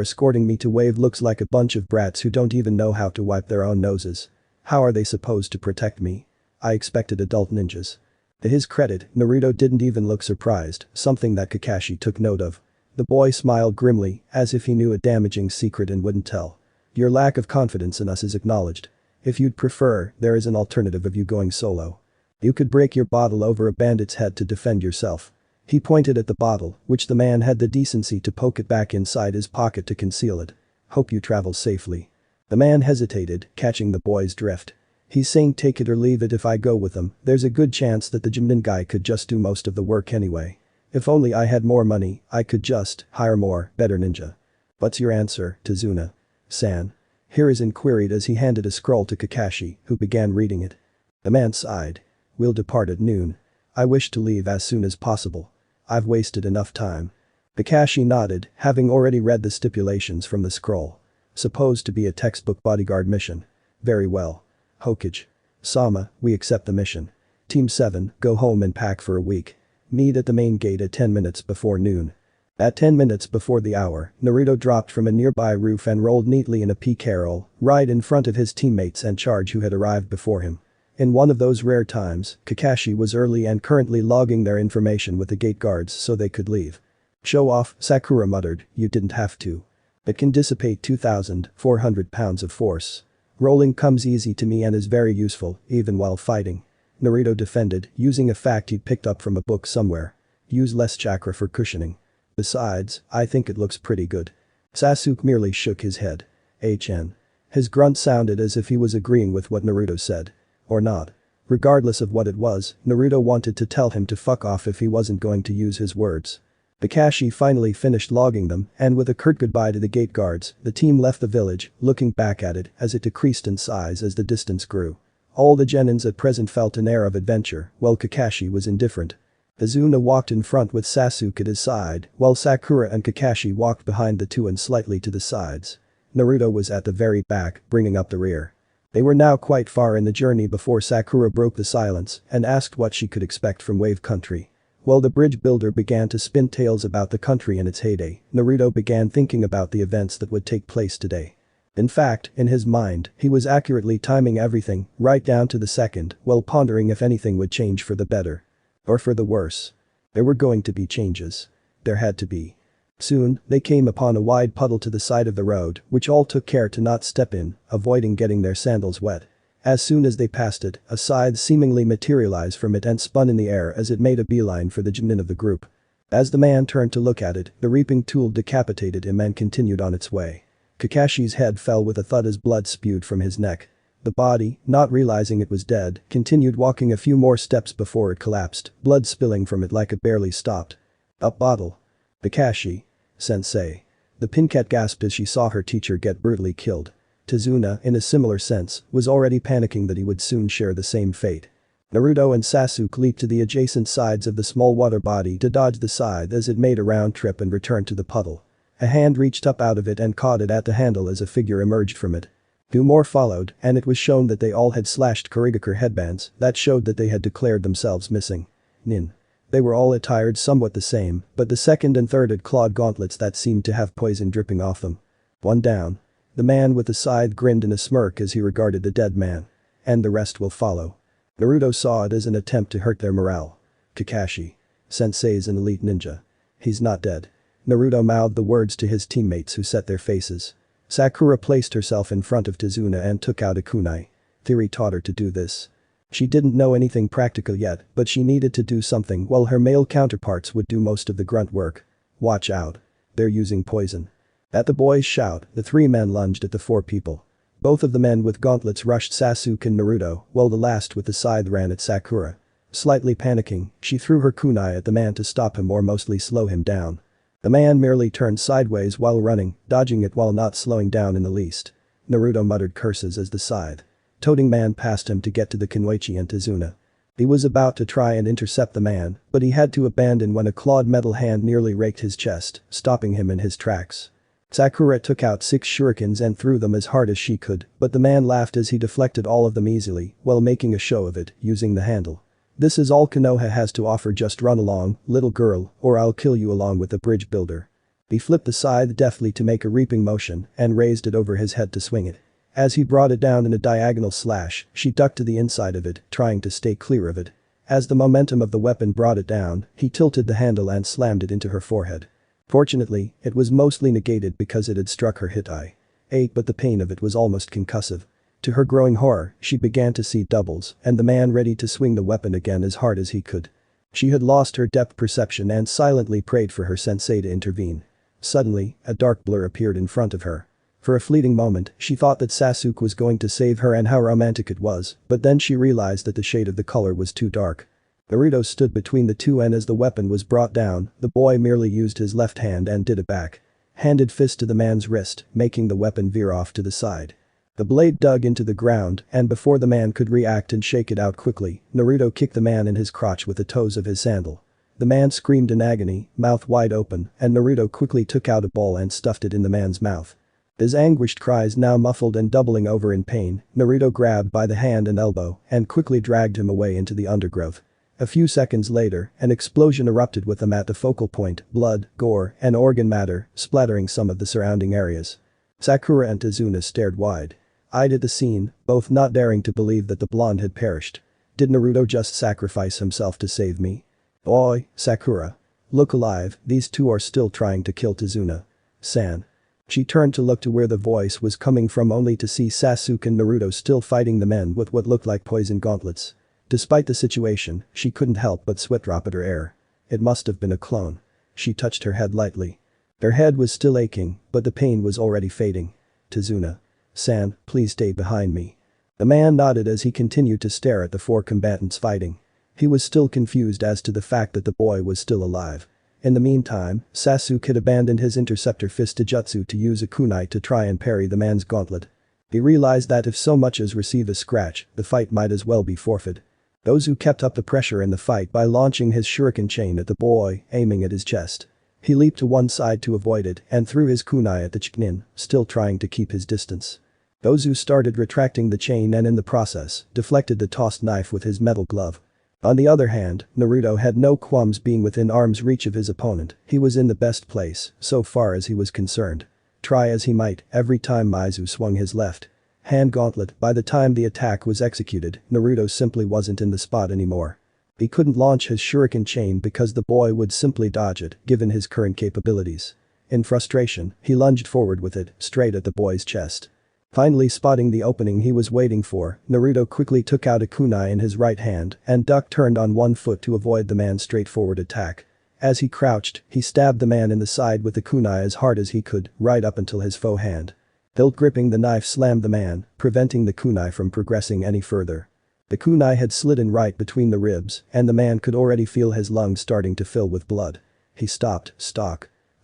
escorting me to Wave. Looks like a bunch of brats who don't even know how to wipe their own noses. How are they supposed to protect me? I expected adult ninjas. To his credit, Naruto didn't even look surprised, something that Kakashi took note of. The boy smiled grimly, as if he knew a damaging secret and wouldn't tell. Your lack of confidence in us is acknowledged. If you'd prefer, there is an alternative of you going solo. You could break your bottle over a bandit's head to defend yourself. He pointed at the bottle, which the man had the decency to poke it back inside his pocket to conceal it. Hope you travel safely. The man hesitated, catching the boy's drift. He's saying take it or leave it. If I go with him, there's a good chance that the Jimnin guy could just do most of the work anyway. If only I had more money, I could just hire more, better ninja. What's your answer, Tazuna-san? Hiruzen queried as he handed a scroll to Kakashi, who began reading it. The man sighed. We'll depart at noon. I wish to leave as soon as possible. I've wasted enough time. Kakashi nodded, having already read the stipulations from the scroll. Supposed to be a textbook bodyguard mission. Very well. Hokage-sama, we accept the mission. Team 7, go home and pack for a week. Meet at the main gate at 10 minutes before noon. At 10 minutes before the hour, Naruto dropped from a nearby roof and rolled neatly in a P-carol, right in front of his teammates and charge who had arrived before him. In one of those rare times, Kakashi was early and currently logging their information with the gate guards so they could leave. Show off, Sakura muttered, you didn't have to. It can dissipate 2,400 pounds of force. Rolling comes easy to me and is very useful, even while fighting. Naruto defended, using a fact he'd picked up from a book somewhere. Use less chakra for cushioning. Besides, I think it looks pretty good. Sasuke merely shook his head. HN. His grunt sounded as if he was agreeing with what Naruto said. Or not. Regardless of what it was, Naruto wanted to tell him to fuck off if he wasn't going to use his words. Kakashi finally finished logging them, and with a curt goodbye to the gate guards, the team left the village, looking back at it as it decreased in size as the distance grew. All the genins at present felt an air of adventure, while Kakashi was indifferent. Azuna walked in front with Sasuke at his side, while Sakura and Kakashi walked behind the two and slightly to the sides. Naruto was at the very back, bringing up the rear. They were now quite far in the journey before Sakura broke the silence and asked what she could expect from Wave Country. While the bridge builder began to spin tales about the country in its heyday, Naruto began thinking about the events that would take place today. In fact, in his mind, he was accurately timing everything, right down to the second, while pondering if anything would change for the better. Or for the worse. There were going to be changes. There had to be. Soon, they came upon a wide puddle to the side of the road, which all took care to not step in, avoiding getting their sandals wet. As soon as they passed it, a scythe seemingly materialized from it and spun in the air as it made a beeline for the Jnin of the group. As the man turned to look at it, the reaping tool decapitated him and continued on its way. Kakashi's head fell with a thud as blood spewed from his neck. The body, not realizing it was dead, continued walking a few more steps before it collapsed, blood spilling from it like it barely stopped. Up bottle. Kakashi. Sensei. The Pinket gasped as she saw her teacher get brutally killed. Tazuna, in a similar sense, was already panicking that he would soon share the same fate. Naruto and Sasuke leaped to the adjacent sides of the small water body to dodge the scythe as it made a round trip and returned to the puddle. A hand reached up out of it and caught it at the handle as a figure emerged from it. Two more followed, and it was shown that they all had slashed Kurigakure headbands that showed that they had declared themselves missing. Nin. They were all attired somewhat the same, but the second and third had clawed gauntlets that seemed to have poison dripping off them. One down. The man with the scythe grinned in a smirk as he regarded the dead man. And the rest will follow. Naruto saw it as an attempt to hurt their morale. Kakashi. Sensei's an elite ninja. He's not dead. Naruto mouthed the words to his teammates who set their faces. Sakura placed herself in front of Tazuna and took out a kunai. Theory taught her to do this. She didn't know anything practical yet, but she needed to do something while her male counterparts would do most of the grunt work. Watch out. They're using poison. At the boy's shout, the three men lunged at the four people. Both of the men with gauntlets rushed Sasuke and Naruto, while the last with the scythe ran at Sakura. Slightly panicking, she threw her kunai at the man to stop him or mostly slow him down. The man merely turned sideways while running, dodging it while not slowing down in the least. Naruto muttered curses as the scythe-toting man passed him to get to the Kunoichi and Tazuna. He was about to try and intercept the man, but he had to abandon when a clawed metal hand nearly raked his chest, stopping him in his tracks. Sakura took out 6 shurikens and threw them as hard as she could, but the man laughed as he deflected all of them easily, while making a show of it, using the handle. This is all Konoha has to offer, just run along, little girl, or I'll kill you along with the bridge builder. He flipped the scythe deftly to make a reaping motion and raised it over his head to swing it. As he brought it down in a diagonal slash, she ducked to the inside of it, trying to stay clear of it. As the momentum of the weapon brought it down, he tilted the handle and slammed it into her forehead. Fortunately, it was mostly negated because it had struck her hit eye. But the pain of it was almost concussive. To her growing horror, she began to see doubles and the man ready to swing the weapon again as hard as he could. She had lost her depth perception and silently prayed for her sensei to intervene. Suddenly, a dark blur appeared in front of her. For a fleeting moment, she thought that Sasuke was going to save her and how romantic it was, but then she realized that the shade of the color was too dark. Naruto stood between the two, and as the weapon was brought down, the boy merely used his left hand and did a back-handed fist to the man's wrist, making the weapon veer off to the side. The blade dug into the ground, and before the man could react and shake it out quickly, Naruto kicked the man in his crotch with the toes of his sandal. The man screamed in agony, mouth wide open, and Naruto quickly took out a ball and stuffed it in the man's mouth. His anguished cries now muffled and doubling over in pain, Naruto grabbed by the hand and elbow and quickly dragged him away into the undergrowth. A few seconds later, an explosion erupted with them at the focal point, blood, gore, and organ matter splattering some of the surrounding areas. Sakura and Tazuna stared wide-eyed at the scene, both not daring to believe that the blonde had perished. Did Naruto just sacrifice himself to save me? Oi, Sakura. Look alive, these two are still trying to kill Tazuna-san. She turned to look to where the voice was coming from, only to see Sasuke and Naruto still fighting the men with what looked like poison gauntlets. Despite the situation, she couldn't help but sweat drop at her air. It must have been a clone. She touched her head lightly. Her head was still aching, but the pain was already fading. Tazuna-san, please stay behind me. The man nodded as he continued to stare at the four combatants fighting. He was still confused as to the fact that the boy was still alive. In the meantime, Sasuke had abandoned his interceptor fist jutsu to use a kunai to try and parry the man's gauntlet. He realized that if so much as receive a scratch, the fight might as well be forfeit. Those who kept up the pressure in the fight by launching his shuriken chain at the boy, aiming at his chest. He leaped to one side to avoid it and threw his kunai at the Chunin, still trying to keep his distance. Those who started retracting the chain and in the process, deflected the tossed knife with his metal glove. On the other hand, Naruto had no qualms being within arm's reach of his opponent. He was in the best place, so far as he was concerned. Try as he might, every time Mizu swung his left hand gauntlet, by the time the attack was executed, Naruto simply wasn't in the spot anymore. He couldn't launch his shuriken chain because the boy would simply dodge it, given his current capabilities. In frustration, he lunged forward with it, straight at the boy's chest. Finally spotting the opening he was waiting for, Naruto quickly took out a kunai in his right hand and turned on one foot to avoid the man's straightforward attack. As he crouched, he stabbed the man in the side with the kunai as hard as he could, right up until his foe hand. Hilt gripping the knife slammed the man, preventing the kunai from progressing any further. The kunai had slid in right between the ribs, and the man could already feel his lungs starting to fill with blood. He stopped,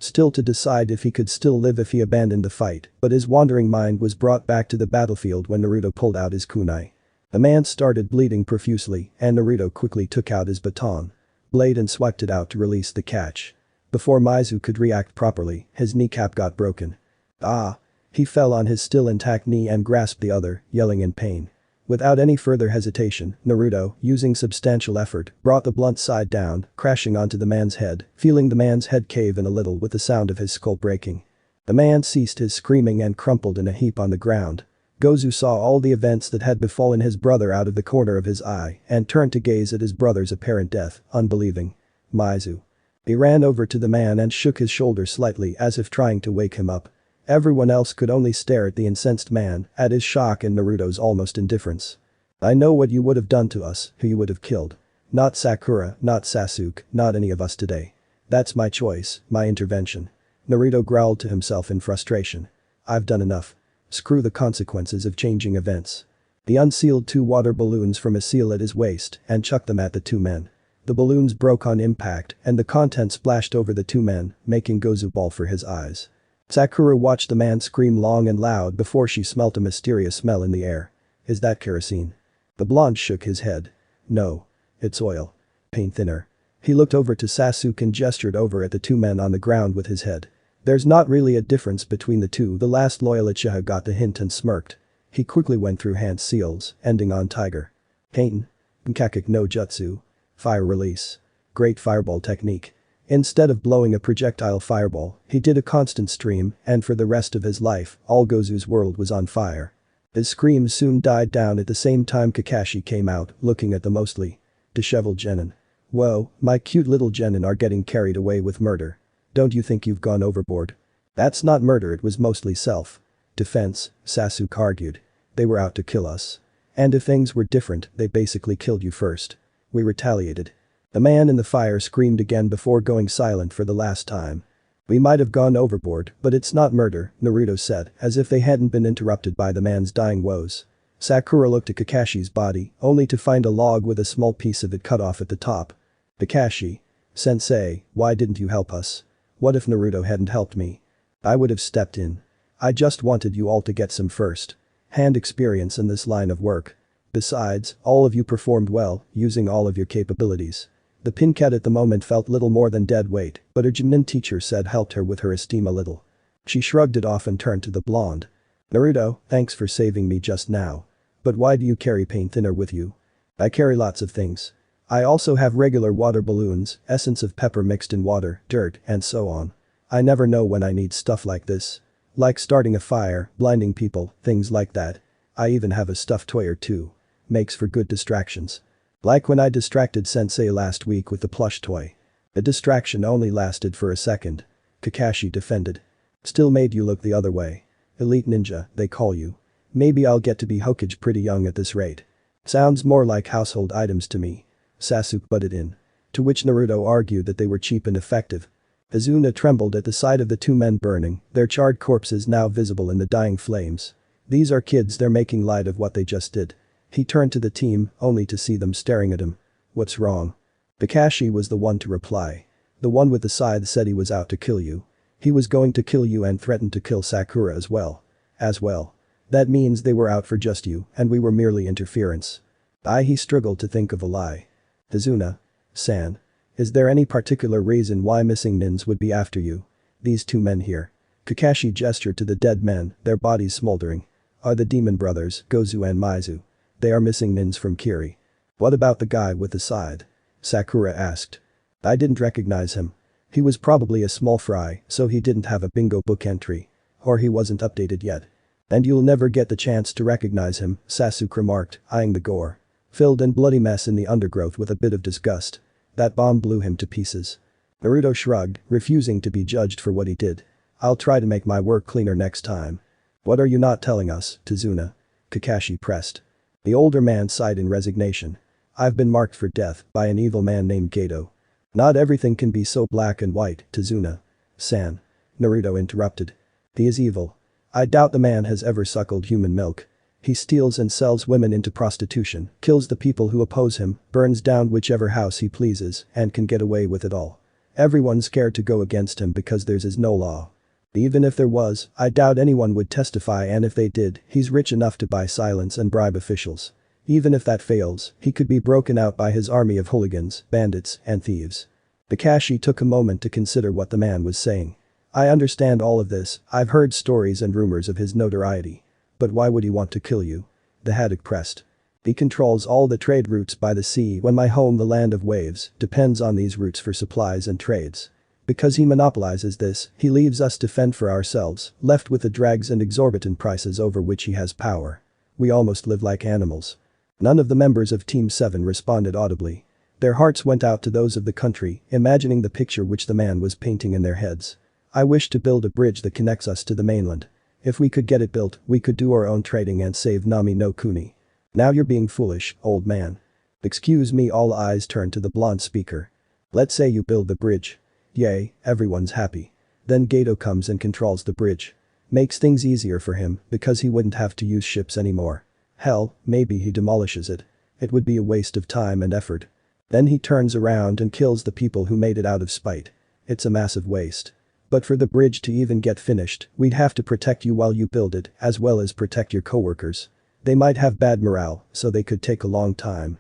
still to decide if he could still live if he abandoned the fight, but his wandering mind was brought back to the battlefield when Naruto pulled out his kunai. The man started bleeding profusely, and Naruto quickly took out his baton blade and swiped it out to release the catch. Before Maizu could react properly, his kneecap got broken. Ah! He fell on his still intact knee and grasped the other, yelling in pain. Without any further hesitation, Naruto, using substantial effort, brought the blunt side down, crashing onto the man's head, feeling the man's head cave in a little with the sound of his skull breaking. The man ceased his screaming and crumpled in a heap on the ground. Gozu saw all the events that had befallen his brother out of the corner of his eye and turned to gaze at his brother's apparent death, unbelieving. Maizu. He ran over to the man and shook his shoulder slightly as if trying to wake him up. Everyone else could only stare at the incensed man, at his shock and Naruto's almost indifference. I know what you would have done to us, who you would have killed. Not Sakura, not Sasuke, not any of us today. That's my choice, my intervention. Naruto growled to himself in frustration. I've done enough. Screw the consequences of changing events. He unsealed 2 water balloons from a seal at his waist and chucked them at the 2 men. The balloons broke on impact and the contents splashed over the 2 men, making Gozu bawl for his eyes. Sakura watched the man scream long and loud before she smelt a mysterious smell in the air. Is that kerosene? The blonde shook his head. No. It's oil. Paint thinner. He looked over to Sasuke and gestured over at the 2 men on the ground with his head. There's not really a difference between the 2. The last loyal Uchiha got the hint and smirked. He quickly went through hand seals, ending on Tiger. Pain. Nkakik no Jutsu. Fire release. Great fireball technique. Instead of blowing a projectile fireball, he did a constant stream, and for the rest of his life, all Gozu's world was on fire. His screams soon died down at the same time Kakashi came out, looking at the mostly disheveled genin. Whoa, my cute little genin are getting carried away with murder. Don't you think you've gone overboard? That's not murder, it was mostly self-defense, Sasuke argued. They were out to kill us. And if things were different, they basically killed you first. We retaliated. The man in the fire screamed again before going silent for the last time. We might have gone overboard, but it's not murder, Naruto said, as if they hadn't been interrupted by the man's dying woes. Sakura looked at Kakashi's body, only to find a log with a small piece of it cut off at the top. Kakashi. Sensei, why didn't you help us? What if Naruto hadn't helped me? I would have stepped in. I just wanted you all to get some first-hand experience in this line of work. Besides, all of you performed well, using all of your capabilities. The pincat at the moment felt little more than dead weight, but her gymnin teacher said helped her with her esteem a little. She shrugged it off and turned to the blonde. Naruto, thanks for saving me just now. But why do you carry paint thinner with you? I carry lots of things. I also have regular water balloons, essence of pepper mixed in water, dirt, and so on. I never know when I need stuff like this. Like starting a fire, blinding people, things like that. I even have a stuffed toy or 2. Makes for good distractions. Like when I distracted Sensei last week with the plush toy. The distraction only lasted for a second. Kakashi defended. Still made you look the other way. Elite ninja, they call you. Maybe I'll get to be Hokage pretty young at this rate. Sounds more like household items to me. Sasuke butted in. To which Naruto argued that they were cheap and effective. Izuna trembled at the sight of the 2 men burning, their charred corpses now visible in the dying flames. These are kids, they're making light of what they just did. He turned to the team, only to see them staring at him. What's wrong? Kakashi was the one to reply. The one with the scythe said he was out to kill you. He was going to kill you and threatened to kill Sakura as well. That means they were out for just you, and we were merely interference. He struggled to think of a lie. Izuna-san. Is there any particular reason why missing nins would be after you? These 2 men here. Kakashi gestured to the dead men, their bodies smoldering. Are the demon brothers, Gozu and Maizu. They are missing nins from Kiri. What about the guy with the scythe? Sakura asked. I didn't recognize him. He was probably a small fry, so he didn't have a bingo book entry. Or he wasn't updated yet. And you'll never get the chance to recognize him, Sasuke remarked, eyeing the gore-filled and bloody mess in the undergrowth with a bit of disgust. That bomb blew him to pieces. Naruto shrugged, refusing to be judged for what he did. I'll try to make my work cleaner next time. What are you not telling us, Tazuna? Kakashi pressed. The older man sighed in resignation. I've been marked for death by an evil man named Gato. Not everything can be so black and white, Tazuna-san. Naruto interrupted. He is evil. I doubt the man has ever suckled human milk. He steals and sells women into prostitution, kills the people who oppose him, burns down whichever house he pleases, and can get away with it all. Everyone's scared to go against him because there's no law. Even if there was, I doubt anyone would testify, and if they did, he's rich enough to buy silence and bribe officials. Even if that fails, he could be broken out by his army of hooligans, bandits, and thieves. Kakashi took a moment to consider what the man was saying. I understand all of this, I've heard stories and rumors of his notoriety. But why would he want to kill you? The Haddock pressed. He controls all the trade routes by the sea when my home, the land of waves, depends on these routes for supplies and trades. Because he monopolizes this, he leaves us to fend for ourselves, left with the drags and exorbitant prices over which he has power. We almost live like animals. None of the members of Team 7 responded audibly. Their hearts went out to those of the country, imagining the picture which the man was painting in their heads. I wish to build a bridge that connects us to the mainland. If we could get it built, we could do our own trading and save Nami no Kuni. Now you're being foolish, old man. Excuse me, all eyes turned to the blonde speaker. Let's say you build the bridge. Yay, everyone's happy. Then Gato comes and controls the bridge. Makes things easier for him because he wouldn't have to use ships anymore. Hell, maybe he demolishes it. It would be a waste of time and effort. Then he turns around and kills the people who made it out of spite. It's a massive waste. But for the bridge to even get finished, we'd have to protect you while you build it, as well as protect your coworkers. They might have bad morale, so they could take a long time.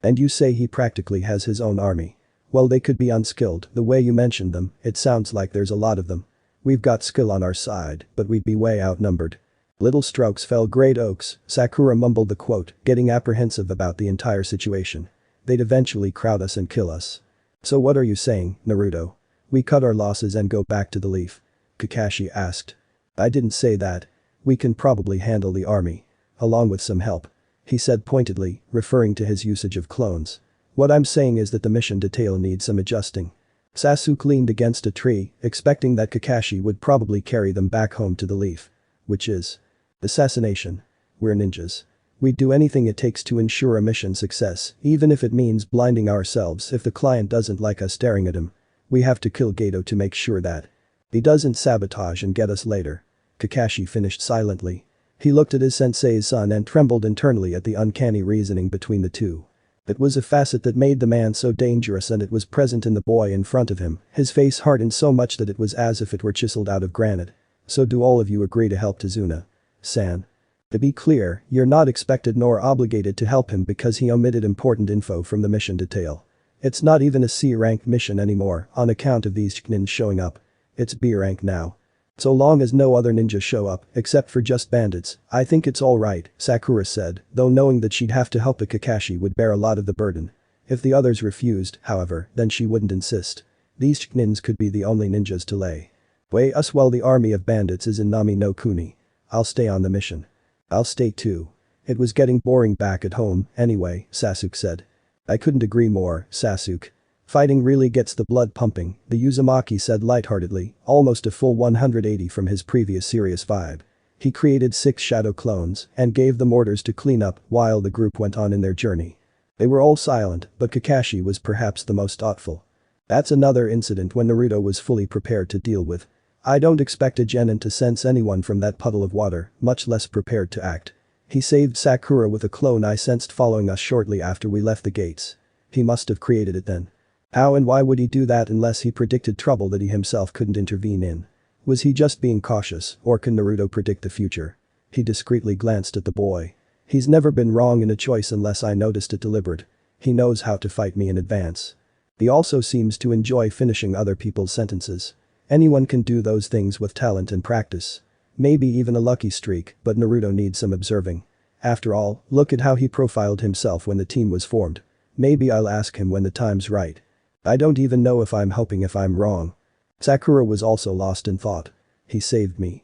And you say he practically has his own army. Well, they could be unskilled, the way you mentioned them, it sounds like there's a lot of them. We've got skill on our side, but we'd be way outnumbered. Little strokes fell great oaks, Sakura mumbled the quote, getting apprehensive about the entire situation. They'd eventually crowd us and kill us. So what are you saying, Naruto? We cut our losses and go back to the Leaf? Kakashi asked. I didn't say that. We can probably handle the army. Along with some help. He said pointedly, referring to his usage of clones. What I'm saying is that the mission detail needs some adjusting. Sasuke leaned against a tree, expecting that Kakashi would probably carry them back home to the Leaf. Which is assassination. We're ninjas. We'd do anything it takes to ensure a mission success, even if it means blinding ourselves if the client doesn't like us staring at him. We have to kill Gato to make sure that he doesn't sabotage and get us later. Kakashi finished silently. He looked at his sensei's son and trembled internally at the uncanny reasoning between the two. It was a facet that made the man so dangerous, and it was present in the boy in front of him. His face hardened so much that it was as if it were chiseled out of granite. So do all of you agree to help Tazuna-san? To be clear, you're not expected nor obligated to help him because he omitted important info from the mission detail. It's not even a C-rank mission anymore on account of these ninjas showing up. It's B rank now. So long as no other ninjas show up, except for just bandits, I think it's alright, Sakura said, though knowing that she'd have to help the Kakashi would bear a lot of the burden. If the others refused, however, then she wouldn't insist. These ninjas could be the only ninjas to lay way us while the army of bandits is in Nami no Kuni. I'll stay on the mission. I'll stay too. It was getting boring back at home, anyway, Sasuke said. I couldn't agree more, Sasuke. Fighting really gets the blood pumping, the Uzumaki said lightheartedly, almost a full 180 from his previous serious vibe. He created 6 shadow clones and gave them orders to clean up while the group went on in their journey. They were all silent, but Kakashi was perhaps the most thoughtful. That's another incident when Naruto was fully prepared to deal with. I don't expect a genin to sense anyone from that puddle of water, much less prepared to act. He saved Sakura with a clone I sensed following us shortly after we left the gates. He must have created it then. How and why would he do that unless he predicted trouble that he himself couldn't intervene in? Was he just being cautious, or can Naruto predict the future? He discreetly glanced at the boy. He's never been wrong in a choice unless I noticed it deliberate. He knows how to fight me in advance. He also seems to enjoy finishing other people's sentences. Anyone can do those things with talent and practice. Maybe even a lucky streak, but Naruto needs some observing. After all, look at how he profiled himself when the team was formed. Maybe I'll ask him when the time's right. I don't even know if I'm hoping if I'm wrong. Sakura was also lost in thought. He saved me.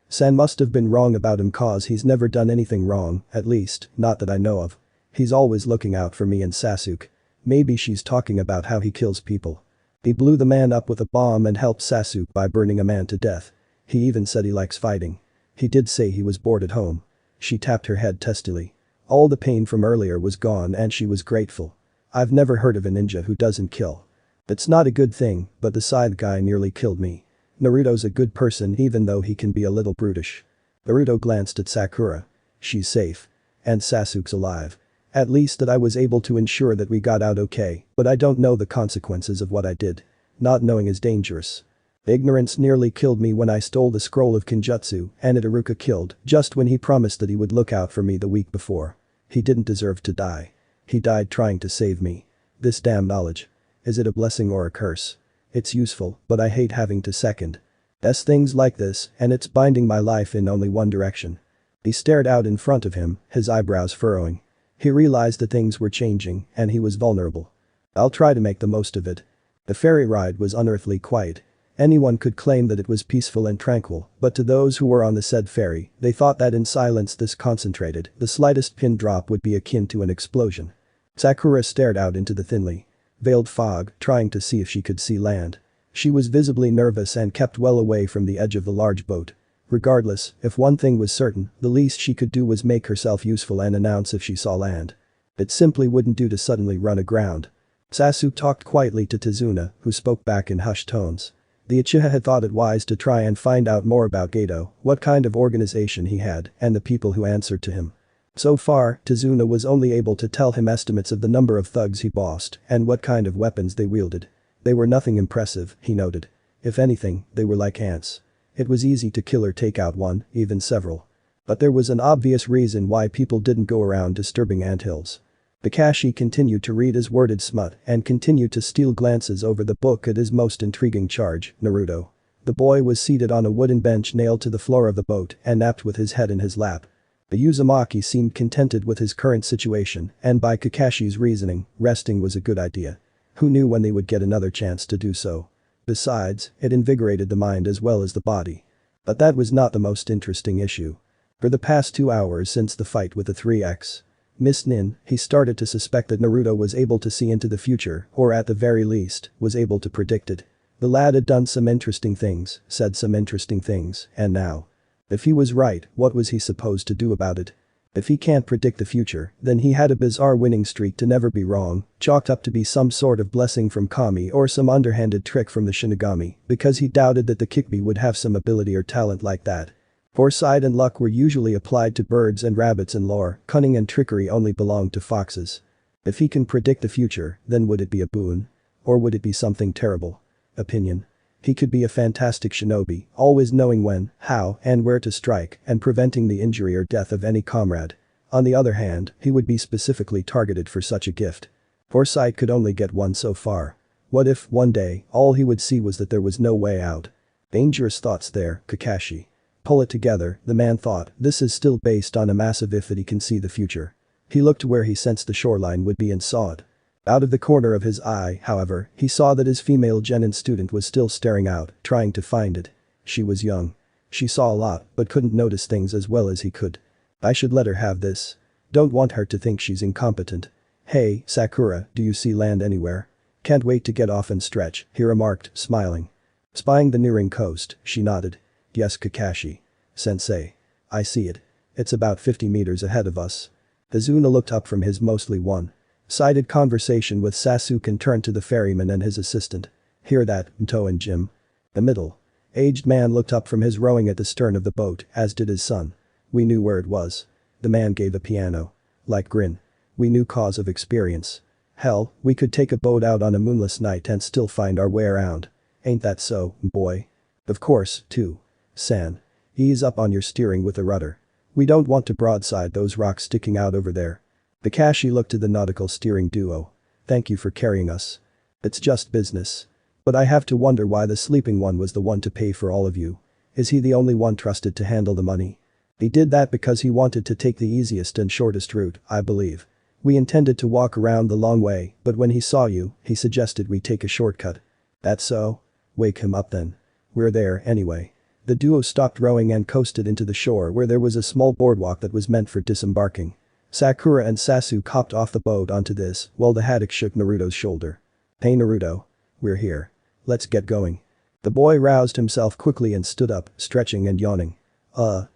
San must have been wrong about him cause he's never done anything wrong, at least, not that I know of. He's always looking out for me and Sasuke. Maybe she's talking about how he kills people. He blew the man up with a bomb and helped Sasuke by burning a man to death. He even said he likes fighting. He did say he was bored at home. She tapped her head testily. All the pain from earlier was gone and she was grateful. I've never heard of a ninja who doesn't kill. It's not a good thing, but the side guy nearly killed me. Naruto's a good person even though he can be a little brutish. Naruto glanced at Sakura. She's safe. And Sasuke's alive. At least that I was able to ensure that we got out okay, but I don't know the consequences of what I did. Not knowing is dangerous. Ignorance nearly killed me when I stole the scroll of Kenjutsu and Itaruka killed just when he promised that he would look out for me the week before. He didn't deserve to die. He died trying to save me. This damn knowledge. Is it a blessing or a curse? It's useful, but I hate having to second. Guess things like this, and it's binding my life in only one direction. He stared out in front of him, his eyebrows furrowing. He realized that things were changing, and he was vulnerable. I'll try to make the most of it. The ferry ride was unearthly quiet. Anyone could claim that it was peaceful and tranquil, but to those who were on the said ferry, they thought that in silence this concentrated, the slightest pin drop would be akin to an explosion. Sakura stared out into the thinly veiled fog, trying to see if she could see land. She was visibly nervous and kept well away from the edge of the large boat. Regardless, if one thing was certain, the least she could do was make herself useful and announce if she saw land. It simply wouldn't do to suddenly run aground. Sasuke talked quietly to Tazuna, who spoke back in hushed tones. The Uchiha had thought it wise to try and find out more about Geto, what kind of organization he had, and the people who answered to him. So far, Tazuna was only able to tell him estimates of the number of thugs he bossed and what kind of weapons they wielded. They were nothing impressive, he noted. If anything, they were like ants. It was easy to kill or take out one, even several. But there was an obvious reason why people didn't go around disturbing anthills. Kakashi continued to read his worded smut and continued to steal glances over the book at his most intriguing charge, Naruto. The boy was seated on a wooden bench nailed to the floor of the boat and napped with his head in his lap. The Uzumaki seemed contented with his current situation, and by Kakashi's reasoning, resting was a good idea. Who knew when they would get another chance to do so? Besides, it invigorated the mind as well as the body. But that was not the most interesting issue. For the past 2 hours since the fight with the 3X Miss Nin, he started to suspect that Naruto was able to see into the future, or at the very least, was able to predict it. The lad had done some interesting things, said some interesting things, and now. If he was right, what was he supposed to do about it? If he can't predict the future, then he had a bizarre winning streak to never be wrong, chalked up to be some sort of blessing from Kami or some underhanded trick from the Shinigami, because he doubted that the Kikbi would have some ability or talent like that. Foresight and luck were usually applied to birds and rabbits in lore, cunning and trickery only belonged to foxes. If he can predict the future, then would it be a boon? Or would it be something terrible? Opinion. He could be a fantastic shinobi, always knowing when, how, and where to strike and preventing the injury or death of any comrade. On the other hand, he would be specifically targeted for such a gift. Foresight could only get one so far. What if, one day, all he would see was that there was no way out? Dangerous thoughts there, Kakashi. Pull it together, the man thought, this is still based on a massive if that he can see the future. He looked to where he sensed the shoreline would be and saw it. Out of the corner of his eye, however, he saw that his female genin student was still staring out, trying to find it. She was young. She saw a lot, but couldn't notice things as well as he could. I should let her have this. Don't want her to think she's incompetent. Hey, Sakura, do you see land anywhere? Can't wait to get off and stretch, he remarked, smiling. Spying the nearing coast, she nodded. Yes, Kakashi. Sensei. I see it. It's about 50 meters ahead of us. Azuna looked up from his mostly one-sided conversation with Sasuke and turned to the ferryman and his assistant. Hear that, Mto and Jim? The middle-aged man looked up from his rowing at the stern of the boat, as did his son. We knew where it was. The man gave a piano-like grin. We knew cause of experience. Hell, we could take a boat out on a moonless night and still find our way around. Ain't that so, boy? Of course, too. San. Ease up on your steering with the rudder. We don't want to broadside those rocks sticking out over there. Kakashi looked to the nautical steering duo. Thank you for carrying us. It's just business. But I have to wonder why the sleeping one was the one to pay for all of you. Is he the only one trusted to handle the money? He did that because he wanted to take the easiest and shortest route, I believe. We intended to walk around the long way, but when he saw you, he suggested we take a shortcut. That's so? Wake him up then. We're there anyway. The duo stopped rowing and coasted into the shore where there was a small boardwalk that was meant for disembarking. Sakura and Sasuke hopped off the boat onto this while the haddock shook Naruto's shoulder. Hey Naruto. we're here. Let's get going. The boy roused himself quickly and stood up, stretching and yawning. Huh.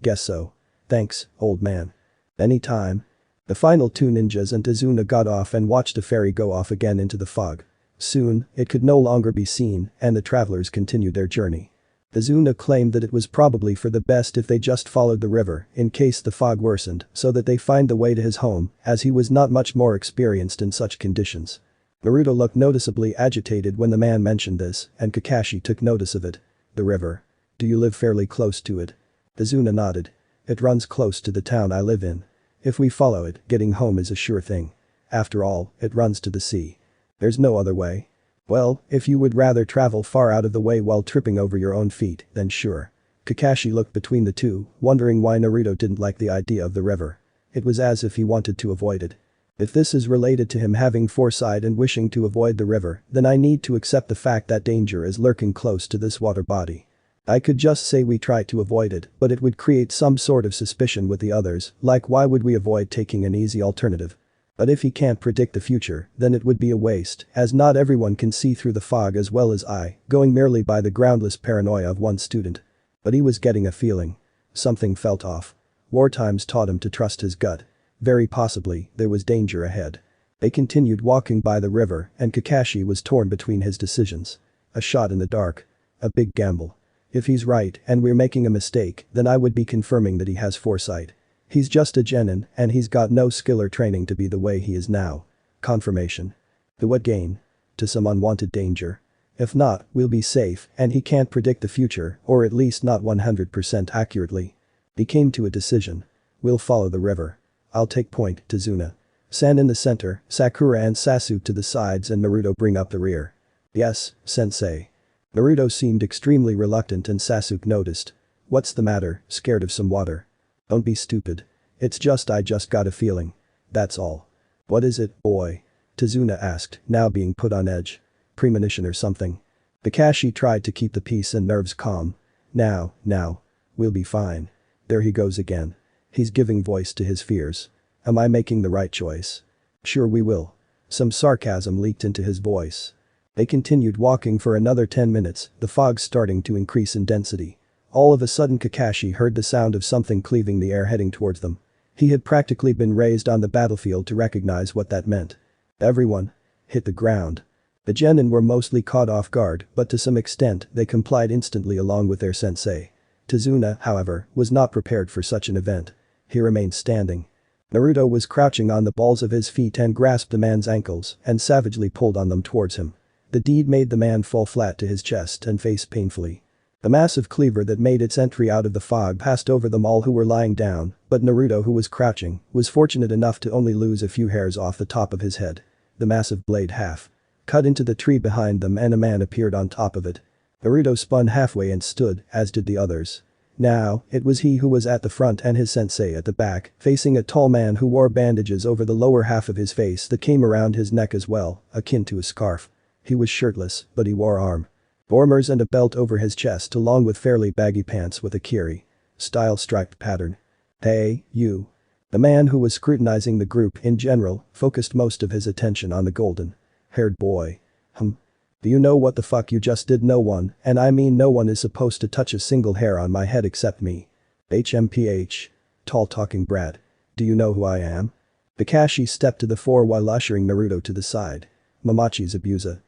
Guess so. Thanks, old man. Anytime. The final two ninjas and Izuna got off and watched the ferry go off again into the fog. Soon, it could no longer be seen, and the travelers continued their journey. Izuna claimed that it was probably for the best if they just followed the river in case the fog worsened so that they find the way to his home, as he was not much more experienced in such conditions. Naruto looked noticeably agitated when the man mentioned this, and Kakashi took notice of it. The river. Do you live fairly close to it? Izuna nodded. It runs close to the town I live in. If we follow it, getting home is a sure thing. After all, it runs to the sea. There's no other way. Well, if you would rather travel far out of the way while tripping over your own feet, then sure. Kakashi looked between the two, wondering why Naruto didn't like the idea of the river. It was as if he wanted to avoid it. If this is related to him having foresight and wishing to avoid the river, then I need to accept the fact that danger is lurking close to this water body. I could just say we try to avoid it, but it would create some sort of suspicion with the others, like why would we avoid taking an easy alternative? But if he can't predict the future, then it would be a waste, as not everyone can see through the fog as well as I, going merely by the groundless paranoia of one student. But he was getting a feeling. Something felt off. War times taught him to trust his gut. Very possibly, there was danger ahead. They continued walking by the river, and Kakashi was torn between his decisions. A shot in the dark. A big gamble. If he's right and we're making a mistake, then I would be confirming that he has foresight. He's just a genin, and he's got no skill or training to be the way he is now. Confirmation. To what gain? To some unwanted danger. If not, we'll be safe, and he can't predict the future, or at least not 100% accurately. He came to a decision. We'll follow the river. I'll take point, Izuna. San in the center, Sakura and Sasuke to the sides and Naruto bring up the rear. Yes, sensei. Naruto seemed extremely reluctant and Sasuke noticed. What's the matter, scared of some water? Don't be stupid. It's just I just got a feeling. That's all. What is it, boy? Izuna asked, now being put on edge. Premonition or something. Kakashi tried to keep the peace and nerves calm. Now. We'll be fine. There he goes again. He's giving voice to his fears. Am I making the right choice? Sure we will. Some sarcasm leaked into his voice. They continued walking for another 10 minutes, the fog starting to increase in density. All of a sudden Kakashi heard the sound of something cleaving the air heading towards them. He had practically been raised on the battlefield to recognize what that meant. Everyone hit the ground. The genin were mostly caught off guard, but to some extent they complied instantly along with their sensei. Izuna, however, was not prepared for such an event. He remained standing. Naruto was crouching on the balls of his feet and grasped the man's ankles and savagely pulled on them towards him. The deed made the man fall flat to his chest and face painfully. The massive cleaver that made its entry out of the fog passed over them all who were lying down, but Naruto, who was crouching, was fortunate enough to only lose a few hairs off the top of his head. The massive blade cut into the tree behind them and a man appeared on top of it. Naruto spun halfway and stood, as did the others. Now, it was he who was at the front and his sensei at the back, facing a tall man who wore bandages over the lower half of his face that came around his neck as well, akin to a scarf. He was shirtless, but he wore arm warmers and a belt over his chest along with fairly baggy pants with a Kiri-style striped pattern. Hey, you. The man who was scrutinizing the group in general focused most of his attention on the golden-haired boy. Do you know what the fuck you just did? No one, and I mean no one, is supposed to touch a single hair on my head except me. HMPH. Tall talking brat. Do you know who I am? Kakashi stepped to the fore while ushering Naruto to the side. Momochi's abuser.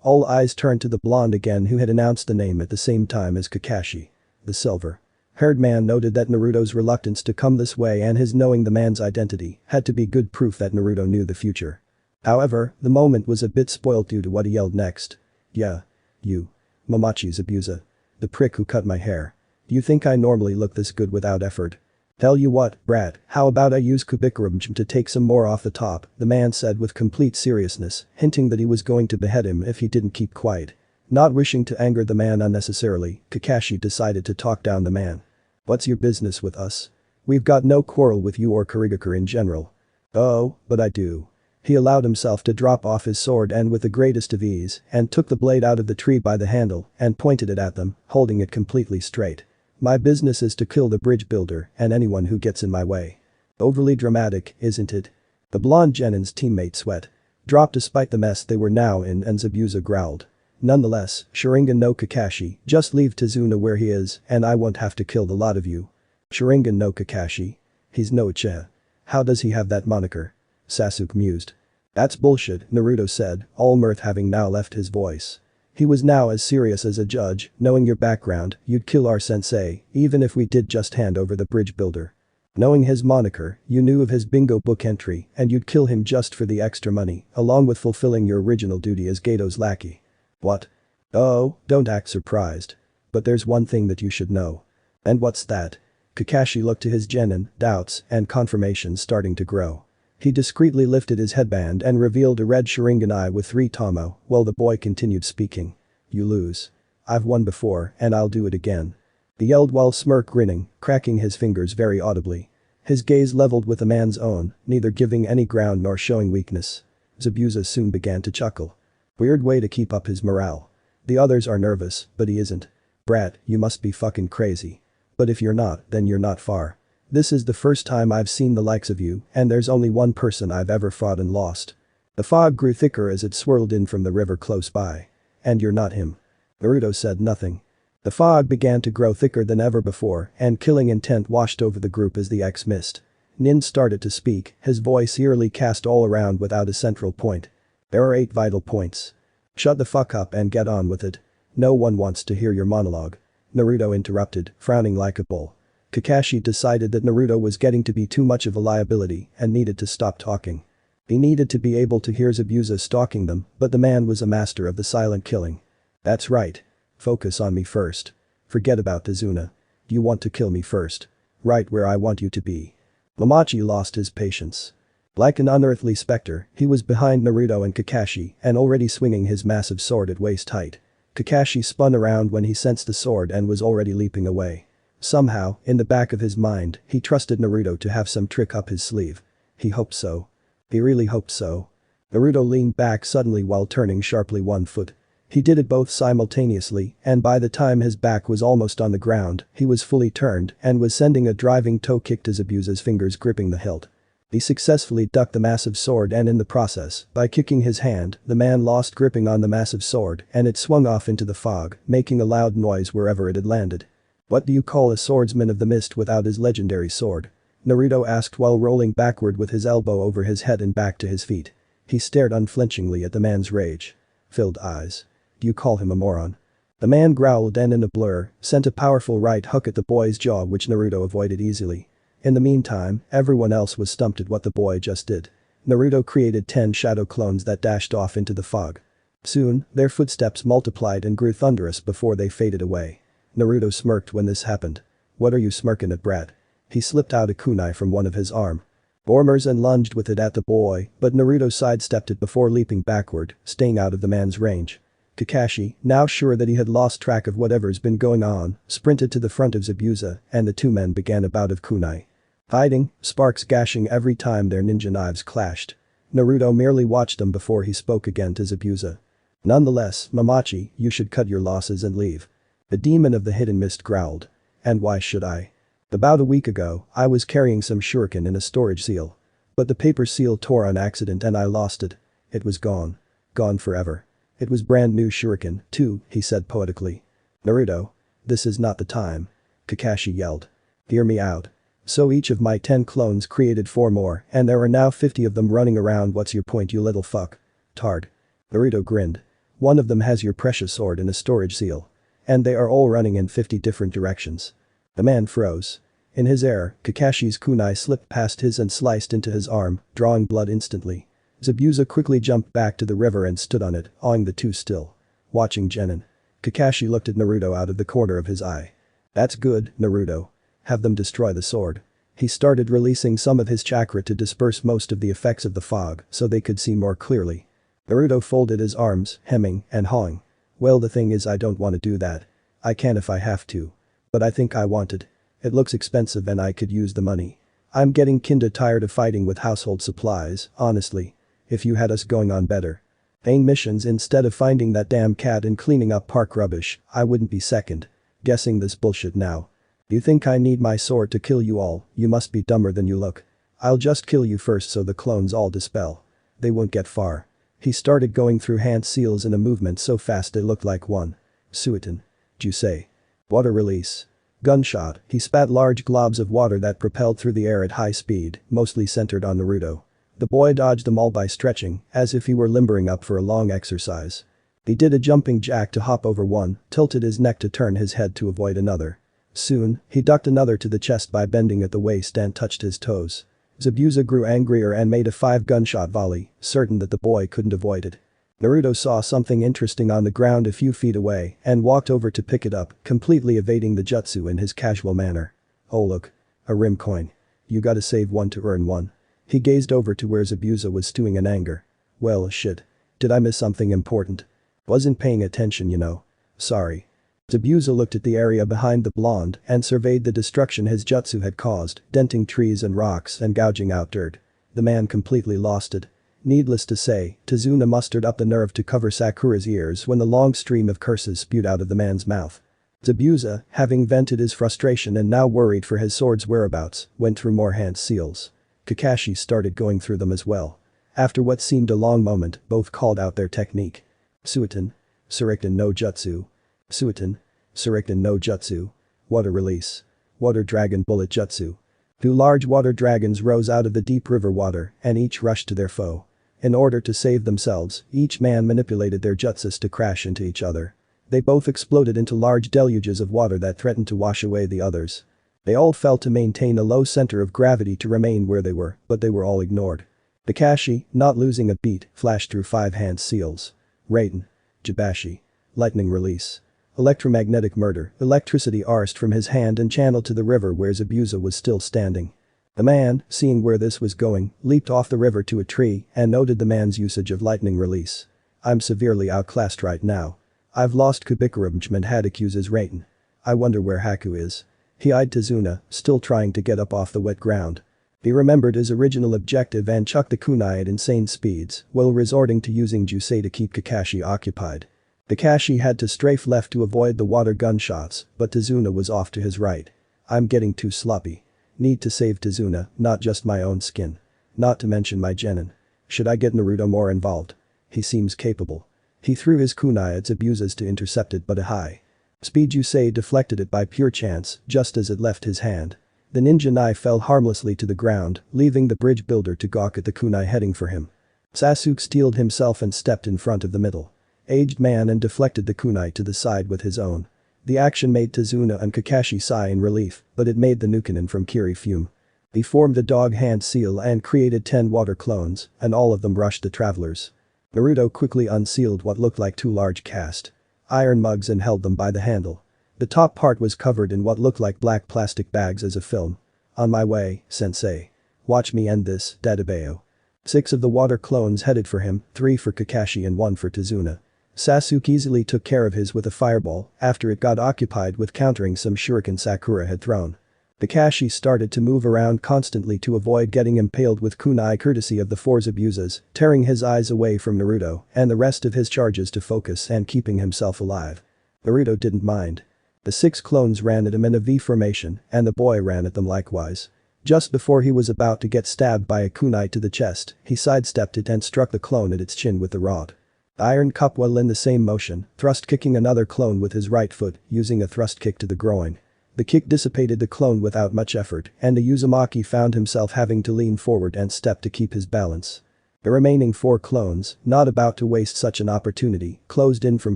All eyes turned to the blonde again who had announced the name at the same time as Kakashi. The silver-haired man noted that Naruto's reluctance to come this way and his knowing the man's identity had to be good proof that Naruto knew the future. However, the moment was a bit spoilt due to what he yelled next. Yeah. You. Momochi's abuser. The prick who cut my hair. Do you think I normally look this good without effort? Tell you what, brat, how about I use Kubikurum to take some more off the top, the man said with complete seriousness, hinting that he was going to behead him if he didn't keep quiet. Not wishing to anger the man unnecessarily, Kakashi decided to talk down the man. What's your business with us? We've got no quarrel with you or Kurigakure in general. Oh, but I do. He allowed himself to drop off his sword and with the greatest of ease and took the blade out of the tree by the handle and pointed it at them, holding it completely straight. My business is to kill the bridge builder and anyone who gets in my way. Overly dramatic, isn't it? The blonde genin's teammate sweat. Dropped despite the mess they were now in, and Zabuza growled. Nonetheless, Sharingan no Kakashi, just leave Tazuna where he is and I won't have to kill the lot of you. Sharingan no Kakashi? He's no Uchiha. How does he have that moniker? Sasuke mused. That's bullshit, Naruto said, all mirth having now left his voice. He was now as serious as a judge, knowing your background, you'd kill our sensei, even if we did just hand over the bridge builder. Knowing his moniker, you knew of his bingo book entry and you'd kill him just for the extra money, along with fulfilling your original duty as Gato's lackey. What? Oh, don't act surprised. But there's one thing that you should know. And what's that? Kakashi looked to his genin, doubts and confirmation starting to grow. He discreetly lifted his headband and revealed a red Sharingan eye with 3 Tomo, while the boy continued speaking. You lose. I've won before and I'll do it again. He yelled while grinning, cracking his fingers very audibly. His gaze leveled with the man's own, neither giving any ground nor showing weakness. Zabuza soon began to chuckle. Weird way to keep up his morale. The others are nervous, but he isn't. Brat, you must be fucking crazy. But if you're not, then you're not far. This is the first time I've seen the likes of you, and there's only one person I've ever fought and lost. The fog grew thicker as it swirled in from the river close by. And you're not him. Naruto said nothing. The fog began to grow thicker than ever before, and killing intent washed over the group as the X missed. Nin started to speak, his voice eerily cast all around without a central point. There are 8 vital points. Shut the fuck up and get on with it. No one wants to hear your monologue. Naruto interrupted, frowning like a bull. Kakashi decided that Naruto was getting to be too much of a liability and needed to stop talking. He needed to be able to hear Zabuza stalking them, but the man was a master of the silent killing. That's right. Focus on me first. Forget about Tazuna. You want to kill me first. Right where I want you to be. Momochi lost his patience. Like an unearthly specter, he was behind Naruto and Kakashi and already swinging his massive sword at waist height. Kakashi spun around when he sensed the sword and was already leaping away. Somehow, in the back of his mind, he trusted Naruto to have some trick up his sleeve. He hoped so. He really hoped so. Naruto leaned back suddenly while turning sharply one foot. He did it both simultaneously, and by the time his back was almost on the ground, he was fully turned and was sending a driving toe kick to Zabuza's fingers gripping the hilt. He successfully ducked the massive sword and in the process, by kicking his hand, the man lost gripping on the massive sword and it swung off into the fog, making a loud noise wherever it had landed. What do you call a swordsman of the mist without his legendary sword? Naruto asked while rolling backward with his elbow over his head and back to his feet. He stared unflinchingly at the man's rage-filled eyes. Do you call him a moron? The man growled and in a blur, sent a powerful right hook at the boy's jaw which Naruto avoided easily. In the meantime, everyone else was stumped at what the boy just did. Naruto created 10 shadow clones that dashed off into the fog. Soon, their footsteps multiplied and grew thunderous before they faded away. Naruto smirked when this happened. What are you smirking at, brat? He slipped out a kunai from one of his arm. Bormers and lunged with it at the boy, but Naruto sidestepped it before leaping backward, staying out of the man's range. Kakashi, now sure that he had lost track of whatever's been going on, sprinted to the front of Zabuza and the 2 men began a bout of kunai. Hiding, sparks gashing every time their ninja knives clashed. Naruto merely watched them before he spoke again to Zabuza. Nonetheless, Momochi, you should cut your losses and leave. The demon of the hidden mist growled. And why should I? About a week ago, I was carrying some shuriken in a storage seal. But the paper seal tore on accident and I lost it. It was gone. Gone forever. It was brand new shuriken, too, he said poetically. Naruto. This is not the time. Kakashi yelled. Hear me out. So each of my 10 clones created 4 more and there are now 50 of them running around. What's your point, you little fuck? Tard. Naruto grinned. One of them has your precious sword in a storage seal. And they are all running in 50 different directions. The man froze. In his air, Kakashi's kunai slipped past his and sliced into his arm, drawing blood instantly. Zabuza quickly jumped back to the river and stood on it, awing the 2 still. Watching Genin. Kakashi looked at Naruto out of the corner of his eye. That's good, Naruto. Have them destroy the sword. He started releasing some of his chakra to disperse most of the effects of the fog so they could see more clearly. Naruto folded his arms, hemming and hawing. Well, the thing is I don't want to do that. I can if I have to. But I think I want it. It looks expensive and I could use the money. I'm getting kinda tired of fighting with household supplies, honestly. If you had us going on better. Paying missions instead of finding that damn cat and cleaning up park rubbish, I wouldn't be second. Guessing this bullshit now. You think I need my sword to kill you all? You must be dumber than you look. I'll just kill you first so the clones all dispel. They won't get far. He started going through hand seals in a movement so fast it looked like one. Suiton. Jusei. Water release. Gunshot. He spat large globs of water that propelled through the air at high speed, mostly centered on Naruto. The boy dodged them all by stretching, as if he were limbering up for a long exercise. He did a jumping jack to hop over one, tilted his neck to turn his head to avoid another. Soon, he ducked another to the chest by bending at the waist and touched his toes. Zabuza grew angrier and made a 5-gunshot volley, certain that the boy couldn't avoid it. Naruto saw something interesting on the ground a few feet away and walked over to pick it up, completely evading the jutsu in his casual manner. Oh look. A rim coin. You gotta save one to earn one. He gazed over to where Zabuza was stewing in anger. Well shit. Did I miss something important? Wasn't paying attention, you know. Sorry. Zabuza looked at the area behind the blonde and surveyed the destruction his jutsu had caused, denting trees and rocks and gouging out dirt. The man completely lost it. Needless to say, Tazuna mustered up the nerve to cover Sakura's ears when the long stream of curses spewed out of the man's mouth. Zabuza, having vented his frustration and now worried for his sword's whereabouts, went through more hand seals. Kakashi started going through them as well. After what seemed a long moment, both called out their technique. Suiton. Surikten no Jutsu. Suiton. Surikten no Jutsu. Water release. Water dragon bullet jutsu. 2 large water dragons rose out of the deep river water and each rushed to their foe. In order to save themselves, each man manipulated their jutsus to crash into each other. They both exploded into large deluges of water that threatened to wash away the others. They all felt to maintain a low center of gravity to remain where they were, but they were all ignored. Kakashi, not losing a beat, flashed through 5 hand seals. Raiden. Jibashi. Lightning release. Electromagnetic murder. Electricity arsed from his hand and channeled to the river where Zabuza was still standing. The man, seeing where this was going, leaped off the river to a tree and noted the man's usage of lightning release. I'm severely outclassed right now. I've lost Kubikurubj and had accuses Raiden. I wonder where Haku is. He eyed Tazuna, still trying to get up off the wet ground. He remembered his original objective and chucked the kunai at insane speeds while resorting to using Jusei to keep Kakashi occupied. Kakashi had to strafe left to avoid the water gunshots, but Tazuna was off to his right. I'm getting too sloppy. Need to save Tazuna, not just my own skin. Not to mention my genin. Should I get Naruto more involved? He seems capable. He threw his kunai at Zabuza's to intercept it but a high speed Jusei deflected it by pure chance just as it left his hand. The ninja knife fell harmlessly to the ground, leaving the bridge builder to gawk at the kunai heading for him. Sasuke steeled himself and stepped in front of the middle-aged man and deflected the kunai to the side with his own. The action made Tazuna and Kakashi sigh in relief, but it made the Nukenin from Kiri fume. He formed a dog hand seal and created 10 water clones, and all of them rushed the travelers. Naruto quickly unsealed what looked like 2 large cast iron mugs and held them by the handle. The top part was covered in what looked like black plastic bags as a film. On my way, sensei. Watch me end this, Dadabeo. 6 of the water clones headed for him, 3 for Kakashi and 1 for Tazuna. Sasuke easily took care of his with a fireball after it got occupied with countering some shuriken Sakura had thrown. Kakashi started to move around constantly to avoid getting impaled with kunai courtesy of the 4 Zabuzas, tearing his eyes away from Naruto and the rest of his charges to focus and keeping himself alive. Naruto didn't mind. The 6 clones ran at him in a V formation and the boy ran at them likewise. Just before he was about to get stabbed by a kunai to the chest, he sidestepped it and struck the clone at its chin with the rod. The iron cup while in the same motion, thrust kicking another clone with his right foot using a thrust kick to the groin. The kick dissipated the clone without much effort and the Uzumaki found himself having to lean forward and step to keep his balance. The remaining 4 clones, not about to waste such an opportunity, closed in from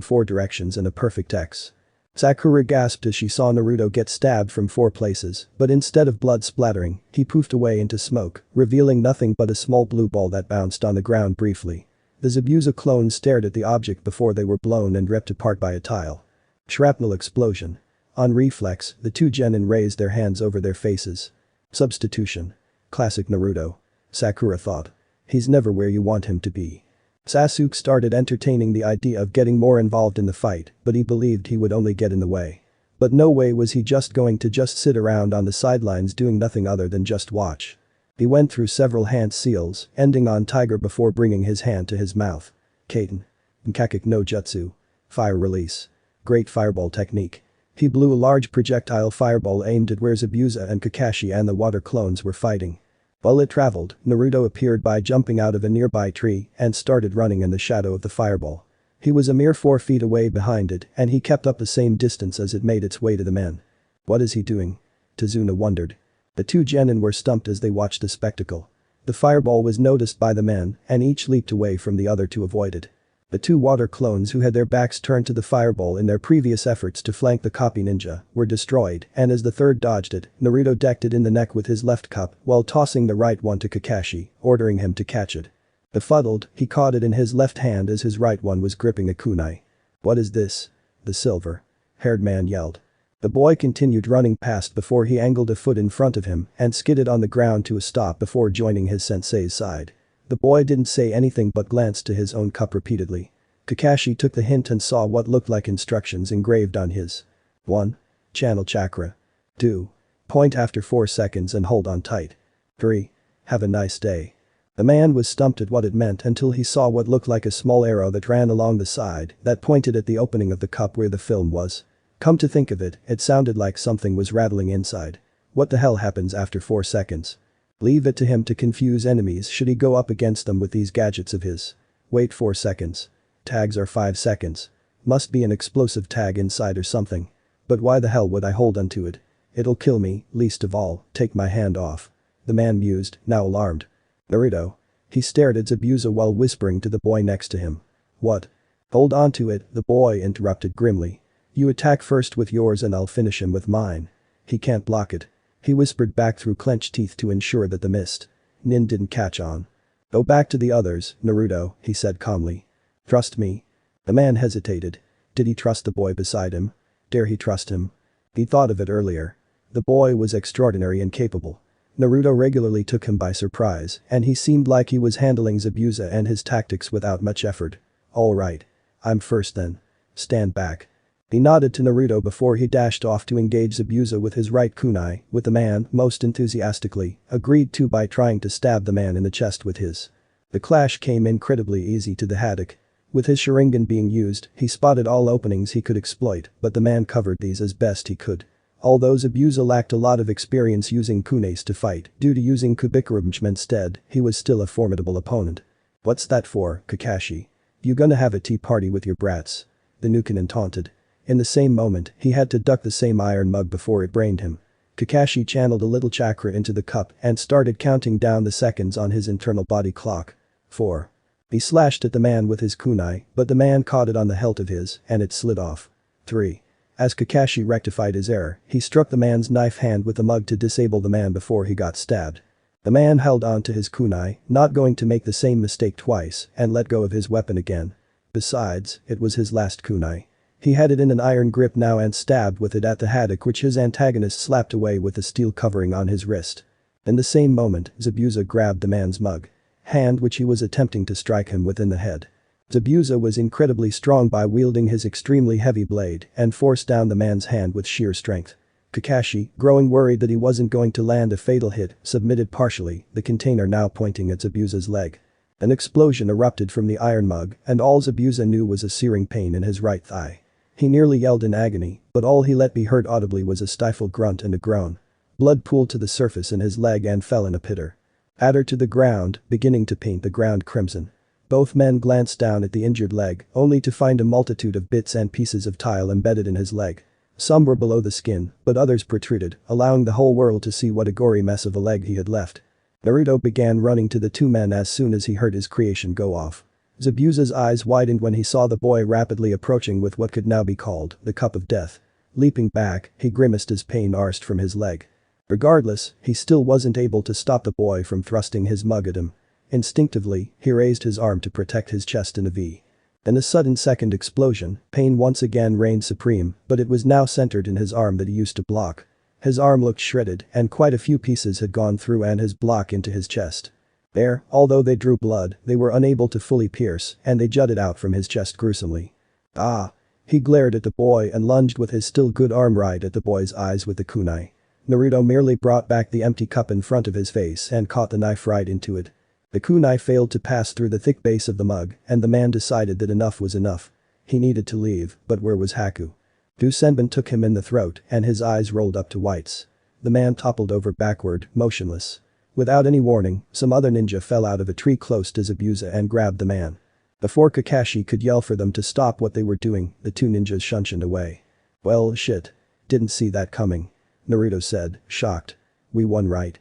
4 directions in a perfect X. Sakura gasped as she saw Naruto get stabbed from 4 places, but instead of blood splattering, he poofed away into smoke, revealing nothing but a small blue ball that bounced on the ground briefly. The Zabuza clones stared at the object before they were blown and ripped apart by a tile. Shrapnel explosion. On reflex, the 2 genin raised their hands over their faces. Substitution. Classic Naruto. Sakura thought. He's never where you want him to be. Sasuke started entertaining the idea of getting more involved in the fight, but he believed he would only get in the way. But no way was he just going to just sit around on the sidelines doing nothing other than just watch. He went through several hand seals, ending on Tiger before bringing his hand to his mouth. Kaiten. Nkakik no Jutsu. Fire release. Great fireball technique. He blew a large projectile fireball aimed at where Zabuza and Kakashi and the water clones were fighting. While it traveled, Naruto appeared by jumping out of a nearby tree and started running in the shadow of the fireball. He was a mere 4 feet away behind it and he kept up the same distance as it made its way to the men. What is he doing? Tazuna wondered. The two genin were stumped as they watched the spectacle. The fireball was noticed by the men and each leaped away from the other to avoid it. The two water clones who had their backs turned to the fireball in their previous efforts to flank the copy ninja were destroyed and as the third dodged it, Naruto decked it in the neck with his left cup while tossing the right one to Kakashi, ordering him to catch it. Befuddled, he caught it in his left hand as his right one was gripping a kunai. What is this? The silver-haired man yelled. The boy continued running past before he angled a foot in front of him and skidded on the ground to a stop before joining his sensei's side. The boy didn't say anything but glanced to his own cup repeatedly. Kakashi took the hint and saw what looked like instructions engraved on his. 1. Channel chakra. 2. Point after 4 seconds and hold on tight. 3. Have a nice day. The man was stumped at what it meant until he saw what looked like a small arrow that ran along the side that pointed at the opening of the cup where the film was. Come to think of it, it sounded like something was rattling inside. What the hell happens after 4 seconds? Leave it to him to confuse enemies should he go up against them with these gadgets of his. Wait 4 seconds. Tags are 5 seconds. Must be an explosive tag inside or something. But why the hell would I hold onto it? It'll kill me, least of all, take my hand off. The man mused, now alarmed. Naruto. He stared at Zabuza while whispering to the boy next to him. What? Hold on to it, the boy interrupted grimly. You attack first with yours and I'll finish him with mine. He can't block it. He whispered back through clenched teeth to ensure that the mist. Nin didn't catch on. Go back to the others, Naruto, he said calmly. Trust me. The man hesitated. Did he trust the boy beside him? Dare he trust him? He thought of it earlier. The boy was extraordinary and capable. Naruto regularly took him by surprise and he seemed like he was handling Zabuza and his tactics without much effort. All right. I'm first then. Stand back. He nodded to Naruto before he dashed off to engage Zabuza with his right kunai, with the man, most enthusiastically, agreed to by trying to stab the man in the chest with his. The clash came incredibly easy to the Haddock. With his Sharingan being used, he spotted all openings he could exploit, but the man covered these as best he could. Although Zabuza lacked a lot of experience using kunes to fight, due to using Kubikurumchim instead, he was still a formidable opponent. What's that for, Kakashi? You gonna have a tea party with your brats? The Nukenin taunted. In the same moment, he had to duck the same iron mug before it brained him. Kakashi channeled a little chakra into the cup and started counting down the seconds on his internal body clock. 4. He slashed at the man with his kunai, but the man caught it on the hilt of his, and it slid off. 3. As Kakashi rectified his error, he struck the man's knife hand with the mug to disable the man before he got stabbed. The man held on to his kunai, not going to make the same mistake twice, and let go of his weapon again. Besides, it was his last kunai. He had it in an iron grip now and stabbed with it at the haddock which his antagonist slapped away with the steel covering on his wrist. In the same moment, Zabuza grabbed the man's mug. Hand which he was attempting to strike him with in the head. Zabuza was incredibly strong by wielding his extremely heavy blade and forced down the man's hand with sheer strength. Kakashi, growing worried that he wasn't going to land a fatal hit, submitted partially, the container now pointing at Zabuza's leg. An explosion erupted from the iron mug and all Zabuza knew was a searing pain in his right thigh. He nearly yelled in agony, but all he let be heard audibly was a stifled grunt and a groan. Blood pooled to the surface in his leg and fell in a pitter. Adder to the ground, beginning to paint the ground crimson. Both men glanced down at the injured leg, only to find a multitude of bits and pieces of tile embedded in his leg. Some were below the skin, but others protruded, allowing the whole world to see what a gory mess of a leg he had left. Naruto began running to the two men as soon as he heard his creation go off. Zabuza's eyes widened when he saw the boy rapidly approaching with what could now be called the cup of death. Leaping back, he grimaced as pain arsed from his leg. Regardless, he still wasn't able to stop the boy from thrusting his mug at him. Instinctively, he raised his arm to protect his chest in a V. In a sudden second explosion, pain once again reigned supreme, but it was now centered in his arm that he used to block. His arm looked shredded and quite a few pieces had gone through and his block into his chest. There, although they drew blood, they were unable to fully pierce and they jutted out from his chest gruesomely. Ah! He glared at the boy and lunged with his still good arm right at the boy's eyes with the kunai. Naruto merely brought back the empty cup in front of his face and caught the knife right into it. The kunai failed to pass through the thick base of the mug and the man decided that enough was enough. He needed to leave, but where was Haku? Senbon took him in the throat and his eyes rolled up to whites. The man toppled over backward, motionless. Without any warning, some other ninja fell out of a tree close to Zabuza and grabbed the man. Before Kakashi could yell for them to stop what they were doing, the two ninjas shunshined away. Well, shit. Didn't see that coming. Naruto said, shocked. We won, right?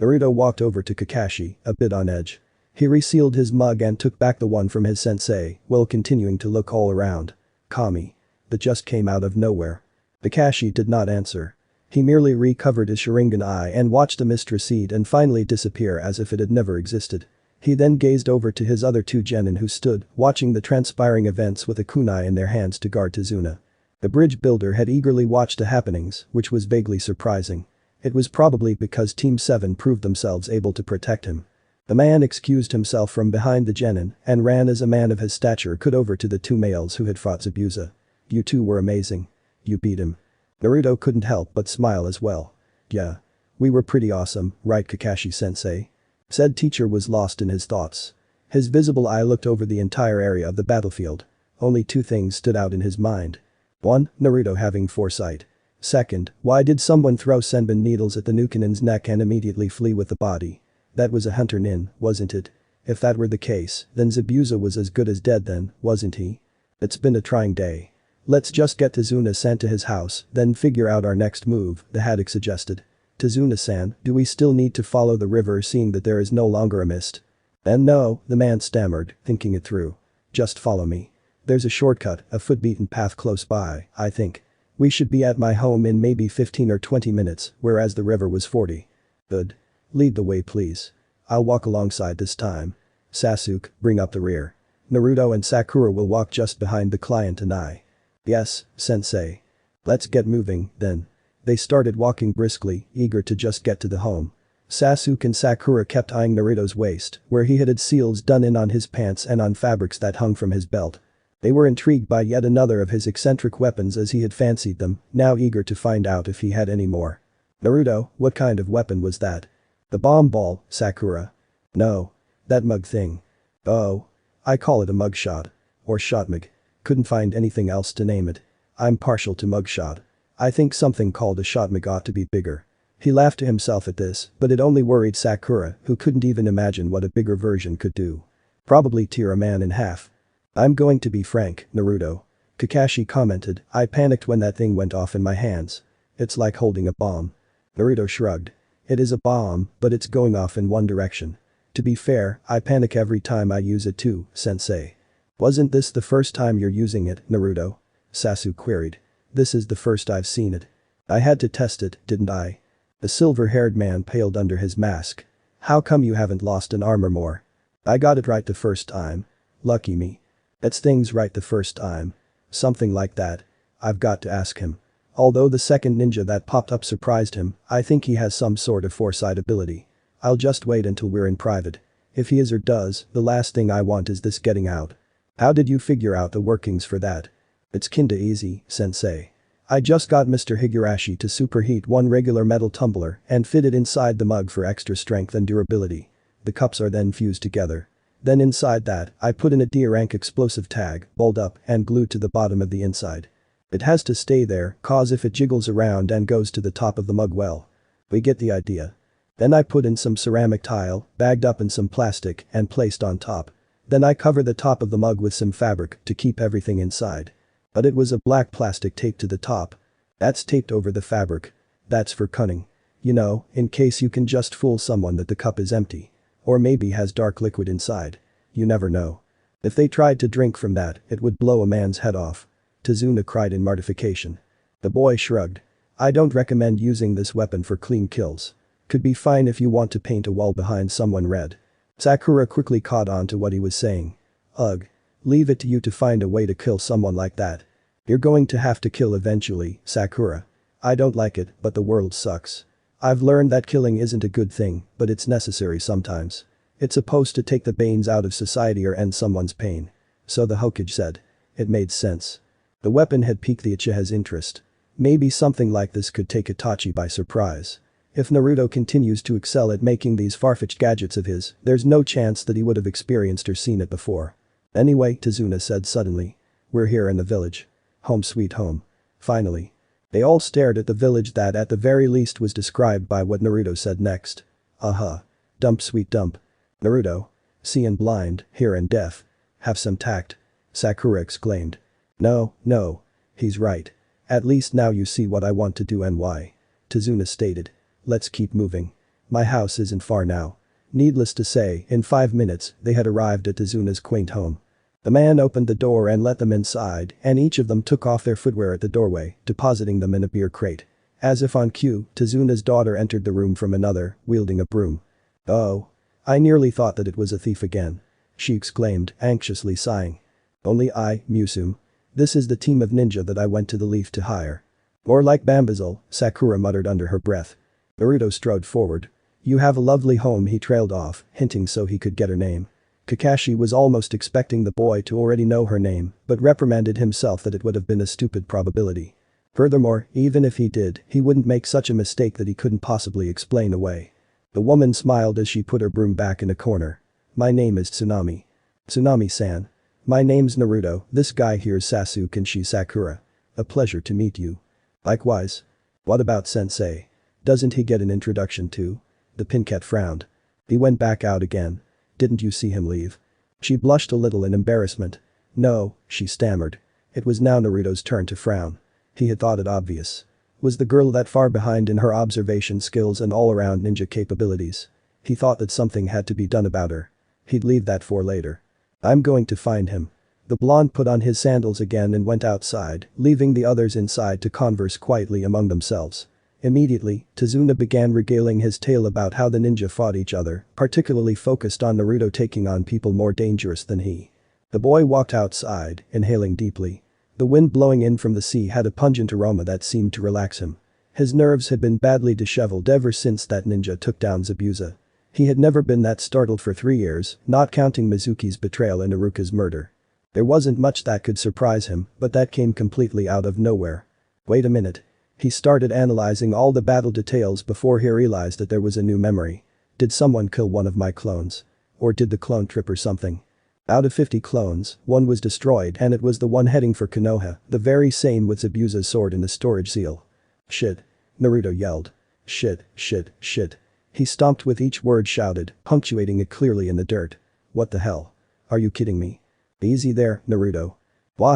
Naruto walked over to Kakashi, a bit on edge. He resealed his mug and took back the one from his sensei, while continuing to look all around. Kami. That just came out of nowhere. Kakashi did not answer. He merely recovered his Sharingan eye and watched the mist recede and finally disappear as if it had never existed. He then gazed over to his other two genin who stood, watching the transpiring events with a kunai in their hands to guard Tazuna. The bridge builder had eagerly watched the happenings, which was vaguely surprising. It was probably because Team 7 proved themselves able to protect him. The man excused himself from behind the genin and ran as a man of his stature could over to the two males who had fought Zabuza. You two were amazing. You beat him. Naruto couldn't help but smile as well. Yeah. We were pretty awesome, right Kakashi-sensei? Said teacher was lost in his thoughts. His visible eye looked over the entire area of the battlefield. Only two things stood out in his mind. 1. Naruto having foresight. Second, why did someone throw senbon needles at the Nukanin's neck and immediately flee with the body? That was a hunter nin, wasn't it? If that were the case, then Zabuza was as good as dead then, wasn't he? It's been a trying day. Let's just get Tazuna-san to his house, then figure out our next move, the Haddock suggested. Tazuna-san, do we still need to follow the river seeing that there is no longer a mist? And no, the man stammered, thinking it through. Just follow me. There's a shortcut, a foot-beaten path close by, I think. We should be at my home in maybe 15 or 20 minutes, whereas the river was 40. Good. Lead the way please. I'll walk alongside this time. Sasuke, bring up the rear. Naruto and Sakura will walk just behind the client and I. Yes, sensei. Let's get moving, then. They started walking briskly, eager to just get to the home. Sasuke and Sakura kept eyeing Naruto's waist, where he had seals done in on his pants and on fabrics that hung from his belt. They were intrigued by yet another of his eccentric weapons as he had fancied them, now eager to find out if he had any more. Naruto, what kind of weapon was that? The bomb ball, Sakura. No. That mug thing. Oh. I call it a mugshot. Or shotmug. Couldn't find anything else to name it. I'm partial to mugshot. I think something called a shotmug ought to be bigger. He laughed to himself at this, but it only worried Sakura, who couldn't even imagine what a bigger version could do. Probably tear a man in half. I'm going to be frank, Naruto. Kakashi commented, I panicked when that thing went off in my hands. It's like holding a bomb. Naruto shrugged. It is a bomb, but it's going off in one direction. To be fair, I panic every time I use it too, sensei. Wasn't this the first time you're using it, Naruto? Sasuke queried. This is the first I've seen it. I had to test it, didn't I? The silver-haired man paled under his mask. How come you haven't lost an armor more? I got it right the first time. Lucky me. It's things right the first time. Something like that. I've got to ask him. Although the second ninja that popped up surprised him, I think he has some sort of foresight ability. I'll just wait until we're in private. If he is or does, the last thing I want is this getting out. How did you figure out the workings for that? It's kinda easy, sensei. I just got Mr. Higurashi to superheat one regular metal tumbler and fit it inside the mug for extra strength and durability. The cups are then fused together. Then inside that, I put in a D-rank explosive tag, balled up and glued to the bottom of the inside. It has to stay there, cause if it jiggles around and goes to the top of the mug, well. We get the idea. Then I put in some ceramic tile, bagged up in some plastic and placed on top. Then I cover the top of the mug with some fabric to keep everything inside. But it was a black plastic taped to the top. That's taped over the fabric. That's for cunning. You know, in case you can just fool someone that the cup is empty. Or maybe has dark liquid inside. You never know. If they tried to drink from that, it would blow a man's head off. Tazuna cried in mortification. The boy shrugged. I don't recommend using this weapon for clean kills. Could be fine if you want to paint a wall behind someone red. Sakura quickly caught on to what he was saying. Ugh. Leave it to you to find a way to kill someone like that. You're going to have to kill eventually, Sakura. I don't like it, but the world sucks. I've learned that killing isn't a good thing, but it's necessary sometimes. It's supposed to take the banes out of society or end someone's pain. So the Hokage said. It made sense. The weapon had piqued the Uchiha's interest. Maybe something like this could take Itachi by surprise. If Naruto continues to excel at making these far-fetched gadgets of his, there's no chance that he would have experienced or seen it before. Anyway, Tazuna said suddenly. We're here in the village. Home sweet home. Finally. They all stared at the village that at the very least was described by what Naruto said next. Uh-huh. Dump sweet dump. Naruto. See and blind, hear and deaf. Have some tact. Sakura exclaimed. No, no. He's right. At least now you see what I want to do and why. Tazuna stated. Let's keep moving. My house isn't far now. Needless to say, in 5 minutes, they had arrived at Tazuna's quaint home. The man opened the door and let them inside, and each of them took off their footwear at the doorway, depositing them in a beer crate. As if on cue, Tazuna's daughter entered the room from another, wielding a broom. Oh. I nearly thought that it was a thief again. She exclaimed, anxiously sighing. Only I, Musum. This is the team of ninja that I went to the leaf to hire. More like bamboozle, Sakura muttered under her breath. Naruto strode forward. You have a lovely home, he trailed off, hinting so he could get her name. Kakashi was almost expecting the boy to already know her name, but reprimanded himself that it would have been a stupid probability. Furthermore, even if he did, he wouldn't make such a mistake that he couldn't possibly explain away. The woman smiled as she put her broom back in a corner. My name is Tsunami. Tsunami-san. My name's Naruto, this guy here's Sasuke and she's Sakura. A pleasure to meet you. Likewise. What about sensei? Doesn't he get an introduction too? The pincat frowned. He went back out again. Didn't you see him leave? She blushed a little in embarrassment. No, she stammered. It was now Naruto's turn to frown. He had thought it obvious. Was the girl that far behind in her observation skills and all-around ninja capabilities? He thought that something had to be done about her. He'd leave that for later. I'm going to find him. The blonde put on his sandals again and went outside, leaving the others inside to converse quietly among themselves. Immediately, Tazuna began regaling his tale about how the ninja fought each other, particularly focused on Naruto taking on people more dangerous than he. The boy walked outside, inhaling deeply. The wind blowing in from the sea had a pungent aroma that seemed to relax him. His nerves had been badly disheveled ever since that ninja took down Zabuza. He had never been that startled for 3 years, not counting Mizuki's betrayal and Iruka's murder. There wasn't much that could surprise him, but that came completely out of nowhere. Wait a minute. He started analyzing all the battle details before he realized that there was a new memory. Did someone kill one of my clones? Or did the clone trip or something? Out of 50 clones, one was destroyed and it was the one heading for Konoha, the very same with Zabuza's sword in the storage seal. Shit. Naruto yelled. Shit, shit, shit. He stomped with each word shouted, punctuating it clearly in the dirt. What the hell? Are you kidding me? Easy there, Naruto.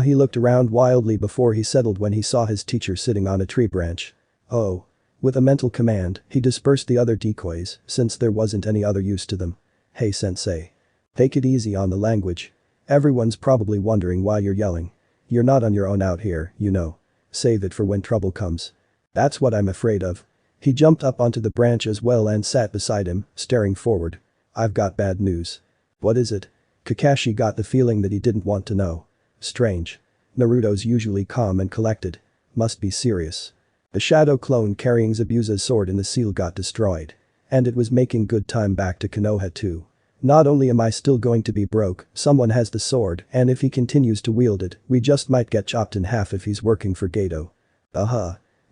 He looked around wildly before he settled when he saw his teacher sitting on a tree branch. Oh. With a mental command, he dispersed the other decoys, since there wasn't any other use to them. Hey sensei. Take it easy on the language. Everyone's probably wondering why you're yelling. You're not on your own out here, you know. Save it for when trouble comes. That's what I'm afraid of. He jumped up onto the branch as well and sat beside him, staring forward. I've got bad news. What is it? Kakashi got the feeling that he didn't want to know. Strange. Naruto's usually calm and collected. Must be serious. The shadow clone carrying Zabuza's sword in the seal got destroyed. And it was making good time back to Konoha too. Not only am I still going to be broke, someone has the sword, and if he continues to wield it, we just might get chopped in half if he's working for Geto.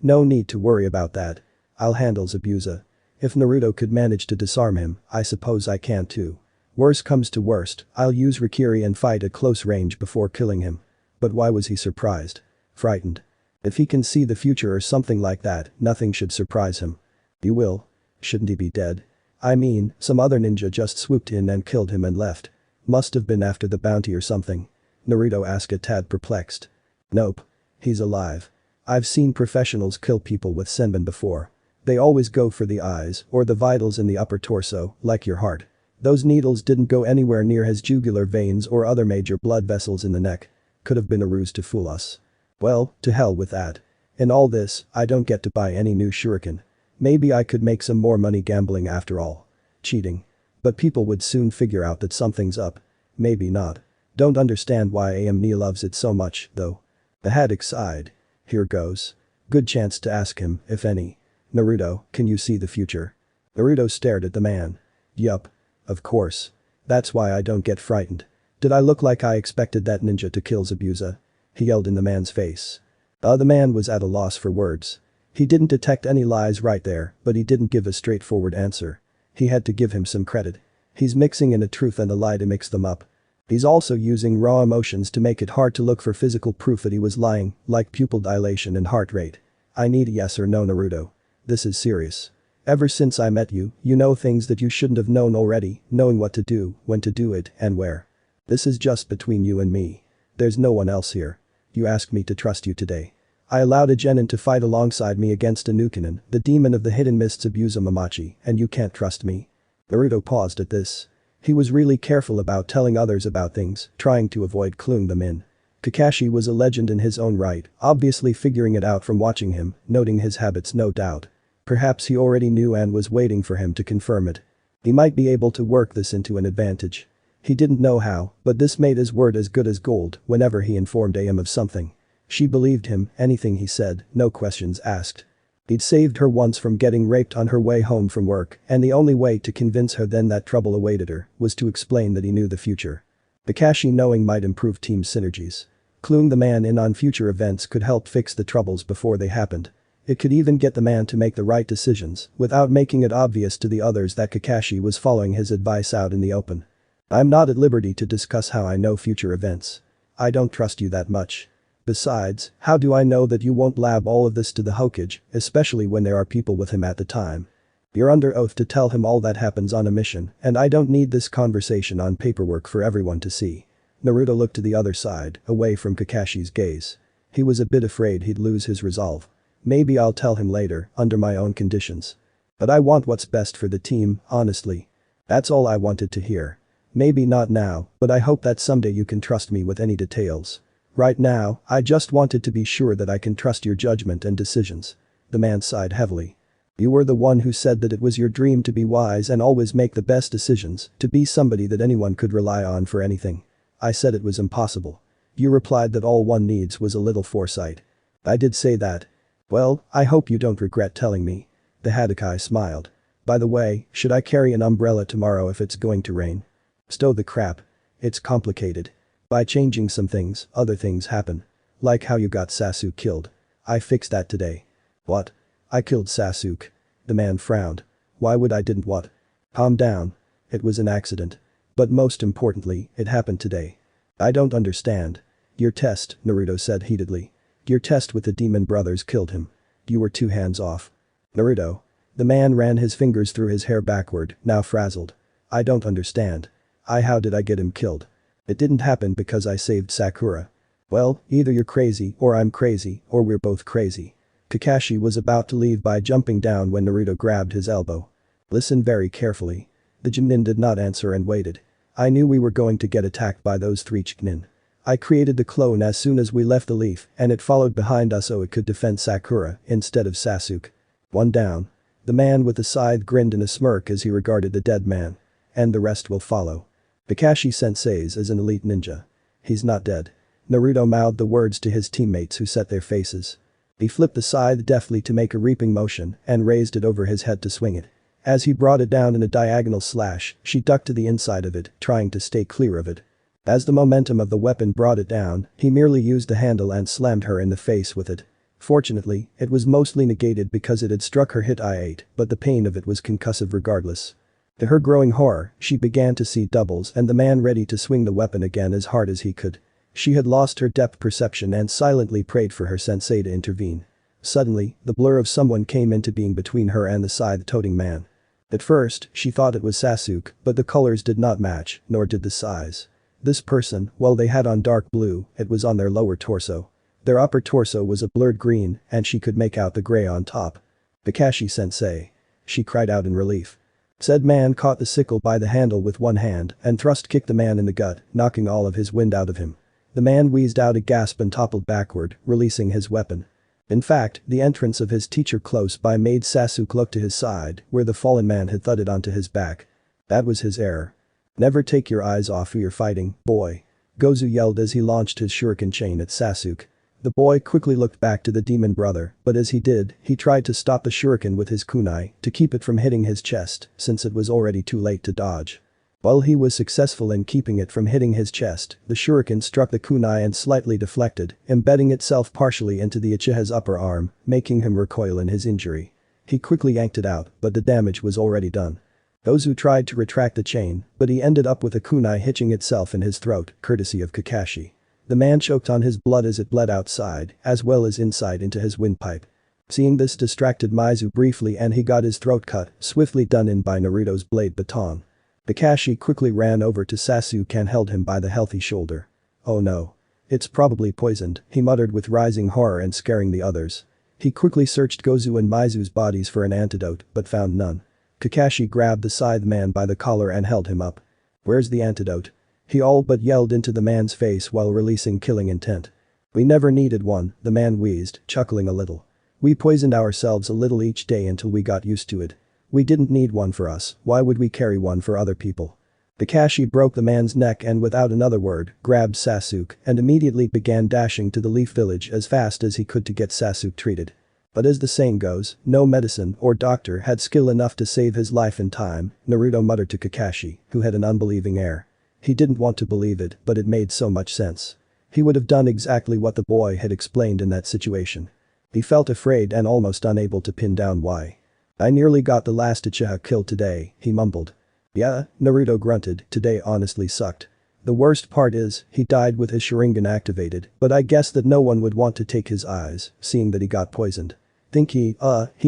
No need to worry about that. I'll handle Zabuza. If Naruto could manage to disarm him, I suppose I can too. Worst comes to worst, I'll use Rikiri and fight at close range before killing him. But why was he surprised? Frightened. If he can see the future or something like that, nothing should surprise him. You will. Shouldn't he be dead? I mean, some other ninja just swooped in and killed him and left. Must have been after the bounty or something. Naruto asked a tad perplexed. Nope. He's alive. I've seen professionals kill people with senbon before. They always go for the eyes or the vitals in the upper torso, like your heart. Those needles didn't go anywhere near his jugular veins or other major blood vessels in the neck. Could have been a ruse to fool us. Well, to hell with that. In all this, I don't get to buy any new shuriken. Maybe I could make some more money gambling after all. Cheating. But people would soon figure out that something's up. Maybe not. Don't understand why Amne loves it so much, though. The Haddock sighed. Here goes. Good chance to ask him, if any. Naruto, can you see the future? Naruto stared at the man. Yup. Of course. That's why I don't get frightened. Did I look like I expected that ninja to kill Zabuza? He yelled in the man's face. The man was at a loss for words. He didn't detect any lies right there, but he didn't give a straightforward answer. He had to give him some credit. He's mixing in a truth and a lie to mix them up. He's also using raw emotions to make it hard to look for physical proof that he was lying, like pupil dilation and heart rate. I need a yes or no, Naruto. This is serious. Ever since I met you, you know things that you shouldn't have known already, knowing what to do, when to do it, and where. This is just between you and me. There's no one else here. You asked me to trust you today. I allowed a genin to fight alongside me against a Nukenin, the demon of the hidden mists Abusa Mamachi, and you can't trust me? Naruto paused at this. He was really careful about telling others about things, trying to avoid cluing them in. Kakashi was a legend in his own right, obviously figuring it out from watching him, noting his habits no doubt. Perhaps he already knew and was waiting for him to confirm it. He might be able to work this into an advantage. He didn't know how, but this made his word as good as gold whenever he informed AM of something. She believed him, anything he said, no questions asked. He'd saved her once from getting raped on her way home from work, and the only way to convince her then that trouble awaited her was to explain that he knew the future. Kakashi knowing might improve team synergies. Cluing the man in on future events could help fix the troubles before they happened. It could even get the man to make the right decisions without making it obvious to the others that Kakashi was following his advice out in the open. I'm not at liberty to discuss how I know future events. I don't trust you that much. Besides, how do I know that you won't lab all of this to the Hokage, especially when there are people with him at the time? You're under oath to tell him all that happens on a mission, and I don't need this conversation on paperwork for everyone to see. Naruto looked to the other side, away from Kakashi's gaze. He was a bit afraid he'd lose his resolve. Maybe I'll tell him later, under my own conditions. But I want what's best for the team, honestly. That's all I wanted to hear. Maybe not now, but I hope that someday you can trust me with any details. Right now, I just wanted to be sure that I can trust your judgment and decisions. The man sighed heavily. You were the one who said that it was your dream to be wise and always make the best decisions, to be somebody that anyone could rely on for anything. I said it was impossible. You replied that all one needs was a little foresight. I did say that. Well, I hope you don't regret telling me. The Hadokai smiled. By the way, should I carry an umbrella tomorrow if it's going to rain? Stow the crap. It's complicated. By changing some things, other things happen. Like how you got Sasuke killed. I fixed that today. What? I killed Sasuke. The man frowned. Why would I didn't what? Calm down. It was an accident. But most importantly, it happened today. I don't understand. Your test, Naruto said heatedly. Your test with the demon brothers killed him. You were 2 hands off. Naruto. The man ran his fingers through his hair backward, now frazzled. I don't understand. How did I get him killed? It didn't happen because I saved Sakura. Well, either you're crazy or I'm crazy or we're both crazy. Kakashi was about to leave by jumping down when Naruto grabbed his elbow. Listen very carefully. The Chunin did not answer and waited. I knew we were going to get attacked by those 3 Chunin. I created the clone as soon as we left the leaf and it followed behind us so it could defend Sakura instead of Sasuke. 1 down. The man with the scythe grinned in a smirk as he regarded the dead man. And the rest will follow. Kakashi Sensei's is an elite ninja. He's not dead. Naruto mouthed the words to his teammates who set their faces. He flipped the scythe deftly to make a reaping motion and raised it over his head to swing it. As he brought it down in a diagonal slash, she ducked to the inside of it, trying to stay clear of it. As the momentum of the weapon brought it down, he merely used the handle and slammed her in the face with it. Fortunately, it was mostly negated because it had struck her hit I-8, but the pain of it was concussive regardless. To her growing horror, she began to see doubles and the man ready to swing the weapon again as hard as he could. She had lost her depth perception and silently prayed for her sensei to intervene. Suddenly, the blur of someone came into being between her and the scythe-toting man. At first, she thought it was Sasuke, but the colors did not match, nor did the size. This person, while they had on dark blue, it was on their lower torso. Their upper torso was a blurred green, and she could make out the gray on top. Kakashi-sensei. She cried out in relief. Said man caught the sickle by the handle with one hand and thrust-kicked the man in the gut, knocking all of his wind out of him. The man wheezed out a gasp and toppled backward, releasing his weapon. In fact, the entrance of his teacher close by made Sasuke look to his side, where the fallen man had thudded onto his back. That was his error. Never take your eyes off your fighting, boy. Gozu yelled as he launched his shuriken chain at Sasuke. The boy quickly looked back to the demon brother, but as he did, he tried to stop the shuriken with his kunai to keep it from hitting his chest, since it was already too late to dodge. While he was successful in keeping it from hitting his chest, the shuriken struck the kunai and slightly deflected, embedding itself partially into the Uchiha's upper arm, making him recoil in his injury. He quickly yanked it out, but the damage was already done. Gozu tried to retract the chain, but he ended up with a kunai hitching itself in his throat, courtesy of Kakashi. The man choked on his blood as it bled outside, as well as inside into his windpipe. Seeing this distracted Mizu briefly and he got his throat cut, swiftly done in by Naruto's blade baton. Kakashi quickly ran over to Sasuke and held him by the healthy shoulder. Oh no. It's probably poisoned, he muttered with rising horror and scaring the others. He quickly searched Gozu and Mizu's bodies for an antidote, but found none. Kakashi grabbed the scythe man by the collar and held him up. Where's the antidote? He all but yelled into the man's face while releasing killing intent. We never needed one, the man wheezed, chuckling a little. We poisoned ourselves a little each day until we got used to it. We didn't need one for us, why would we carry one for other people? Kakashi broke the man's neck and without another word, grabbed Sasuke and immediately began dashing to the Leaf Village as fast as he could to get Sasuke treated. But as the saying goes, no medicine or doctor had skill enough to save his life in time, Naruto muttered to Kakashi, who had an unbelieving air. He didn't want to believe it, but it made so much sense. He would have done exactly what the boy had explained in that situation. He felt afraid and almost unable to pin down why. I nearly got the last Uchiha killed today, he mumbled. Yeah, Naruto grunted, today honestly sucked. The worst part is, he died with his Sharingan activated, but I guess that no one would want to take his eyes, seeing that he got poisoned. Think he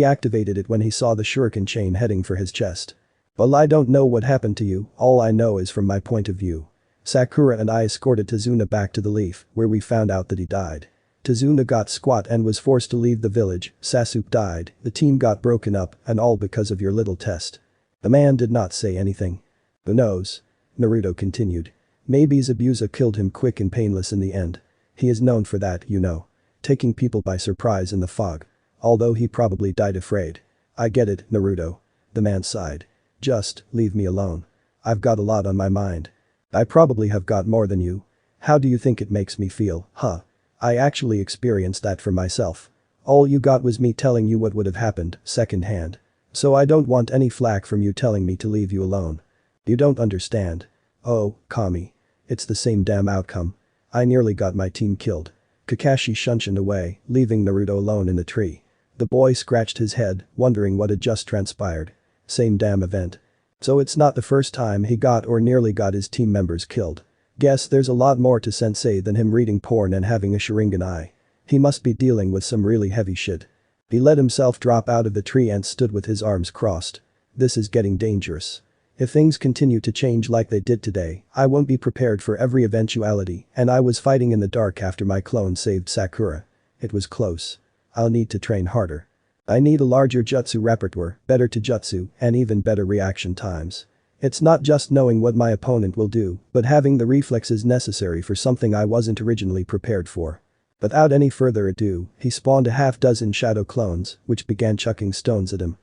activated it when he saw the shuriken chain heading for his chest. Well, I don't know what happened to you, all I know is from my point of view. Sakura and I escorted Tazuna back to the Leaf, where we found out that he died. Tazuna got squat and was forced to leave the village, Sasuke died, the team got broken up, and all because of your little test. The man did not say anything. Who knows? Naruto continued. Maybe Zabuza killed him quick and painless in the end. He is known for that, you know. Taking people by surprise in the fog. Although he probably died afraid. I get it, Naruto. The man sighed. Just, leave me alone. I've got a lot on my mind. I probably have got more than you. How do you think it makes me feel, huh? I actually experienced that for myself. All you got was me telling you what would have happened, secondhand. So I don't want any flack from you telling me to leave you alone. You don't understand. Oh, Kami. It's the same damn outcome. I nearly got my team killed. Kakashi shunted away, leaving Naruto alone in the tree. The boy scratched his head, wondering what had just transpired. Same damn event. So it's not the first time he got or nearly got his team members killed. Guess there's a lot more to sensei than him reading porn and having a Sharingan eye. He must be dealing with some really heavy shit. He let himself drop out of the tree and stood with his arms crossed. This is getting dangerous. If things continue to change like they did today, I won't be prepared for every eventuality, and I was fighting in the dark after my clone saved Sakura. It was close. I'll need to train harder. I need a larger jutsu repertoire, better taijutsu, and even better reaction times. It's not just knowing what my opponent will do, but having the reflexes necessary for something I wasn't originally prepared for. Without any further ado, he spawned a half-dozen shadow clones, which began chucking stones at him.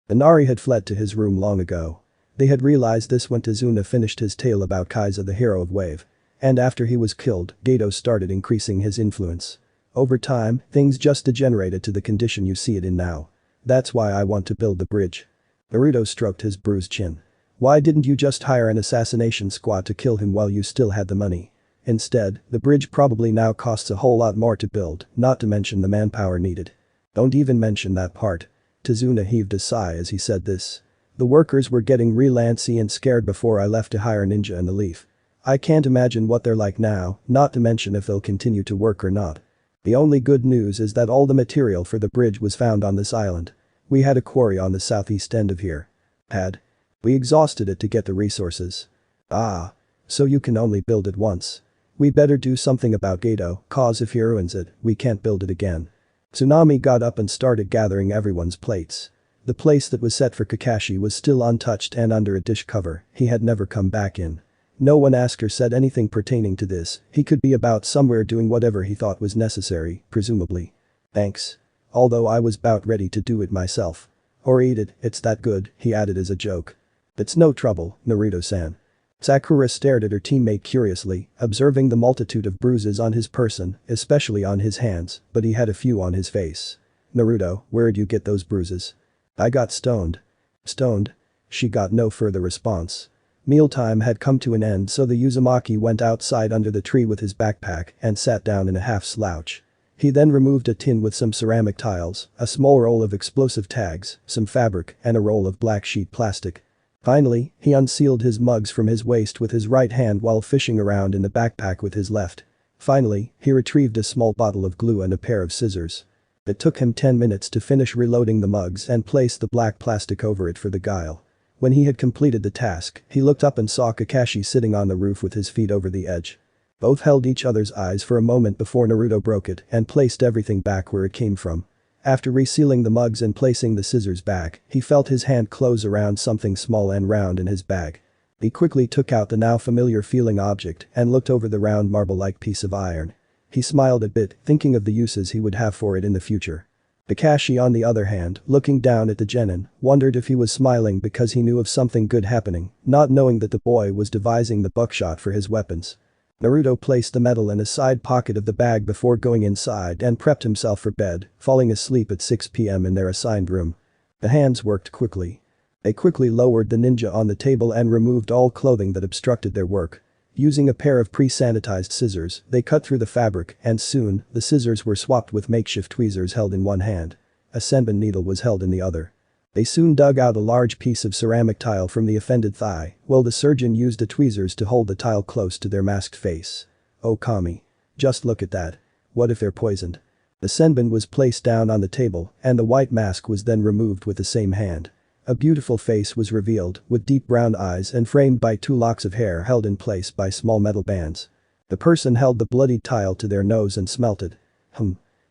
Inari had fled to his room long ago. They had realized this when Tazuna finished his tale about Kaiza the hero of Wave. And after he was killed, Gato started increasing his influence. Over time, things just degenerated to the condition you see it in now. That's why I want to build the bridge. Naruto stroked his bruised chin. Why didn't you just hire an assassination squad to kill him while you still had the money? Instead, the bridge probably now costs a whole lot more to build, not to mention the manpower needed. Don't even mention that part. Tazuna heaved a sigh as he said this. The workers were getting real antsy and scared before I left to hire Ninja and the Leaf. I can't imagine what they're like now, not to mention if they'll continue to work or not. The only good news is that all the material for the bridge was found on this island. We had a quarry on the southeast end of here. We exhausted it to get the resources. Ah. So you can only build it once. We better do something about Gato, cause if he ruins it, we can't build it again. Tsunami got up and started gathering everyone's plates. The place that was set for Kakashi was still untouched and under a dish cover, he had never come back in. No one asked or said anything pertaining to this, he could be about somewhere doing whatever he thought was necessary, presumably. Thanks. Although I was about ready to do it myself. Or eat it, it's that good, he added as a joke. It's no trouble, Naruto-san. Sakura stared at her teammate curiously, observing the multitude of bruises on his person, especially on his hands, but he had a few on his face. Naruto, where'd you get those bruises? I got stoned. Stoned? She got no further response. Mealtime had come to an end so the Uzumaki went outside under the tree with his backpack and sat down in a half slouch. He then removed a tin with some ceramic tiles, a small roll of explosive tags, some fabric, and a roll of black sheet plastic. Finally, he unsealed his mugs from his waist with his right hand while fishing around in the backpack with his left. Finally, he retrieved a small bottle of glue and a pair of scissors. It took him 10 minutes to finish reloading the mugs and place the black plastic over it for the guile. When he had completed the task, he looked up and saw Kakashi sitting on the roof with his feet over the edge. Both held each other's eyes for a moment before Naruto broke it and placed everything back where it came from. After resealing the mugs and placing the scissors back, he felt his hand close around something small and round in his bag. He quickly took out the now familiar feeling object and looked over the round marble-like piece of iron. He smiled a bit, thinking of the uses he would have for it in the future. Kakashi, on the other hand, looking down at the genin, wondered if he was smiling because he knew of something good happening, not knowing that the boy was devising the buckshot for his weapons. Naruto placed the medal in a side pocket of the bag before going inside and prepped himself for bed, falling asleep at 6 p.m. in their assigned room. The hands worked quickly. They quickly lowered the ninja on the table and removed all clothing that obstructed their work. Using a pair of pre-sanitized scissors, they cut through the fabric and soon, the scissors were swapped with makeshift tweezers held in one hand. A senbon needle was held in the other. They soon dug out a large piece of ceramic tile from the offended thigh, while the surgeon used the tweezers to hold the tile close to their masked face. Oh Kami. Just look at that. What if they're poisoned? The senbon was placed down on the table and the white mask was then removed with the same hand. A beautiful face was revealed, with deep brown eyes and framed by 2 locks of hair held in place by small metal bands. The person held the bloodied tile to their nose and smelt it.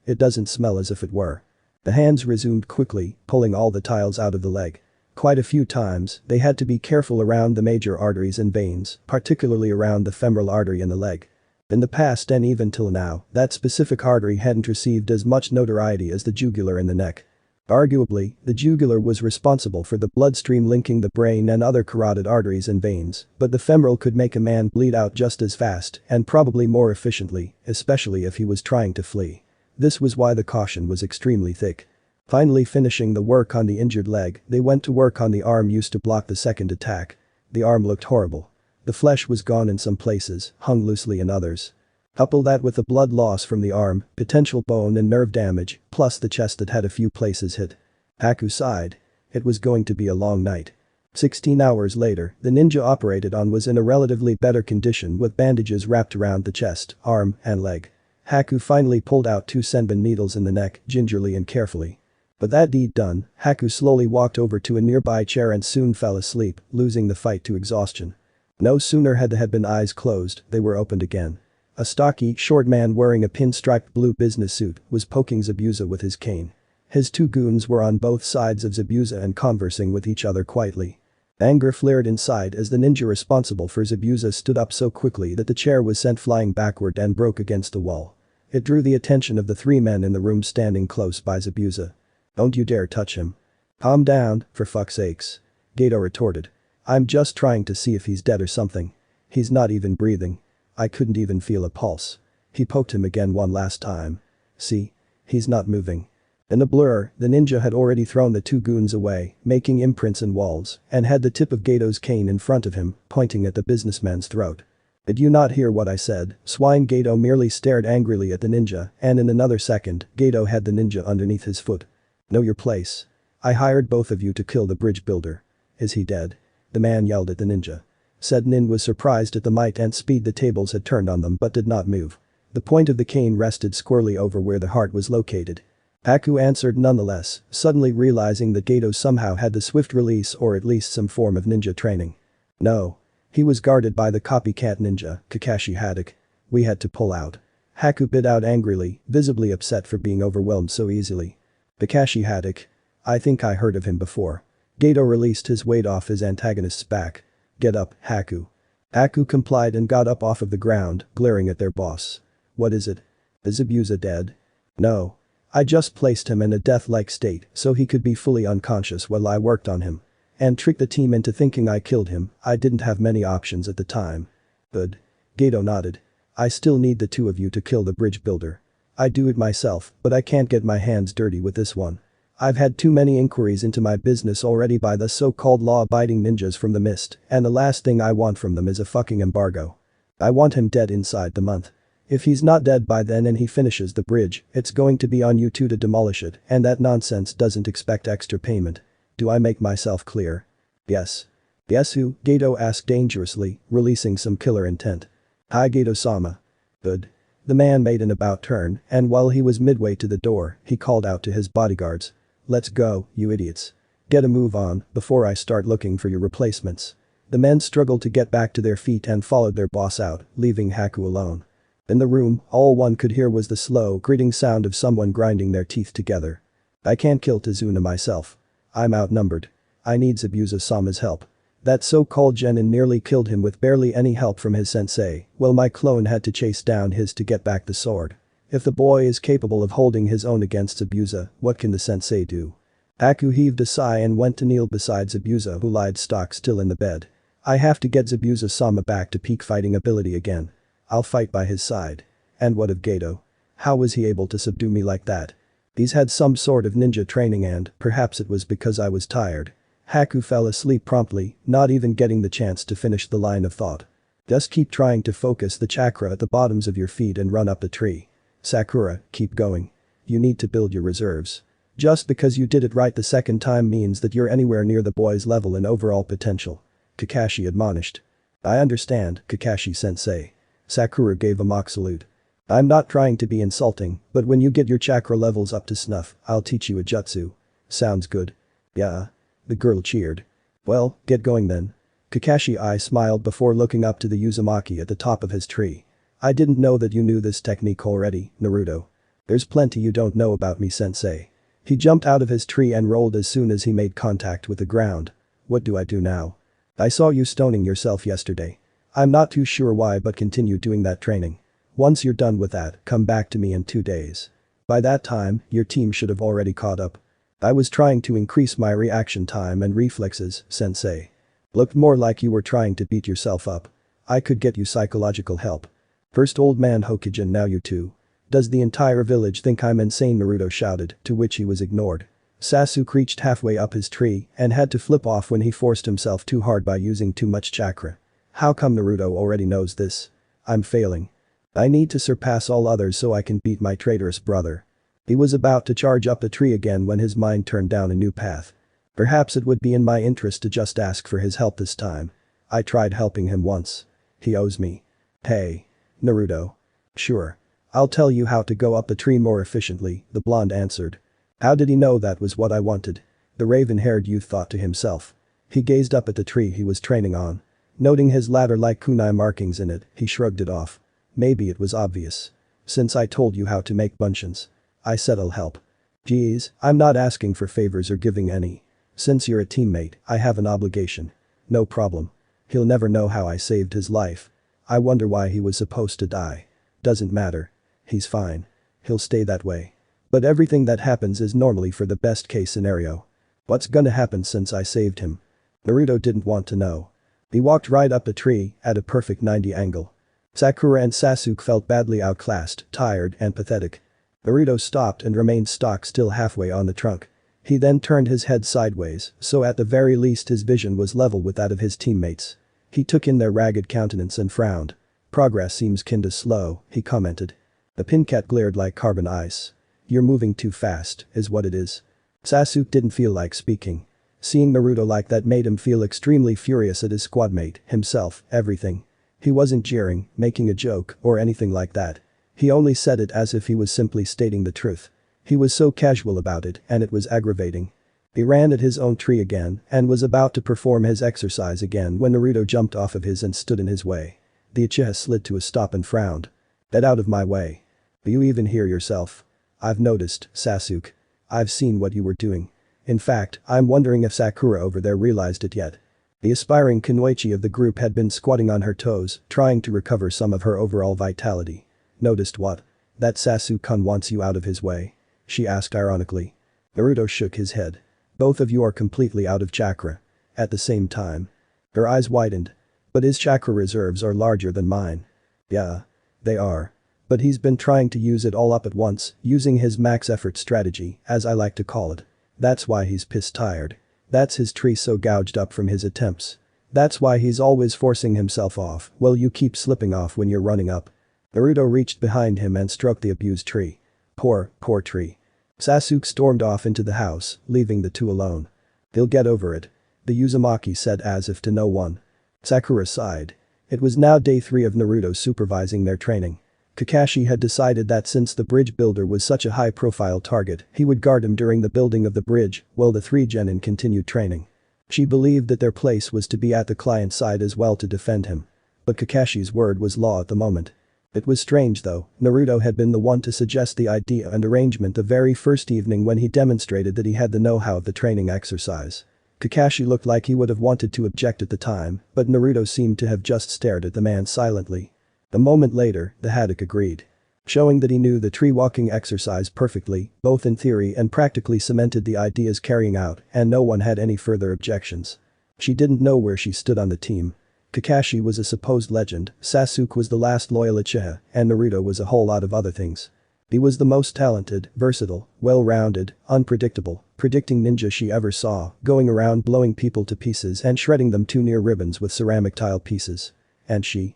It doesn't smell as if it were. The hands resumed quickly, pulling all the tiles out of the leg. Quite a few times, they had to be careful around the major arteries and veins, particularly around the femoral artery in the leg. In the past and even till now, that specific artery hadn't received as much notoriety as the jugular in the neck. Arguably, the jugular was responsible for the bloodstream linking the brain and other carotid arteries and veins, but the femoral could make a man bleed out just as fast and probably more efficiently, especially if he was trying to flee. This was why the caution was extremely thick. Finally finishing the work on the injured leg, they went to work on the arm used to block the second attack. The arm looked horrible. The flesh was gone in some places, hung loosely in others. Couple that with the blood loss from the arm, potential bone and nerve damage, plus the chest that had a few places hit. Haku sighed. It was going to be a long night. 16 hours later, the ninja operated on was in a relatively better condition with bandages wrapped around the chest, arm, and leg. Haku finally pulled out 2 senbon needles in the neck, gingerly and carefully. But that deed done, Haku slowly walked over to a nearby chair and soon fell asleep, losing the fight to exhaustion. No sooner had the been eyes closed, they were opened again. A stocky, short man wearing a pinstriped blue business suit was poking Zabuza with his cane. His 2 goons were on both sides of Zabuza and conversing with each other quietly. Anger flared inside as the ninja responsible for Zabuza stood up so quickly that the chair was sent flying backward and broke against the wall. It drew the attention of the 3 men in the room standing close by Zabuza. Don't you dare touch him. Calm down, for fuck's sakes. Gato retorted. I'm just trying to see if he's dead or something. He's not even breathing. I couldn't even feel a pulse. He poked him again one last time. See? He's not moving. In a blur, the ninja had already thrown the 2 goons away, making imprints in walls, and had the tip of Gato's cane in front of him, pointing at the businessman's throat. Did you not hear what I said? Swine. Gato merely stared angrily at the ninja, and in another second, Gato had the ninja underneath his foot. Know your place. I hired both of you to kill the bridge builder. Is he dead? The man yelled at the ninja. Said Nin was surprised at the might and speed the tables had turned on them but did not move. The point of the cane rested squarely over where the heart was located. Haku answered nonetheless, suddenly realizing that Gato somehow had the swift release or at least some form of ninja training. No. He was guarded by the copycat ninja, Kakashi Haddock. We had to pull out. Haku bit out angrily, visibly upset for being overwhelmed so easily. Kakashi Haddock. I think I heard of him before. Gato released his weight off his antagonist's back. Get up, Haku. Haku complied and got up off of the ground, glaring at their boss. What is it? Is Zabuza dead? No. I just placed him in a death-like state so he could be fully unconscious while I worked on him. And tricked the team into thinking I killed him. I didn't have many options at the time. Good. Gato nodded. I still need the 2 of you to kill the bridge builder. I'd do it myself, but I can't get my hands dirty with this one. I've had too many inquiries into my business already by the so-called law-abiding ninjas from the mist, and the last thing I want from them is a fucking embargo. I want him dead inside the month. If he's not dead by then and he finishes the bridge, it's going to be on you 2 to demolish it, and that nonsense doesn't expect extra payment. Do I make myself clear? Yes. Yes who? Gato asked dangerously, releasing some killer intent. Hi Gato-sama. Good. The man made an about turn, and while he was midway to the door, he called out to his bodyguards. "Let's go, you idiots. Get a move on before I start looking for your replacements." The men struggled to get back to their feet and followed their boss out, leaving Haku alone. In the room, all one could hear was the slow, grating sound of someone grinding their teeth together. "I can't kill Tazuna myself. I'm outnumbered. I need Zabuza-sama's help. That so-called genin nearly killed him with barely any help from his sensei, while my clone had to chase down his to get back the sword. If the boy is capable of holding his own against Zabuza, what can the sensei do?" Aku heaved a sigh and went to kneel beside Zabuza, who lied stock still in the bed. "I have to get Zabuza-sama back to peak fighting ability again. I'll fight by his side. And what of Gato? How was he able to subdue me like that? He's had some sort of ninja training and perhaps it was because I was tired." Haku fell asleep promptly, not even getting the chance to finish the line of thought. "Just keep trying to focus the chakra at the bottoms of your feet and run up the tree. Sakura, keep going. You need to build your reserves. Just because you did it right the second time means that you're anywhere near the boy's level in overall potential," Kakashi admonished. "I understand, Kakashi-sensei." Sakura gave a mock salute. "I'm not trying to be insulting, but when you get your chakra levels up to snuff, I'll teach you a jutsu." "Sounds good." "Yeah." The girl cheered. "Well, get going then." Kakashi smiled before looking up to the Uzumaki at the top of his tree. "I didn't know that you knew this technique already, Naruto. There's plenty you don't know about me, sensei." He jumped out of his tree and rolled as soon as he made contact with the ground. "What do I do now?" "I saw you stoning yourself yesterday. I'm not too sure why, but continue doing that training. Once you're done with that, come back to me in 2 days. By that time, your team should have already caught up." "I was trying to increase my reaction time and reflexes, sensei." "Looked more like you were trying to beat yourself up. I could get you psychological help." "First old man Hokujin, now you too. Does the entire village think I'm insane?" Naruto shouted, to which he was ignored. Sasuke reached halfway up his tree and had to flip off when he forced himself too hard by using too much chakra. How come Naruto already knows this? I'm failing. I need to surpass all others so I can beat my traitorous brother. He was about to charge up the tree again when his mind turned down a new path. Perhaps it would be in my interest to just ask for his help this time. I tried helping him once. He owes me. "Hey. Naruto." "Sure. I'll tell you how to go up the tree more efficiently," the blonde answered. "How did he know that was what I wanted?" the raven-haired youth thought to himself. He gazed up at the tree he was training on. Noting his ladder-like kunai markings in it, he shrugged it off. "Maybe it was obvious. Since I told you how to make buncheons. I said I'll help." "Geez, I'm not asking for favors or giving any. Since you're a teammate, I have an obligation." "No problem. He'll never know how I saved his life. I wonder why he was supposed to die. Doesn't matter. He's fine. He'll stay that way. But everything that happens is normally for the best case scenario. What's gonna happen since I saved him?" Naruto didn't want to know. He walked right up the tree at a perfect 90 angle. Sakura and Sasuke felt badly outclassed, tired and pathetic. Naruto stopped and remained stock still halfway on the trunk. He then turned his head sideways, so at the very least his vision was level with that of his teammates. He took in their ragged countenance and frowned. "Progress seems kinda slow," he commented. The pincat glared like carbon ice. "You're moving too fast, is what it is." Sasuke didn't feel like speaking. Seeing Naruto like that made him feel extremely furious at his squadmate, himself, everything. He wasn't jeering, making a joke, or anything like that. He only said it as if he was simply stating the truth. He was so casual about it and it was aggravating. He ran at his own tree again and was about to perform his exercise again when Naruto jumped off of his and stood in his way. The Uchiha slid to a stop and frowned. "Get out of my way. Do you even hear yourself?" "I've noticed, Sasuke. I've seen what you were doing. In fact, I'm wondering if Sakura over there realized it yet." The aspiring Kunoichi of the group had been squatting on her toes, trying to recover some of her overall vitality. "Noticed what? That Sasuke-kun wants you out of his way?" she asked ironically. Naruto shook his head. "Both of you are completely out of chakra. At the same time." Her eyes widened. "But his chakra reserves are larger than mine." "Yeah. They are. But he's been trying to use it all up at once, using his max effort strategy, as I like to call it. That's why he's pissed tired. That's his tree so gouged up from his attempts. That's why he's always forcing himself off while you keep slipping off when you're running up." Naruto reached behind him and stroked the abused tree. Poor tree." Sasuke stormed off into the house, leaving the two alone. "He'll get over it," the Uzumaki said as if to no one. Sakura sighed. It was now day 3 of Naruto supervising their training. Kakashi had decided that since the bridge builder was such a high-profile target, he would guard him during the building of the bridge while the three genin continued training. She believed that their place was to be at the client's side as well to defend him. But Kakashi's word was law at the moment. It was strange though, Naruto had been the one to suggest the idea and arrangement the very first evening when he demonstrated that he had the know-how of the training exercise. Kakashi looked like he would have wanted to object at the time, but Naruto seemed to have just stared at the man silently. A moment later, the Haddock agreed. Showing that he knew the tree-walking exercise perfectly, both in theory and practically cemented the idea's carrying out, and no one had any further objections. She didn't know where she stood on the team. Kakashi was a supposed legend, Sasuke was the last loyal Uchiha, and Naruto was a whole lot of other things. He was the most talented, versatile, well-rounded, unpredictable, predicting ninja she ever saw, going around blowing people to pieces and shredding them to near ribbons with ceramic tile pieces. And she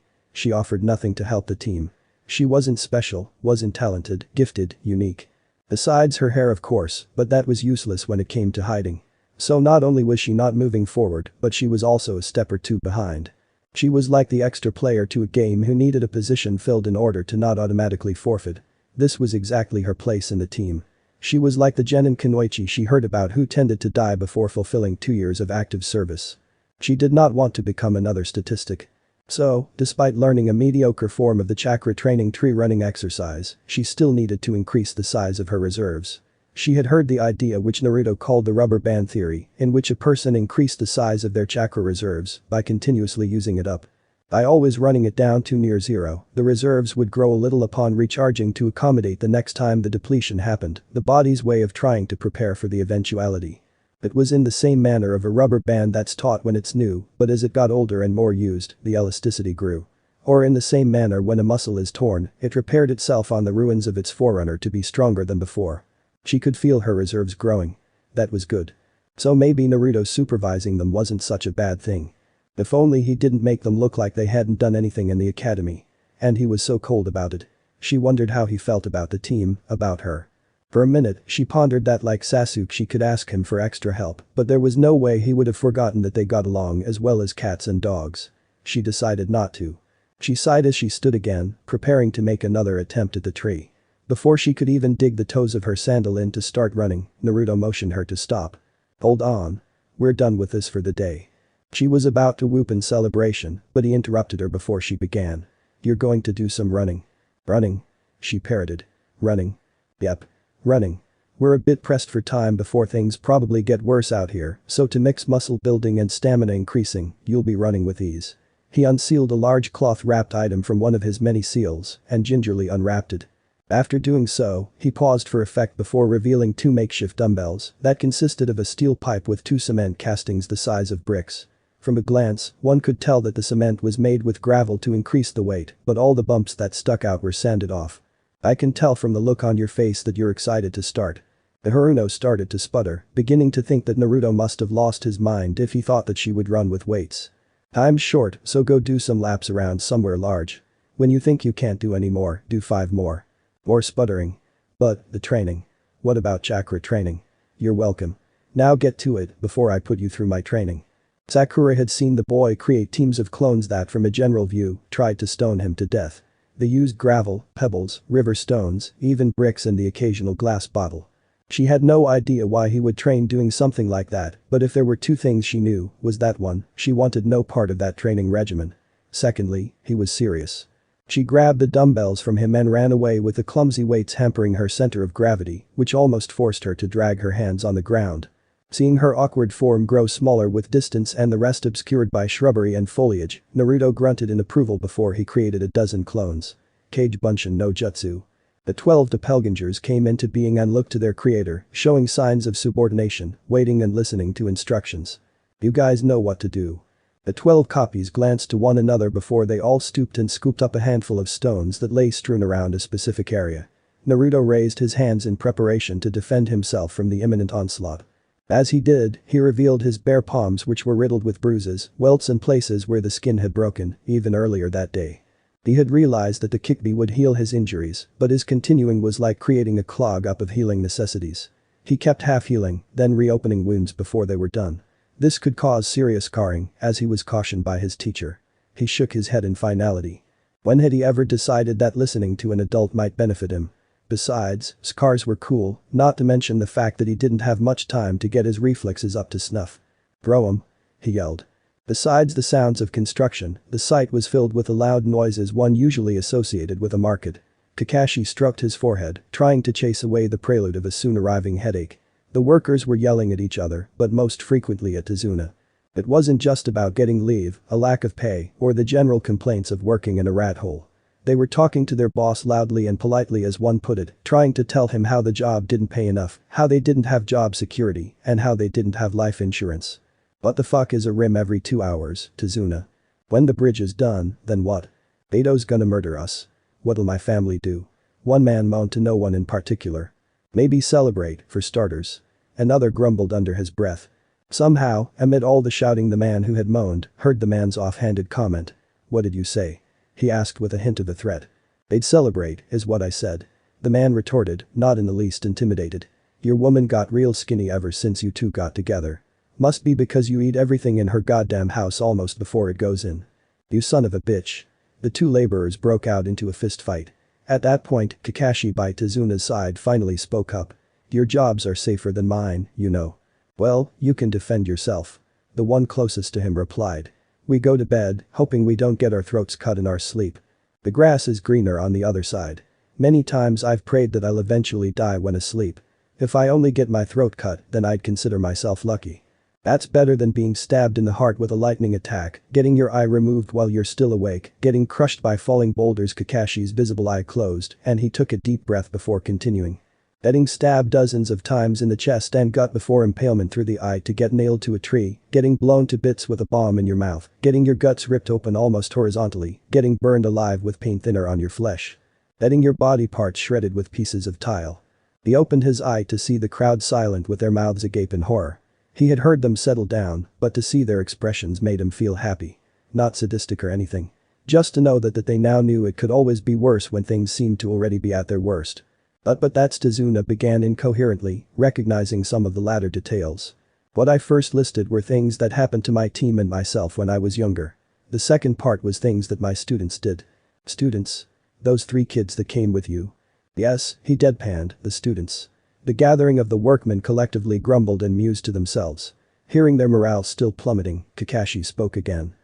offered nothing to help the team. She wasn't special, wasn't talented, gifted, unique. Besides her hair of course, but that was useless when it came to hiding. So not only was she not moving forward, but she was also a step or two behind. She was like the extra player to a game who needed a position filled in order to not automatically forfeit. This was exactly her place in the team. She was like the genin Kunoichi she heard about who tended to die before fulfilling 2 years of active service. She did not want to become another statistic. So, despite learning a mediocre form of the chakra training tree running exercise, she still needed to increase the size of her reserves. She had heard the idea which Naruto called the rubber band theory, in which a person increased the size of their chakra reserves by continuously using it up. By always running it down to near zero, the reserves would grow a little upon recharging to accommodate the next time the depletion happened, the body's way of trying to prepare for the eventuality. It was in the same manner of a rubber band that's taut when it's new, but as it got older and more used, the elasticity grew. Or in the same manner when a muscle is torn, it repaired itself on the ruins of its forerunner to be stronger than before. She could feel her reserves growing. That was good. So maybe Naruto supervising them wasn't such a bad thing. If only he didn't make them look like they hadn't done anything in the academy. And he was so cold about it. She wondered how he felt about the team, about her. For a minute, she pondered that like Sasuke she could ask him for extra help, but there was no way he would have forgotten that they got along as well as cats and dogs. She decided not to. She sighed as she stood again, preparing to make another attempt at the tree. Before she could even dig the toes of her sandal in to start running, Naruto motioned her to stop. Hold on. We're done with this for the day. She was about to whoop in celebration, but he interrupted her before she began. You're going to do some running. Running? She parroted. Running. Yep. Running. We're a bit pressed for time before things probably get worse out here, so to mix muscle building and stamina increasing, you'll be running with ease. He unsealed a large cloth-wrapped item from one of his many seals and gingerly unwrapped it. After doing so, he paused for effect before revealing 2 makeshift dumbbells that consisted of a steel pipe with 2 cement castings the size of bricks. From a glance, one could tell that the cement was made with gravel to increase the weight, but all the bumps that stuck out were sanded off. I can tell from the look on your face that you're excited to start. The Haruno started to sputter, beginning to think that Naruto must have lost his mind if he thought that she would run with weights. Time's short, so go do some laps around somewhere large. When you think you can't do any more, do 5 more. More sputtering. But, the training. What about chakra training? You're welcome. Now get to it before I put you through my training. Sakura had seen the boy create teams of clones that from a general view, tried to stone him to death. They used gravel, pebbles, river stones, even bricks and the occasional glass bottle. She had no idea why he would train doing something like that, but if there were 2 things she knew, was that 1, she wanted no part of that training regimen. Secondly, he was serious. She grabbed the dumbbells from him and ran away with the clumsy weights hampering her center of gravity, which almost forced her to drag her hands on the ground. Seeing her awkward form grow smaller with distance and the rest obscured by shrubbery and foliage, Naruto grunted in approval before he created a dozen clones. Kage Bunshin no Jutsu. The 12 doppelgangers came into being and looked to their creator, showing signs of subordination, waiting and listening to instructions. You guys know what to do. The 12 copies glanced to one another before they all stooped and scooped up a handful of stones that lay strewn around a specific area. Naruto raised his hands in preparation to defend himself from the imminent onslaught. As he did, he revealed his bare palms which were riddled with bruises, welts and places where the skin had broken, even earlier that day. He had realized that the kickbee would heal his injuries, but his continuing was like creating a clog up of healing necessities. He kept half healing, then reopening wounds before they were done. This could cause serious scarring, as he was cautioned by his teacher. He shook his head in finality. When had he ever decided that listening to an adult might benefit him? Besides, scars were cool, not to mention the fact that he didn't have much time to get his reflexes up to snuff. "Bro 'em," he yelled. Besides the sounds of construction, the site was filled with the loud noises one usually associated with a market. Kakashi stroked his forehead, trying to chase away the prelude of a soon-arriving headache. The workers were yelling at each other, but most frequently at Tazuna. It wasn't just about getting leave, a lack of pay, or the general complaints of working in a rat hole. They were talking to their boss loudly and politely, as one put it, trying to tell him how the job didn't pay enough, how they didn't have job security, and how they didn't have life insurance. What the fuck is a rim every 2 hours, Tazuna? When the bridge is done, then what? Beto's gonna murder us. What'll my family do? One man moaned to no one in particular. Maybe celebrate, for starters. Another grumbled under his breath. Somehow, amid all the shouting, the man who had moaned heard the man's offhanded comment. "What did you say?" he asked with a hint of a threat. "They'd celebrate, is what I said." The man retorted, not in the least intimidated. "Your woman got real skinny ever since you two got together. Must be because you eat everything in her goddamn house almost before it goes in. You son of a bitch." The two laborers broke out into a fist fight. At that point, Kakashi by Tazuna's side finally spoke up. "Your jobs are safer than mine, you know." "Well, you can defend yourself," the one closest to him replied. "We go to bed, hoping we don't get our throats cut in our sleep. The grass is greener on the other side. Many times I've prayed that I'll eventually die when asleep. If I only get my throat cut, then I'd consider myself lucky. That's better than being stabbed in the heart with a lightning attack, getting your eye removed while you're still awake, getting crushed by falling boulders." Kakashi's visible eye closed, and he took a deep breath before continuing. "Getting stabbed dozens of times in the chest and gut before impalement through the eye to get nailed to a tree, getting blown to bits with a bomb in your mouth, getting your guts ripped open almost horizontally, getting burned alive with paint thinner on your flesh. Getting your body parts shredded with pieces of tile." He opened his eye to see the crowd silent with their mouths agape in horror. He had heard them settle down, but to see their expressions made him feel happy. Not sadistic or anything. Just to know that they now knew it could always be worse when things seemed to already be at their worst. But that's Tazuna began incoherently, recognizing some of the latter details. "What I first listed were things that happened to my team and myself when I was younger. The second part was things that my students did." "Students? Those 3 kids that came with you?" "Yes," he deadpanned, "the students." The gathering of the workmen collectively grumbled and mused to themselves. Hearing their morale still plummeting, Kakashi spoke again.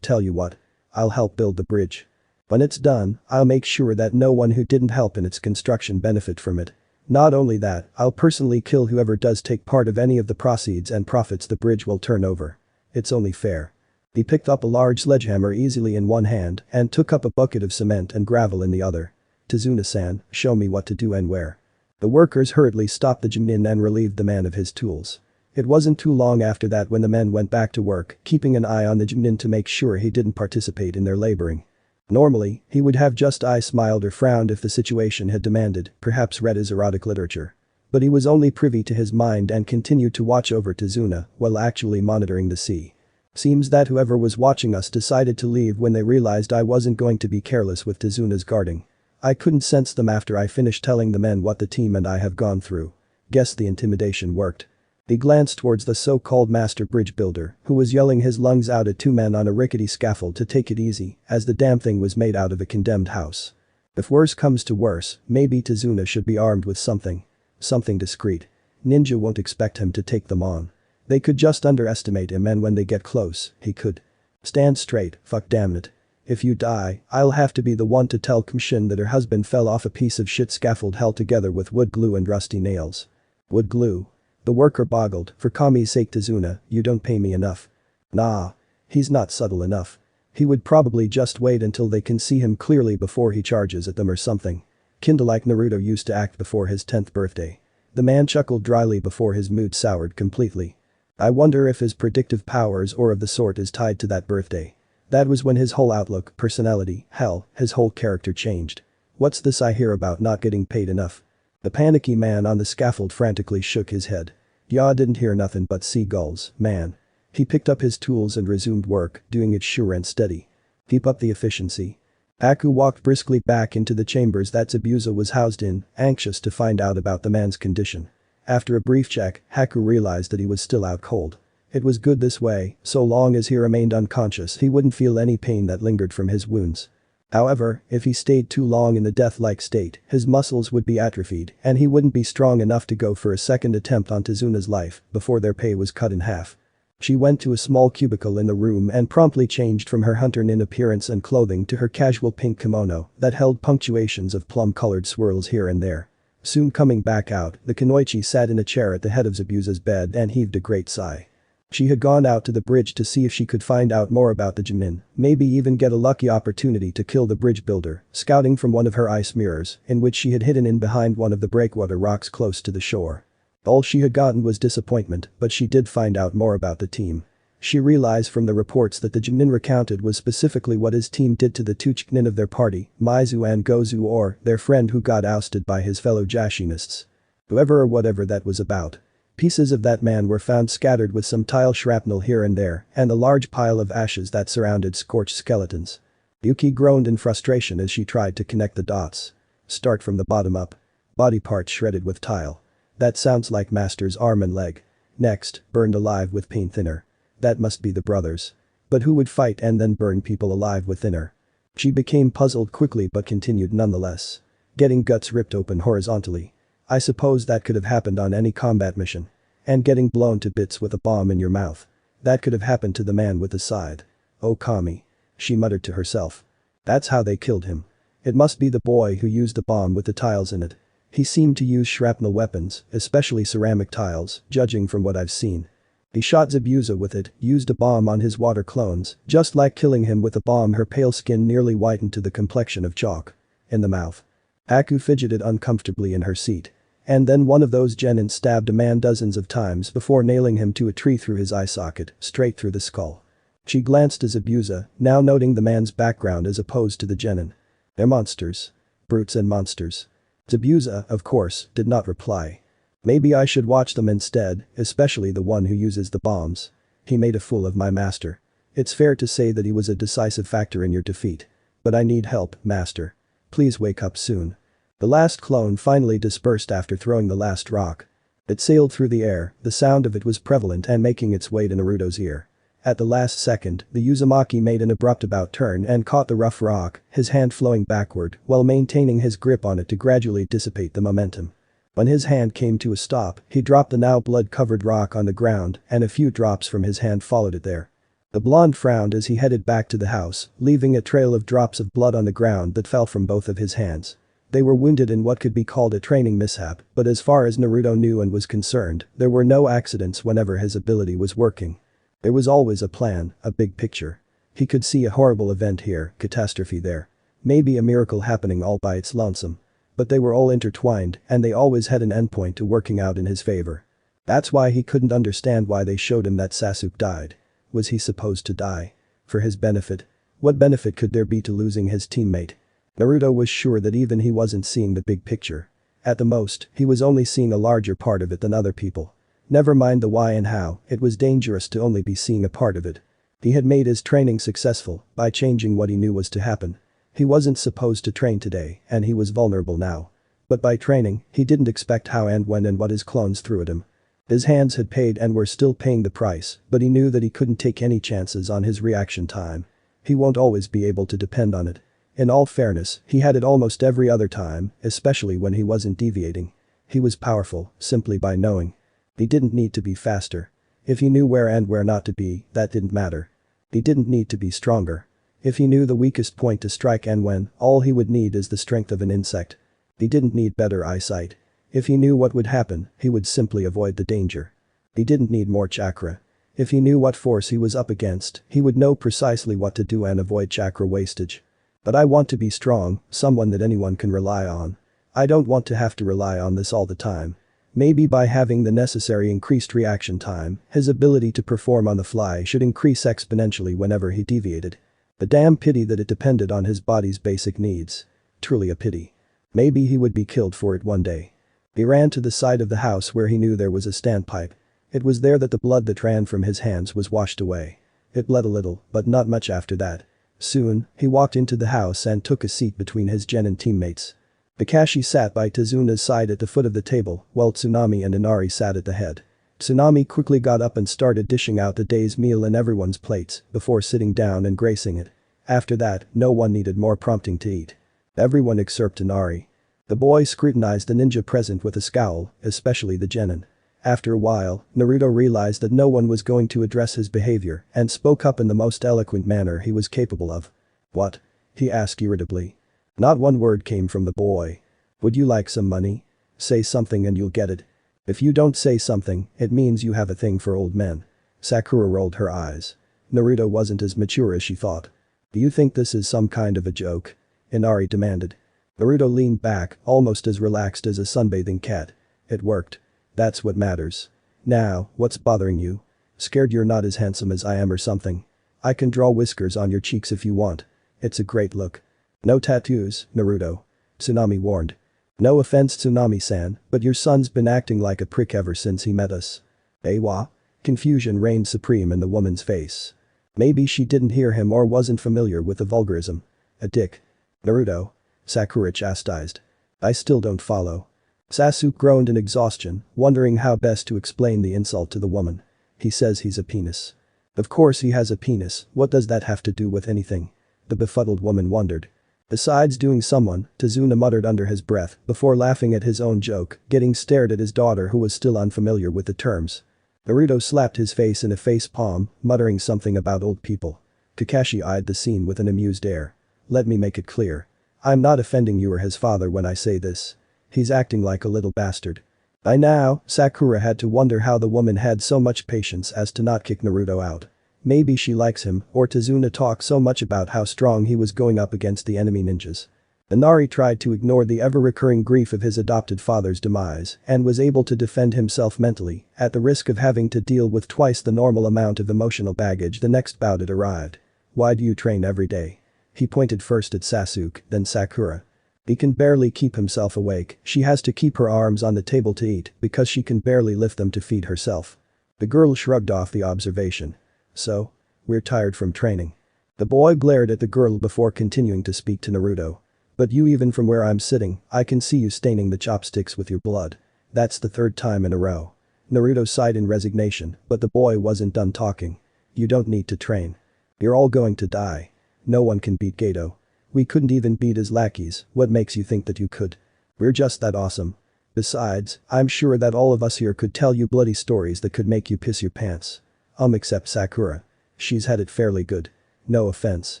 Tell you what. I'll help build the bridge. When it's done, I'll make sure that no one who didn't help in its construction benefit from it. Not only that, I'll personally kill whoever does take part of any of the proceeds and profits the bridge will turn over. It's only fair." He picked up a large sledgehammer easily in one hand and took up a bucket of cement and gravel in the other. "Tazuna-san, show me what to do and where." The workers hurriedly stopped the Junin and relieved the man of his tools. It wasn't too long after that when the men went back to work, keeping an eye on the Junin to make sure he didn't participate in their laboring. Normally, he would have just smiled or frowned if the situation had demanded, perhaps read his erotic literature. But he was only privy to his mind and continued to watch over Tazuna while actually monitoring the sea. "Seems that whoever was watching us decided to leave when they realized I wasn't going to be careless with Tazuna's guarding. I couldn't sense them after I finished telling the men what the team and I have gone through. Guess the intimidation worked." He glanced towards the so-called master bridge builder, who was yelling his lungs out at 2 men on a rickety scaffold to take it easy, as the damn thing was made out of a condemned house. If worse comes to worse, maybe Tazuna should be armed with something. Something discreet. Ninja won't expect him to take them on. They could just underestimate him, and when they get close, he could. "Stand straight, fuck damn it. If you die, I'll have to be the one to tell Kumshin that her husband fell off a piece of shit scaffold held together with wood glue and rusty nails." "Wood glue?" The worker boggled. "For Kami's sake, Tazuna, you don't pay me enough." "Nah. He's not subtle enough. He would probably just wait until they can see him clearly before he charges at them or something. Kinda like Naruto used to act before his 10th birthday." The man chuckled dryly before his mood soured completely. "I wonder if his predictive powers or of the sort is tied to that birthday. That was when his whole outlook, personality, hell, his whole character changed. What's this I hear about not getting paid enough?" The panicky man on the scaffold frantically shook his head. "Ya didn't hear nothing but seagulls, man." He picked up his tools and resumed work, doing it sure and steady. "Keep up the efficiency." Aku walked briskly back into the chambers that Zabuza was housed in, anxious to find out about the man's condition. After a brief check, Haku realized that he was still out cold. It was good this way, so long as he remained unconscious he wouldn't feel any pain that lingered from his wounds. However, if he stayed too long in the death-like state, his muscles would be atrophied and he wouldn't be strong enough to go for a second attempt on Tezuna's life before their pay was cut in half. She went to a small cubicle in the room and promptly changed from her hunter-nin appearance and clothing to her casual pink kimono that held punctuations of plum-colored swirls here and there. Soon coming back out, the kunoichi sat in a chair at the head of Zabuza's bed and heaved a great sigh. She had gone out to the bridge to see if she could find out more about the Jimin, maybe even get a lucky opportunity to kill the bridge builder, scouting from one of her ice mirrors, in which she had hidden in behind one of the breakwater rocks close to the shore. All she had gotten was disappointment, but she did find out more about the team. She realized from the reports that the Jimin recounted was specifically what his team did to the two Chiknin of their party, Maizu and Gozu, or their friend who got ousted by his fellow Jashinists. Whoever or whatever that was about. Pieces of that man were found scattered with some tile shrapnel here and there and a large pile of ashes that surrounded scorched skeletons. Yuki groaned in frustration as she tried to connect the dots. Start from the bottom up. Body parts shredded with tile. That sounds like Master's arm and leg. Next, burned alive with paint thinner. That must be the brothers. But who would fight and then burn people alive with thinner? She became puzzled quickly but continued nonetheless. Getting guts ripped open horizontally. I suppose that could have happened on any combat mission. And getting blown to bits with a bomb in your mouth. That could have happened to the man with the scythe. Oh Kami. She muttered to herself. That's how they killed him. It must be the boy who used the bomb with the tiles in it. He seemed to use shrapnel weapons, especially ceramic tiles, judging from what I've seen. He shot Zabuza with it, used a bomb on his water clones, just like killing him with a bomb. Her pale skin nearly whitened to the complexion of chalk. In the mouth. Aku fidgeted uncomfortably in her seat. And then one of those genin stabbed a man dozens of times before nailing him to a tree through his eye socket, straight through the skull. She glanced at Zabuza, now noting the man's background as opposed to the genin. They're monsters. Brutes and monsters. Zabuza, of course, did not reply. Maybe I should watch them instead, especially the one who uses the bombs. He made a fool of my master. It's fair to say that he was a decisive factor in your defeat. But I need help, master. Please wake up soon. The last clone finally dispersed after throwing the last rock. It sailed through the air, the sound of it was prevalent and making its way to Naruto's ear. At the last second, the Uzumaki made an abrupt about turn and caught the rough rock, his hand flowing backward while maintaining his grip on it to gradually dissipate the momentum. When his hand came to a stop, he dropped the now blood-covered rock on the ground and a few drops from his hand followed it there. The blonde frowned as he headed back to the house, leaving a trail of drops of blood on the ground that fell from both of his hands. They were wounded in what could be called a training mishap, but as far as Naruto knew and was concerned, there were no accidents whenever his ability was working. There was always a plan, a big picture. He could see a horrible event here, catastrophe there. Maybe a miracle happening all by its lonesome. But they were all intertwined and they always had an endpoint to working out in his favor. That's why he couldn't understand why they showed him that Sasuke died. Was he supposed to die? For his benefit? What benefit could there be to losing his teammate? Naruto was sure that even he wasn't seeing the big picture. At the most, he was only seeing a larger part of it than other people. Never mind the why and how, it was dangerous to only be seeing a part of it. He had made his training successful by changing what he knew was to happen. He wasn't supposed to train today and he was vulnerable now. But by training, he didn't expect how and when and what his clones threw at him. His hands had paid and were still paying the price, but he knew that he couldn't take any chances on his reaction time. He won't always be able to depend on it. In all fairness, he had it almost every other time, especially when he wasn't deviating. He was powerful, simply by knowing. He didn't need to be faster. If he knew where and where not to be, that didn't matter. He didn't need to be stronger. If he knew the weakest point to strike and when, all he would need is the strength of an insect. He didn't need better eyesight. If he knew what would happen, he would simply avoid the danger. He didn't need more chakra. If he knew what force he was up against, he would know precisely what to do and avoid chakra wastage. But I want to be strong, someone that anyone can rely on. I don't want to have to rely on this all the time. Maybe by having the necessary increased reaction time, his ability to perform on the fly should increase exponentially whenever he deviated. The damn pity that it depended on his body's basic needs. Truly a pity. Maybe he would be killed for it one day. He ran to the side of the house where he knew there was a standpipe. It was there that the blood that ran from his hands was washed away. It bled a little, but not much after that. Soon, he walked into the house and took a seat between his genin teammates. Kakashi sat by Tezuna's side at the foot of the table, while Tsunami and Inari sat at the head. Tsunami quickly got up and started dishing out the day's meal in everyone's plates before sitting down and gracing it. After that, no one needed more prompting to eat. Everyone except Inari. The boy scrutinized the ninja present with a scowl, especially the genin. After a while, Naruto realized that no one was going to address his behavior and spoke up in the most eloquent manner he was capable of. "What?" he asked irritably. Not one word came from the boy. "Would you like some money? Say something and you'll get it. If you don't say something, it means you have a thing for old men." Sakura rolled her eyes. Naruto wasn't as mature as she thought. "Do you think this is some kind of a joke?" Inari demanded. Naruto leaned back, almost as relaxed as a sunbathing cat. "It worked. That's what matters. Now, what's bothering you? Scared you're not as handsome as I am or something? I can draw whiskers on your cheeks if you want. It's a great look." "No tattoos, Naruto," Tsunami warned. "No offense, Tsunami-san, but your son's been acting like a prick ever since he met us." "What?" Confusion reigned supreme in the woman's face. Maybe she didn't hear him or wasn't familiar with the vulgarism. "A dick." "Naruto?" Sakura chastised. "I still don't follow." Sasuke groaned in exhaustion, wondering how best to explain the insult to the woman. "He says he's a penis." "Of course he has a penis, what does that have to do with anything?" The befuddled woman wondered. "Besides doing someone," Tazuna muttered under his breath before laughing at his own joke, getting stared at his daughter who was still unfamiliar with the terms. Naruto slapped his face in a face palm, muttering something about old people. Kakashi eyed the scene with an amused air. "Let me make it clear. I'm not offending you or his father when I say this. He's acting like a little bastard." By now, Sakura had to wonder how the woman had so much patience as to not kick Naruto out. Maybe she likes him, or Tazuna talked so much about how strong he was going up against the enemy ninjas. Inari tried to ignore the ever-recurring grief of his adopted father's demise and was able to defend himself mentally, at the risk of having to deal with twice the normal amount of emotional baggage the next bout it arrived. "Why do you train every day?" He pointed first at Sasuke, then Sakura. "He can barely keep himself awake, she has to keep her arms on the table to eat because she can barely lift them to feed herself." The girl shrugged off the observation. "So? We're tired from training." The boy glared at the girl before continuing to speak to Naruto. "But you, even from where I'm sitting, I can see you staining the chopsticks with your blood. That's the third time in a row." Naruto sighed in resignation, but the boy wasn't done talking. "You don't need to train. You're all going to die. No one can beat Gato. We couldn't even beat his lackeys, what makes you think that you could? We're just that awesome. Besides, I'm sure that all of us here could tell you bloody stories that could make you piss your pants." Except Sakura. She's had it fairly good. "No offense.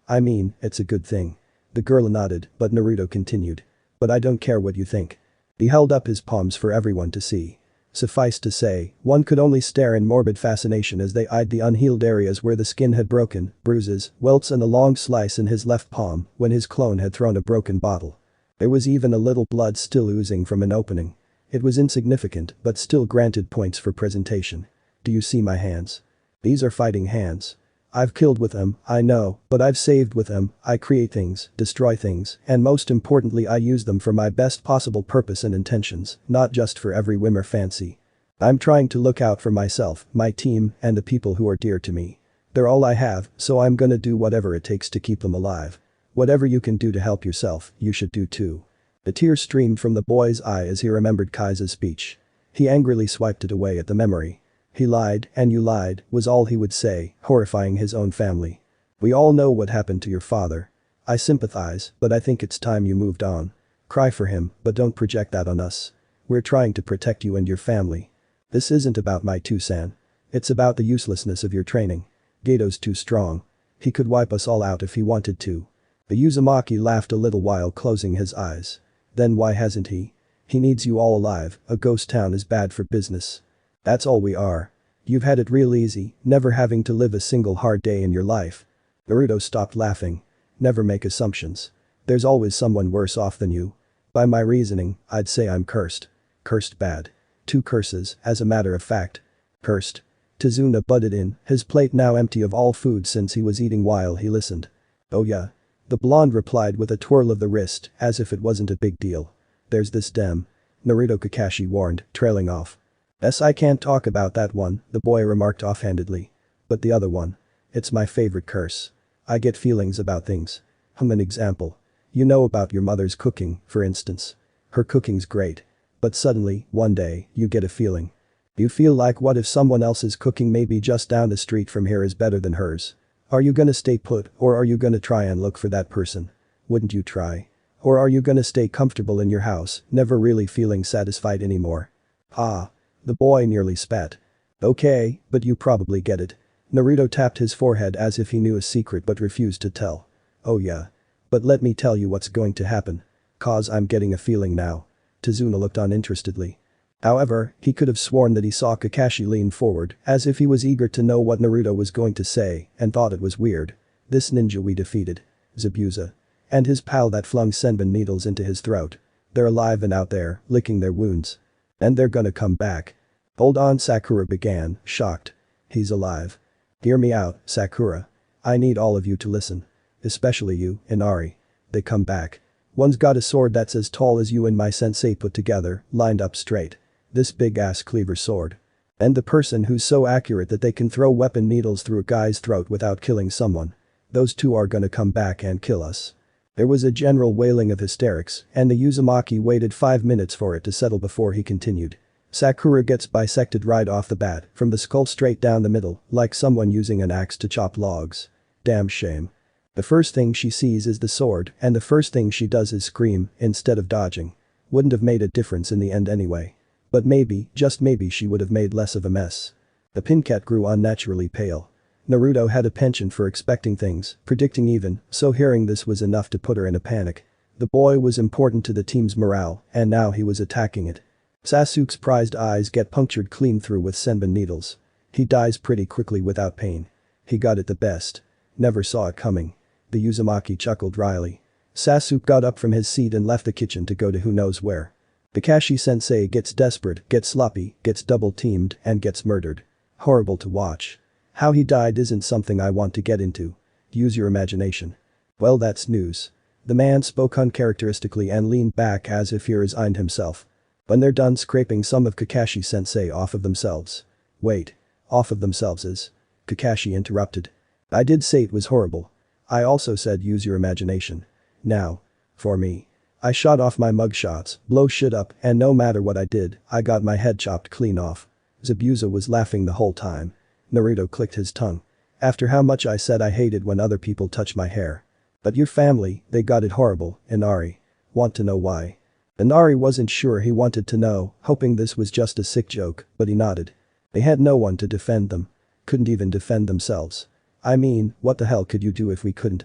I mean, it's a good thing." The girl nodded, but Naruto continued. "But I don't care what you think." He held up his palms for everyone to see. Suffice to say, one could only stare in morbid fascination as they eyed the unhealed areas where the skin had broken, bruises, welts and a long slice in his left palm when his clone had thrown a broken bottle. There was even a little blood still oozing from an opening. It was insignificant but still granted points for presentation. "Do you see my hands? These are fighting hands. I've killed with them, I know, but I've saved with them. I create things, destroy things, and most importantly I use them for my best possible purpose and intentions, not just for every whim or fancy. I'm trying to look out for myself, my team, and the people who are dear to me. They're all I have, so I'm gonna do whatever it takes to keep them alive. Whatever you can do to help yourself, you should do too." The tears streamed from the boy's eye as he remembered Kaisa's speech. He angrily swiped it away at the memory. "He lied, and you lied," was all he would say, horrifying his own family. "We all know what happened to your father. I sympathize, but I think it's time you moved on. Cry for him, but don't project that on us. We're trying to protect you and your family. This isn't about my two-san. It's about the uselessness of your training. Gato's too strong. He could wipe us all out if he wanted to." The Uzumaki laughed a little while closing his eyes. "Then why hasn't he? He needs you all alive, a ghost town is bad for business. That's all we are. You've had it real easy, never having to live a single hard day in your life." Naruto stopped laughing. "Never make assumptions. There's always someone worse off than you. By my reasoning, I'd say I'm cursed. Cursed bad. 2 curses, as a matter of fact. Cursed." Tazuna butted in, his plate now empty of all food since he was eating while he listened. "Oh yeah." The blonde replied with a twirl of the wrist, as if it wasn't a big deal. "There's this dem." Naruto Kakashi warned, trailing off. "Yes, I can't talk about that one," the boy remarked offhandedly. "But the other one. It's my favorite curse. I get feelings about things. An example. You know about your mother's cooking, for instance. Her cooking's great. But suddenly, one day, you get a feeling. You feel like what if someone else's cooking maybe just down the street from here is better than hers? Are you gonna stay put or are you gonna try and look for that person? Wouldn't you try? Or are you gonna stay comfortable in your house, never really feeling satisfied anymore? Ah. The boy nearly spat. Okay, but you probably get it. Naruto tapped his forehead as if he knew a secret but refused to tell. Oh yeah. But let me tell you what's going to happen. Cause I'm getting a feeling now. Tazuna looked on interestedly. However, he could have sworn that he saw Kakashi lean forward as if he was eager to know what Naruto was going to say and thought it was weird. This ninja we defeated. Zabuza. And his pal that flung senbon needles into his throat. They're alive and out there, licking their wounds. And they're gonna come back. Hold on, Sakura began, shocked. He's alive. Hear me out, Sakura. I need all of you to listen. Especially you, Inari. They come back. One's got a sword that's as tall as you and my sensei put together, lined up straight. This big-ass cleaver sword. And the person who's so accurate that they can throw weapon needles through a guy's throat without killing someone. Those two are gonna come back and kill us. There was a general wailing of hysterics, and the Uzumaki waited 5 minutes for it to settle before he continued. Sakura gets bisected right off the bat, from the skull straight down the middle, like someone using an axe to chop logs. Damn shame. The first thing she sees is the sword, and the first thing she does is scream, instead of dodging. Wouldn't have made a difference in the end anyway. But maybe, just maybe she would have made less of a mess. The pincat grew unnaturally pale. Naruto had a penchant for expecting things, predicting even, so hearing this was enough to put her in a panic. The boy was important to the team's morale, and now he was attacking it. Sasuke's prized eyes get punctured clean through with senbon needles. He dies pretty quickly without pain. He got it the best. Never saw it coming. The Uzumaki chuckled wryly. Sasuke got up from his seat and left the kitchen to go to who knows where. Kakashi-sensei gets desperate, gets sloppy, gets double-teamed, and gets murdered. Horrible to watch. How he died isn't something I want to get into. Use your imagination. Well, that's news. The man spoke uncharacteristically and leaned back as if he resigned himself. When they're done scraping some of Kakashi-sensei off of themselves. Wait. Off of themselves is? Kakashi interrupted. I did say it was horrible. I also said use your imagination. Now. For me. I shot off my mugshots, blow shit up, and no matter what I did, I got my head chopped clean off. Zabuza was laughing the whole time. Naruto clicked his tongue. After how much I said I hated when other people touch my hair. But your family, they got it horrible, Inari. Want to know why? Inari wasn't sure he wanted to know, hoping this was just a sick joke, but he nodded. They had no one to defend them. Couldn't even defend themselves. I mean, what the hell could you do if we couldn't?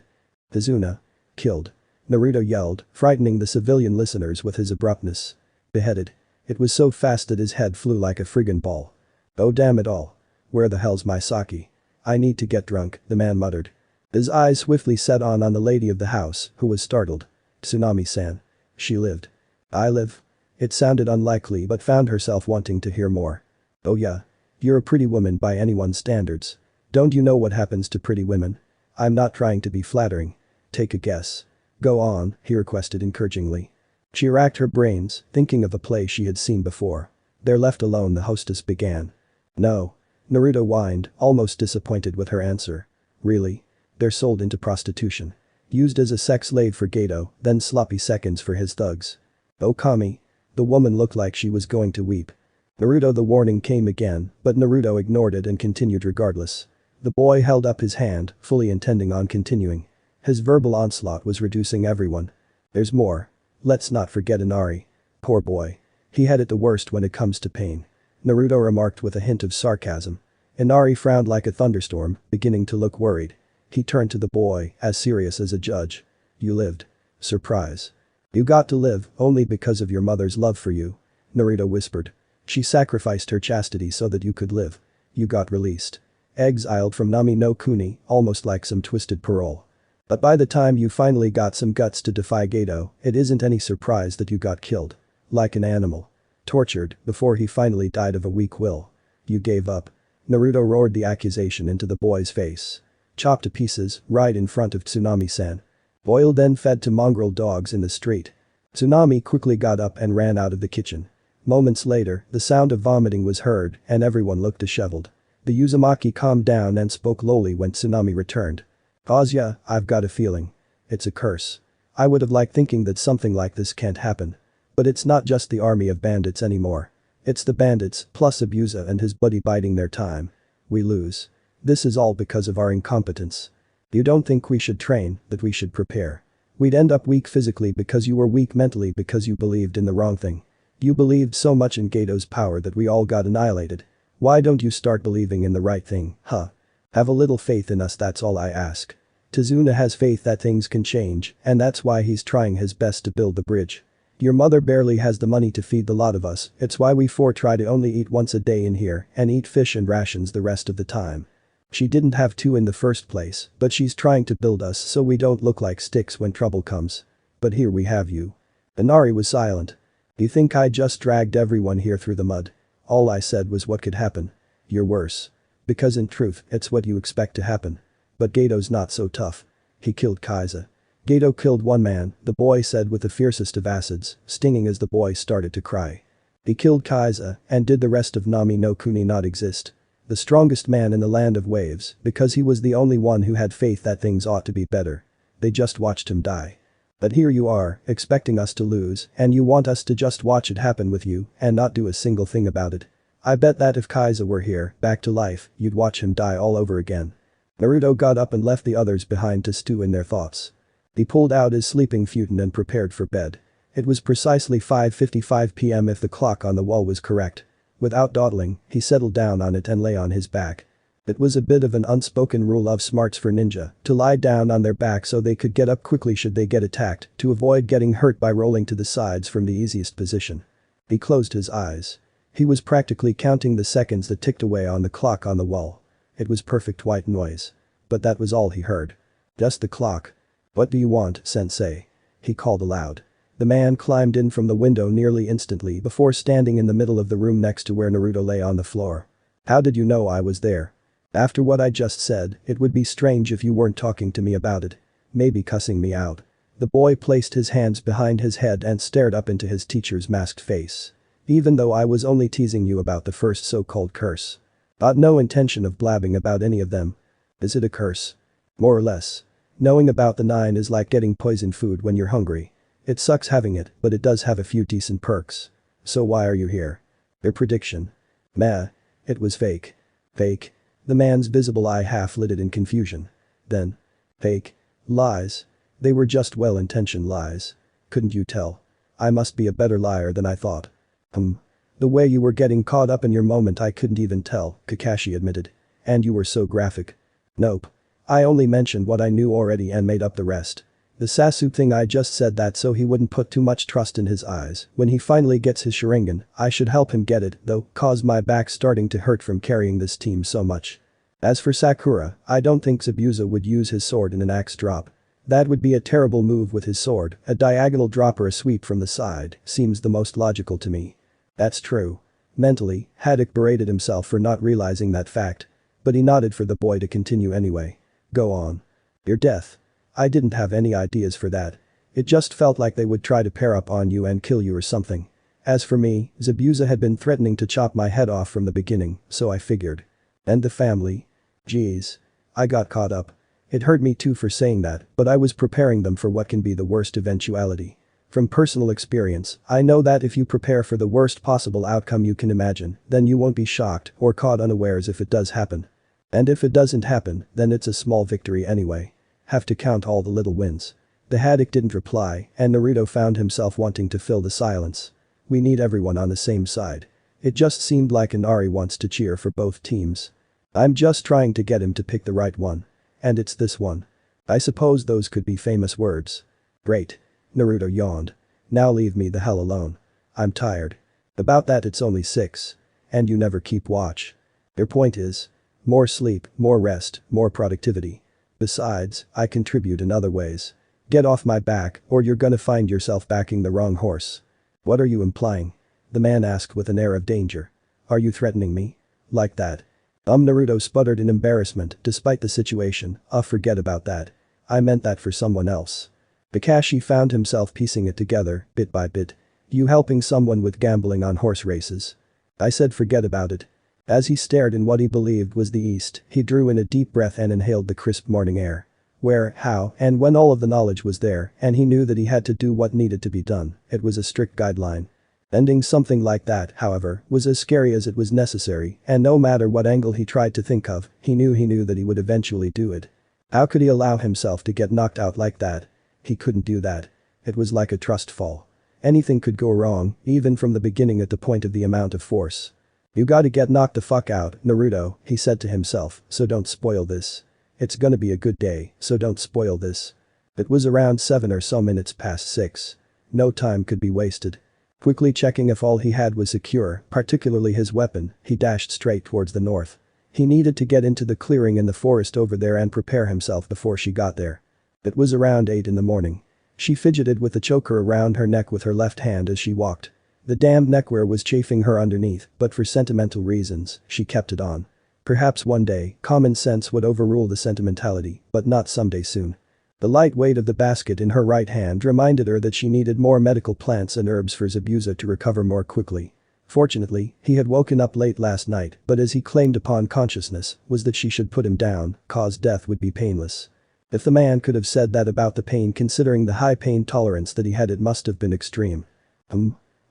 Tazuna. Killed. Naruto yelled, frightening the civilian listeners with his abruptness. Beheaded. It was so fast that his head flew like a friggin' ball. Oh damn it all. Where the hell's my sake? I need to get drunk, the man muttered. His eyes swiftly set on the lady of the house, who was startled. Tsunami-san. She lived. I live? It sounded unlikely but found herself wanting to hear more. Oh yeah. You're a pretty woman by anyone's standards. Don't you know what happens to pretty women? I'm not trying to be flattering. Take a guess. Go on, he requested encouragingly. She racked her brains, thinking of a play she had seen before. They're left alone, the hostess began. No. Naruto whined, almost disappointed with her answer. Really? They're sold into prostitution. Used as a sex slave for Gato, then sloppy seconds for his thugs. Oh Kami. The woman looked like she was going to weep. Naruto, the warning came again, but Naruto ignored it and continued regardless. The boy held up his hand, fully intending on continuing. His verbal onslaught was reducing everyone. There's more. Let's not forget Inari. Poor boy. He had it the worst when it comes to pain. Naruto remarked with a hint of sarcasm. Inari frowned like a thunderstorm, beginning to look worried. He turned to the boy, as serious as a judge. You lived. Surprise. You got to live, only because of your mother's love for you. Naruto whispered. She sacrificed her chastity so that you could live. You got released. Exiled from Nami no Kuni, almost like some twisted parole. But by the time you finally got some guts to defy Gato, it isn't any surprise that you got killed. Like an animal. Tortured, before he finally died of a weak will. You gave up. Naruto roared the accusation into the boy's face. Chopped to pieces, right in front of Tsunami-san. Boiled then fed to mongrel dogs in the street. Tsunami quickly got up and ran out of the kitchen. Moments later, the sound of vomiting was heard and everyone looked disheveled. The Uzumaki calmed down and spoke lowly when Tsunami returned. Kazuya, I've got a feeling. It's a curse. I would have liked thinking that something like this can't happen. But it's not just the army of bandits anymore. It's the bandits, plus Abusa and his buddy biding their time. We lose. This is all because of our incompetence. You don't think we should train, that we should prepare. We'd end up weak physically because you were weak mentally because you believed in the wrong thing. You believed so much in Gato's power that we all got annihilated. Why don't you start believing in the right thing, huh? Have a little faith in us, that's all I ask. Tazuna has faith that things can change, and that's why he's trying his best to build the bridge. Your mother barely has the money to feed the lot of us, it's why we four try to only eat once a day in here and eat fish and rations the rest of the time. She didn't have to in the first place, but she's trying to build us so we don't look like sticks when trouble comes. But here we have you. Inari was silent. You think I just dragged everyone here through the mud? All I said was what could happen. You're worse. Because in truth, it's what you expect to happen. But Gato's not so tough. He killed Kaiza. Gato killed one man, the boy said with the fiercest of acids, stinging as the boy started to cry. He killed Kaiza, and did the rest of Nami no Kuni not exist? The strongest man in the land of waves, because he was the only one who had faith that things ought to be better. They just watched him die. But here you are, expecting us to lose, and you want us to just watch it happen with you and not do a single thing about it. I bet that if Kaiza were here, back to life, you'd watch him die all over again. Naruto got up and left the others behind to stew in their thoughts. He pulled out his sleeping futon and prepared for bed. It was precisely 5:55 p.m. if the clock on the wall was correct. Without dawdling, he settled down on it and lay on his back. It was a bit of an unspoken rule of smarts for ninja, to lie down on their back so they could get up quickly should they get attacked, to avoid getting hurt by rolling to the sides from the easiest position. He closed his eyes. He was practically counting the seconds that ticked away on the clock on the wall. It was perfect white noise. But that was all he heard. Just the clock. What do you want, sensei? He called aloud. The man climbed in from the window nearly instantly before standing in the middle of the room next to where Naruto lay on the floor. How did you know I was there? After what I just said, it would be strange if you weren't talking to me about it. Maybe cussing me out. The boy placed his hands behind his head and stared up into his teacher's masked face. Even though I was only teasing you about the first so-called curse. Got no intention of blabbing about any of them. Is it a curse? More or less. Knowing about the 9 is like getting poisoned food when you're hungry. It sucks having it, but it does have a few decent perks. So why are you here? Your prediction. Meh. It was fake. Fake. The man's visible eye half lit it in confusion. Then. Fake. Lies. They were just well-intentioned lies. Couldn't you tell? I must be a better liar than I thought. The way you were getting caught up in your moment I couldn't even tell, Kakashi admitted. And you were so graphic. Nope. I only mentioned what I knew already and made up the rest. The Sasuke thing, I just said that so he wouldn't put too much trust in his eyes. When he finally gets his Sharingan, I should help him get it, though, cause my back's starting to hurt from carrying this team so much. As for Sakura, I don't think Zabuza would use his sword in an axe drop. That would be a terrible move with his sword, a diagonal drop or a sweep from the side, seems the most logical to me. That's true. Mentally, Haddock berated himself for not realizing that fact. But he nodded for the boy to continue anyway. Go on. Your death. I didn't have any ideas for that. It just felt like they would try to pair up on you and kill you or something. As for me, Zabuza had been threatening to chop my head off from the beginning, so I figured. And the family? Geez. I got caught up. It hurt me too for saying that, but I was preparing them for what can be the worst eventuality. From personal experience, I know that if you prepare for the worst possible outcome you can imagine, then you won't be shocked or caught unawares if it does happen. And if it doesn't happen, then it's a small victory anyway. Have to count all the little wins. The Haddock didn't reply, and Naruto found himself wanting to fill the silence. We need everyone on the same side. It just seemed like Inari wants to cheer for both teams. I'm just trying to get him to pick the right one. And it's this one. I suppose those could be famous words. Great. Naruto yawned. Now leave me the hell alone. I'm tired. About that, it's only 6. And you never keep watch. Your point is? More sleep, more rest, more productivity. Besides, I contribute in other ways. Get off my back or you're gonna find yourself backing the wrong horse. What are you implying? The man asked with an air of danger. Are you threatening me? Like that? Naruto sputtered in embarrassment despite the situation. Forget about that. I meant that for someone else. Kakashi found himself piecing it together, bit by bit. You helping someone with gambling on horse races? I said forget about it. As he stared in what he believed was the east, he drew in a deep breath and inhaled the crisp morning air. Where, how, and when all of the knowledge was there, and he knew that he had to do what needed to be done, it was a strict guideline. Ending something like that, however, was as scary as it was necessary, and no matter what angle he tried to think of, he knew that he would eventually do it. How could he allow himself to get knocked out like that? He couldn't do that. It was like a trust fall. Anything could go wrong, even from the beginning at the point of the amount of force. You gotta get knocked the fuck out, Naruto, he said to himself, so don't spoil this. It's gonna be a good day, so don't spoil this. It was around 7 or so minutes past 6. No time could be wasted. Quickly checking if all he had was secure, particularly his weapon, he dashed straight towards the north. He needed to get into the clearing in the forest over there and prepare himself before she got there. It was around 8 in the morning. She fidgeted with the choker around her neck with her left hand as she walked. The damned neckwear was chafing her underneath, but for sentimental reasons, she kept it on. Perhaps one day, common sense would overrule the sentimentality, but not someday soon. The light weight of the basket in her right hand reminded her that she needed more medical plants and herbs for Zabuza to recover more quickly. Fortunately, he had woken up late last night, but as he claimed upon consciousness, was that she should put him down, cause death would be painless. If the man could have said that about the pain considering the high pain tolerance that he had, it must have been extreme.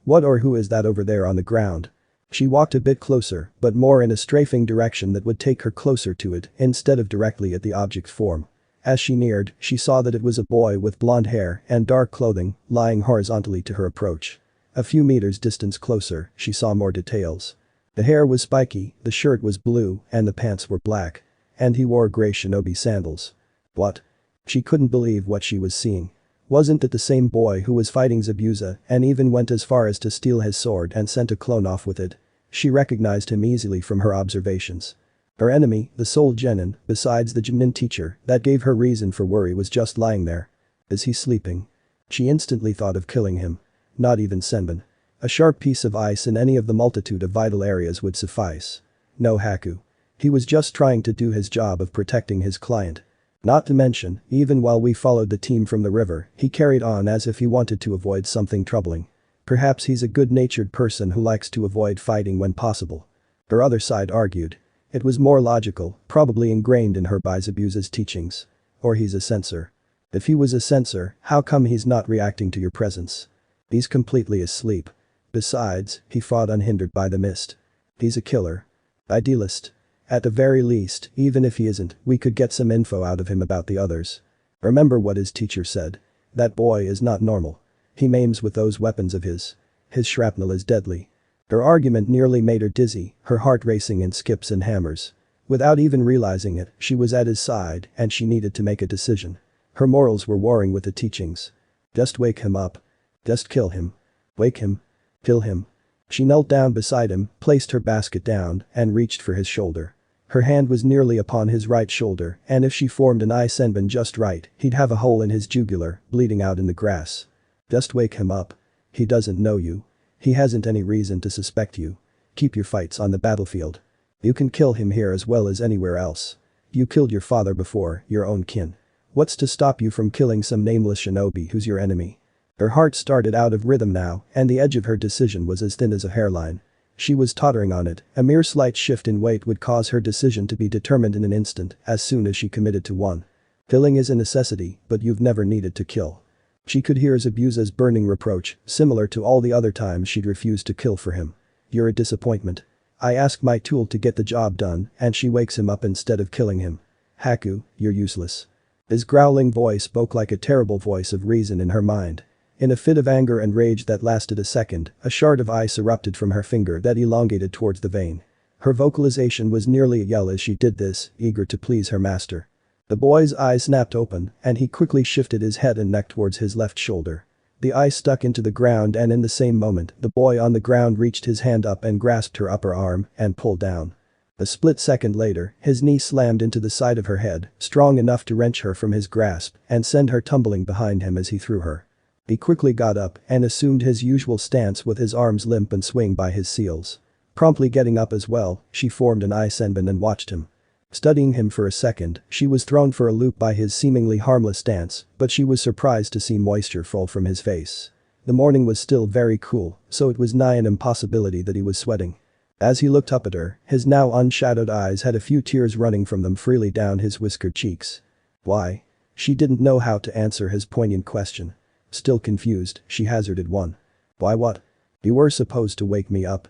What or who is that over there on the ground? She walked a bit closer, but more in a strafing direction that would take her closer to it instead of directly at the object's form. As she neared, she saw that it was a boy with blonde hair and dark clothing, lying horizontally to her approach. A few meters distance closer, she saw more details. The hair was spiky, the shirt was blue, and the pants were black. And he wore gray shinobi sandals. What? She couldn't believe what she was seeing. Wasn't it the same boy who was fighting Zabuza and even went as far as to steal his sword and sent a clone off with it? She recognized him easily from her observations. Her enemy, the sole genin, besides the genin teacher, that gave her reason for worry was just lying there. Is he sleeping? She instantly thought of killing him. Not even Senbon. A sharp piece of ice in any of the multitude of vital areas would suffice. No Haku. He was just trying to do his job of protecting his client. Not to mention, even while we followed the team from the river, he carried on as if he wanted to avoid something troubling. Perhaps he's a good-natured person who likes to avoid fighting when possible. Her other side argued. It was more logical, probably ingrained in her by Zabuza's teachings. Or he's a censor. If he was a censor, how come he's not reacting to your presence? He's completely asleep. Besides, he fought unhindered by the mist. He's a killer. Idealist. At the very least, even if he isn't, we could get some info out of him about the others. Remember what his teacher said. That boy is not normal. He maims with those weapons of his. His shrapnel is deadly. Her argument nearly made her dizzy, her heart racing in skips and hammers. Without even realizing it, she was at his side and she needed to make a decision. Her morals were warring with the teachings. Just wake him up. Just kill him. Wake him. Kill him. She knelt down beside him, placed her basket down, and reached for his shoulder. Her hand was nearly upon his right shoulder, and if she formed an eye senbon just right, he'd have a hole in his jugular, bleeding out in the grass. Just wake him up. He doesn't know you. He hasn't any reason to suspect you. Keep your fights on the battlefield. You can kill him here as well as anywhere else. You killed your father before, your own kin. What's to stop you from killing some nameless shinobi who's your enemy? Her heart started out of rhythm now, and the edge of her decision was as thin as a hairline. She was tottering on it, a mere slight shift in weight would cause her decision to be determined in an instant as soon as she committed to one. Killing is a necessity, but you've never needed to kill. She could hear Zabuza's burning reproach, similar to all the other times she'd refused to kill for him. You're a disappointment. I ask my tool to get the job done, and she wakes him up instead of killing him. Haku, you're useless. His growling voice spoke like a terrible voice of reason in her mind. In a fit of anger and rage that lasted a second, a shard of ice erupted from her finger that elongated towards the vein. Her vocalization was nearly a yell as she did this, eager to please her master. The boy's eyes snapped open, and he quickly shifted his head and neck towards his left shoulder. The ice stuck into the ground, and in the same moment, the boy on the ground reached his hand up and grasped her upper arm and pulled down. A split second later, his knee slammed into the side of her head, strong enough to wrench her from his grasp and send her tumbling behind him as he threw her. He quickly got up and assumed his usual stance with his arms limp and swaying by his seals. Promptly getting up as well, she formed an eye senbon and watched him. Studying him for a second, she was thrown for a loop by his seemingly harmless stance, but she was surprised to see moisture fall from his face. The morning was still very cool, so it was nigh an impossibility that he was sweating. As he looked up at her, his now unshadowed eyes had a few tears running from them freely down his whiskered cheeks. Why? She didn't know how to answer his poignant question. Still confused, she hazarded one. Why what? You were supposed to wake me up.